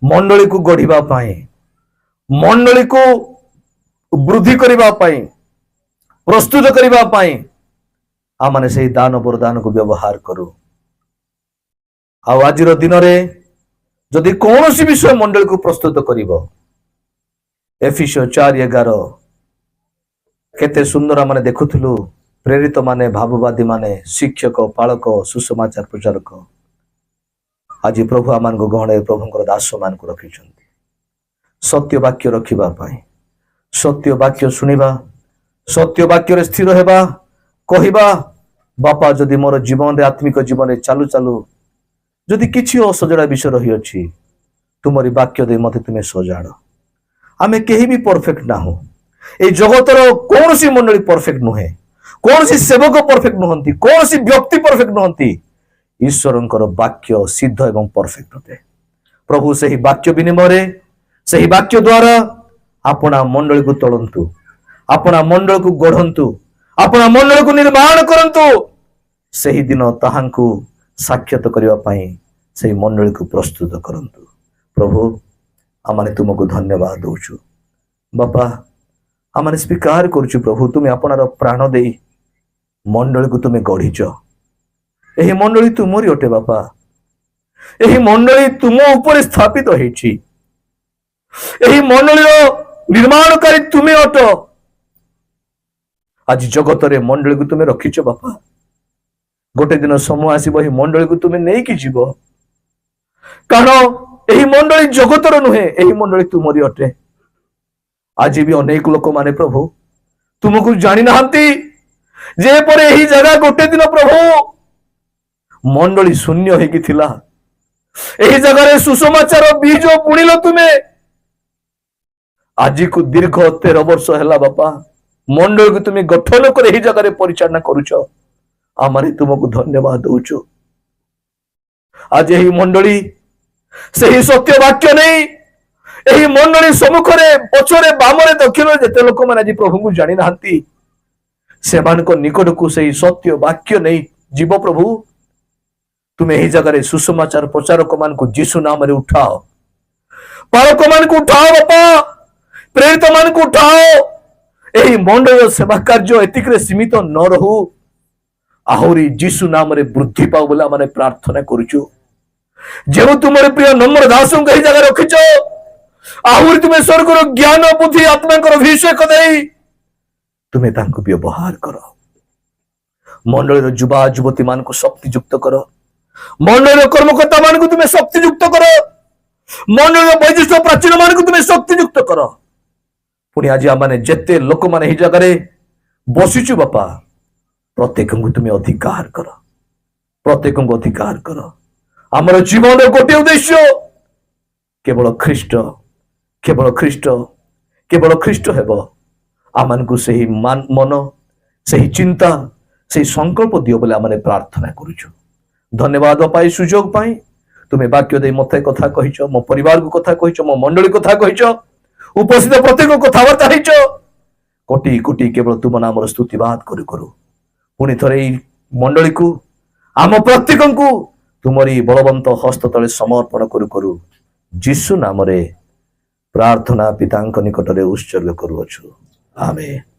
ମଣ୍ଡଳୀକୁ ଗଢିବା ପାଇଁ, ମଣ୍ଡଳୀକୁ ବୃଦ୍ଧି କରିବା ପାଇଁ, ପ୍ରସ୍ତୁତ କରିବା ପାଇଁ ଆମମାନେ ସେହି ଦାନ ବରଦାନକୁ ବ୍ୟବହାର କରୁ। ଆଉ ଆଜିର ଦିନରେ ଯଦି କୌଣସି ବିଷୟ ମଣ୍ଡଳୀକୁ ପ୍ରସ୍ତୁତ କରିବ, ଏଫେସୀୟ 4:11 କେତେ ସୁନ୍ଦର ଆମେ ଦେଖୁଥିଲୁ। ପ୍ରେରିତ ମାନେ, ଭାବବାଦୀ ମାନେ, ଶିକ୍ଷକ, ପାଳକ, ସୁସମାଚାର ପ୍ରଚାରକ, ଆଜି ପ୍ରଭୁ ଆମମାନଙ୍କୁ ଗହଣରେ ପ୍ରଭୁଙ୍କର ଦାସ ମାନଙ୍କୁ ରଖିଛନ୍ତି ସତ୍ୟ ବାକ୍ୟ ରଖିବା ପାଇଁ, ସତ୍ୟ ବାକ୍ୟ ଶୁଣିବା, ସତ୍ୟ ବାକ୍ୟରେ ସ୍ଥିର ହେବା, କହିବା ବାପା ଯଦି ମୋର ଜୀବନରେ, ଆତ୍ମିକ ଜୀବନରେ ଚାଲୁ ଚାଲୁ ଯଦି କିଛି ଅସଜଡ଼ା ବିଷୟ ରହିଅଛି, ତୁମରି ବାକ୍ୟ ଦେଇ ମତେ ତୁମେ ସଜାଡ଼। ଆମେ କେହି ବି ପରଫେକ୍ଟ ନାହୁଁ, এই ଜଗତର କୌଣସି ମଣ୍ଡଳୀ ପରଫେକ୍ଟ ନୁହେଁ, କୌଣସି ସେବକ ପରଫେକ୍ଟ ନୁହନ୍ତି, କୌଣସି ବ୍ୟକ୍ତି ପରଫେକ୍ଟ ନୁହନ୍ତି। ଈଶ୍ୱରଙ୍କର ବାକ୍ୟ ସିଦ୍ଧ ଏବଂ ପରଫେକ୍ଟ ଅଟେ। ପ୍ରଭୁ ସେହି ବାକ୍ୟ ବିନିମୟରେ, ସେହି ବାକ୍ୟ ଦ୍ୱାରା ଆପଣା ମଣ୍ଡଳୀକୁ ତୋଳନ୍ତୁ, ଆପଣା ମଣ୍ଡଳୀକୁ ଗଢନ୍ତୁ, ଆପଣା ମଣ୍ଡଳୀକୁ ନିର୍ମାଣ କରନ୍ତୁ। ସେହି ଦିନ ତାହାଙ୍କୁ ସାକ୍ଷାତ କରିବା ପାଇଁ ସେହି ମଣ୍ଡଳୀକୁ ପ୍ରସ୍ତୁତ କରନ୍ତୁ। ପ୍ରଭୁ ଆମେ ତୁମକୁ ଧନ୍ୟବାଦ ଦଉଛୁ ବାପା, ଆମେ ସ୍ୱୀକାର କରୁଛୁ ପ୍ରଭୁ, ତୁମେ ଆପଣାର ପ୍ରାଣ ଦେଇ ମଣ୍ଡଳୀକୁ ତୁମେ ଗଢିଛ। ଏହି ମଣ୍ଡଳୀ ତୁମରି ଅଟେ ବାପା, ଏହି ମଣ୍ଡଳୀ ତୁମ ଉପରେ ସ୍ଥାପିତ ହେଇଛି, ଏହି ମଣ୍ଡଳୀର ନିର୍ମାଣକାରୀ ତୁମେ ଅଟ। ଆଜି ଜଗତରେ ମଣ୍ଡଳୀକୁ ତୁମେ ରଖିଛ ବାପା, ଗୋଟେ ଦିନ ସମୟ ଆସିବ ଏହି ମଣ୍ଡଳୀକୁ ତୁମେ ନେଇକି ଯିବ, କାରଣ ଏହି ମଣ୍ଡଳୀ ଜଗତର ନୁହେଁ, ଏହି ମଣ୍ଡଳୀ ତୁମରି ଅଟେ। ଆଜି ବି ଅନେକ ଲୋକମାନେ ପ୍ରଭୁ ତୁମକୁ ଜାଣି ନାହାନ୍ତି, ଯେପରି ଏହି ଜାଗା ଗୋଟେ ଦିନ ପ୍ରଭୁ ମଣ୍ଡଳୀ ଶୂନ୍ୟ ହେଇକି ଥିଲା, ଏହି ଜାଗାରେ ସୁସମାଚାର ବୀଜ ବୁଣିଲ ତୁମେ। ଆଜିକୁ ଦୀର୍ଘ 13 ବର୍ଷ ହେଲା ବାପା, ମଣ୍ଡଳୀକୁ ତୁମେ ଗଠନ କରି ଏହି ଜାଗାରେ ପରିଚାଳନା କରୁଛ। ଆମେ ତୁମକୁ ଧନ୍ୟବାଦ ଦଉଛୁ। ଆଜି ଏହି ମଣ୍ଡଳୀ ସେହି ସତ୍ୟ ବାକ୍ୟ ନେଇ, ଏହି ମଣ୍ଡଳୀ ସମ୍ମୁଖରେ, ପଛରେ, ବାମରେ, ଦକ୍ଷିଣରେ ଯେତେ ଲୋକମାନେ ଆଜି ପ୍ରଭୁଙ୍କୁ ଜାଣି ନାହାନ୍ତି, ସେମାନଙ୍କ ନିକଟକୁ ସେହି ସତ୍ୟ ବାକ୍ୟ ନେଇ ଯିବ ପ୍ରଭୁ। ତୁମେ ଏହି ଜାଗାରେ ସୁସମାଚାର ପ୍ରଚାରକ ମାନଙ୍କୁ ଯୀଶୁ ନାମରେ ଉଠାଅ, ପାଳକ ମାନଙ୍କୁ ଉଠାଅ ବାପା, ପ୍ରେରିତ ମାନଙ୍କୁ ଉଠାଅ। ଏହି ମଣ୍ଡଳର ସେବା କାର୍ଯ୍ୟ ଏତିକିରେ ସୀମିତ ନ ରହୁ, ଆହୁରି ଯୀଶୁ ନାମରେ ବୃଦ୍ଧି ପାଉ ବୋଲି ଆମେ ପ୍ରାର୍ଥନା କରୁଛୁ। ଯେଉଁ ତୁମର ପ୍ରିୟ ନମ୍ର ଦାସଙ୍କୁ ଏହି ଜାଗାରେ ରଖିଛ, ଆହୁରି ତୁମେ ସ୍ୱର୍ଗର ଜ୍ଞାନ ବୁଦ୍ଧି ଆତ୍ମାଙ୍କର ଅଭିଷେକ ଦେଇ ତୁମେ ତାଙ୍କୁ ବ୍ୟବହାର କର। ମଣ୍ଡଳୀର ଯୁବା ଯୁବତୀ ମାନଙ୍କୁ ଶକ୍ତିଯୁକ୍ତ କର। ମଣ୍ଡଳୀର କର୍ମକର୍ତ୍ତା ମାନଙ୍କୁ ତୁମେ ଶକ୍ତିଯୁକ୍ତ କର। ମଣ୍ଡଳୀର ବୈଶିଷ୍ଟ ପ୍ରାଚୀନ ମାନଙ୍କୁ ତୁମେ ଶକ୍ତିଯୁକ୍ତ କର। ପୁଣି ଆଜି ଆମେ ଯେତେ ଲୋକମାନେ ଏହି ଜାଗାରେ ବସିଛୁ ବାପା, ପ୍ରତ୍ୟେକଙ୍କୁ ତୁମେ ଅଧିକାର କର, ପ୍ରତ୍ୟେକଙ୍କୁ ଅଧିକାର କର। ଆମର ଜୀବନର ଗୋଟିଏ ଉଦ୍ଦେଶ୍ୟ କେବଳ ଖ୍ରୀଷ୍ଟ, କେବଳ ଖ୍ରୀଷ୍ଟ, କେବଳ ଖ୍ରୀଷ୍ଟ ହେବ। ଆମମାନଙ୍କୁ ସେହି ମନ, ସେହି ଚିନ୍ତା, ସେହି ସଂକଳ୍ପ ଦିଅ ବୋଲି ଆମେ ପ୍ରାର୍ଥନା କରୁଛୁ। ଧନ୍ୟବାଦ ପାଇ ସୁଯୋଗ ପାଇଁ। ତୁମେ ବାକ୍ୟ ଦେଇ ମତେ କଥା କହିଛ, ମୋ ପରିବାରକୁ କଥା କହିଛ, ମୋ ମଣ୍ଡଳୀ କଥା କହିଛ, ଉପସ୍ଥିତ ପ୍ରତ୍ୟେକ କଥାବାର୍ତ୍ତା ହେଇଛ। କୋଟି କୋଟି କେବଳ ତୁମ ନାମର ସ୍ତୁତିବାଦ କରୁ କରୁ ପୁଣି ଥରେ ଏଇ ମଣ୍ଡଳୀକୁ, ଆମ ପ୍ରତ୍ୟେକଙ୍କୁ ତୁମରି ବଳବନ୍ତ ହସ୍ତ ତଳେ ସମର୍ପଣ କରୁ କରୁ ଯୀଶୁ ନାମରେ ପ୍ରାର୍ଥନା ପିତାଙ୍କ ନିକଟରେ ଉତ୍ସର୍ଗ କରୁଅଛୁ। ଆମେନ୍।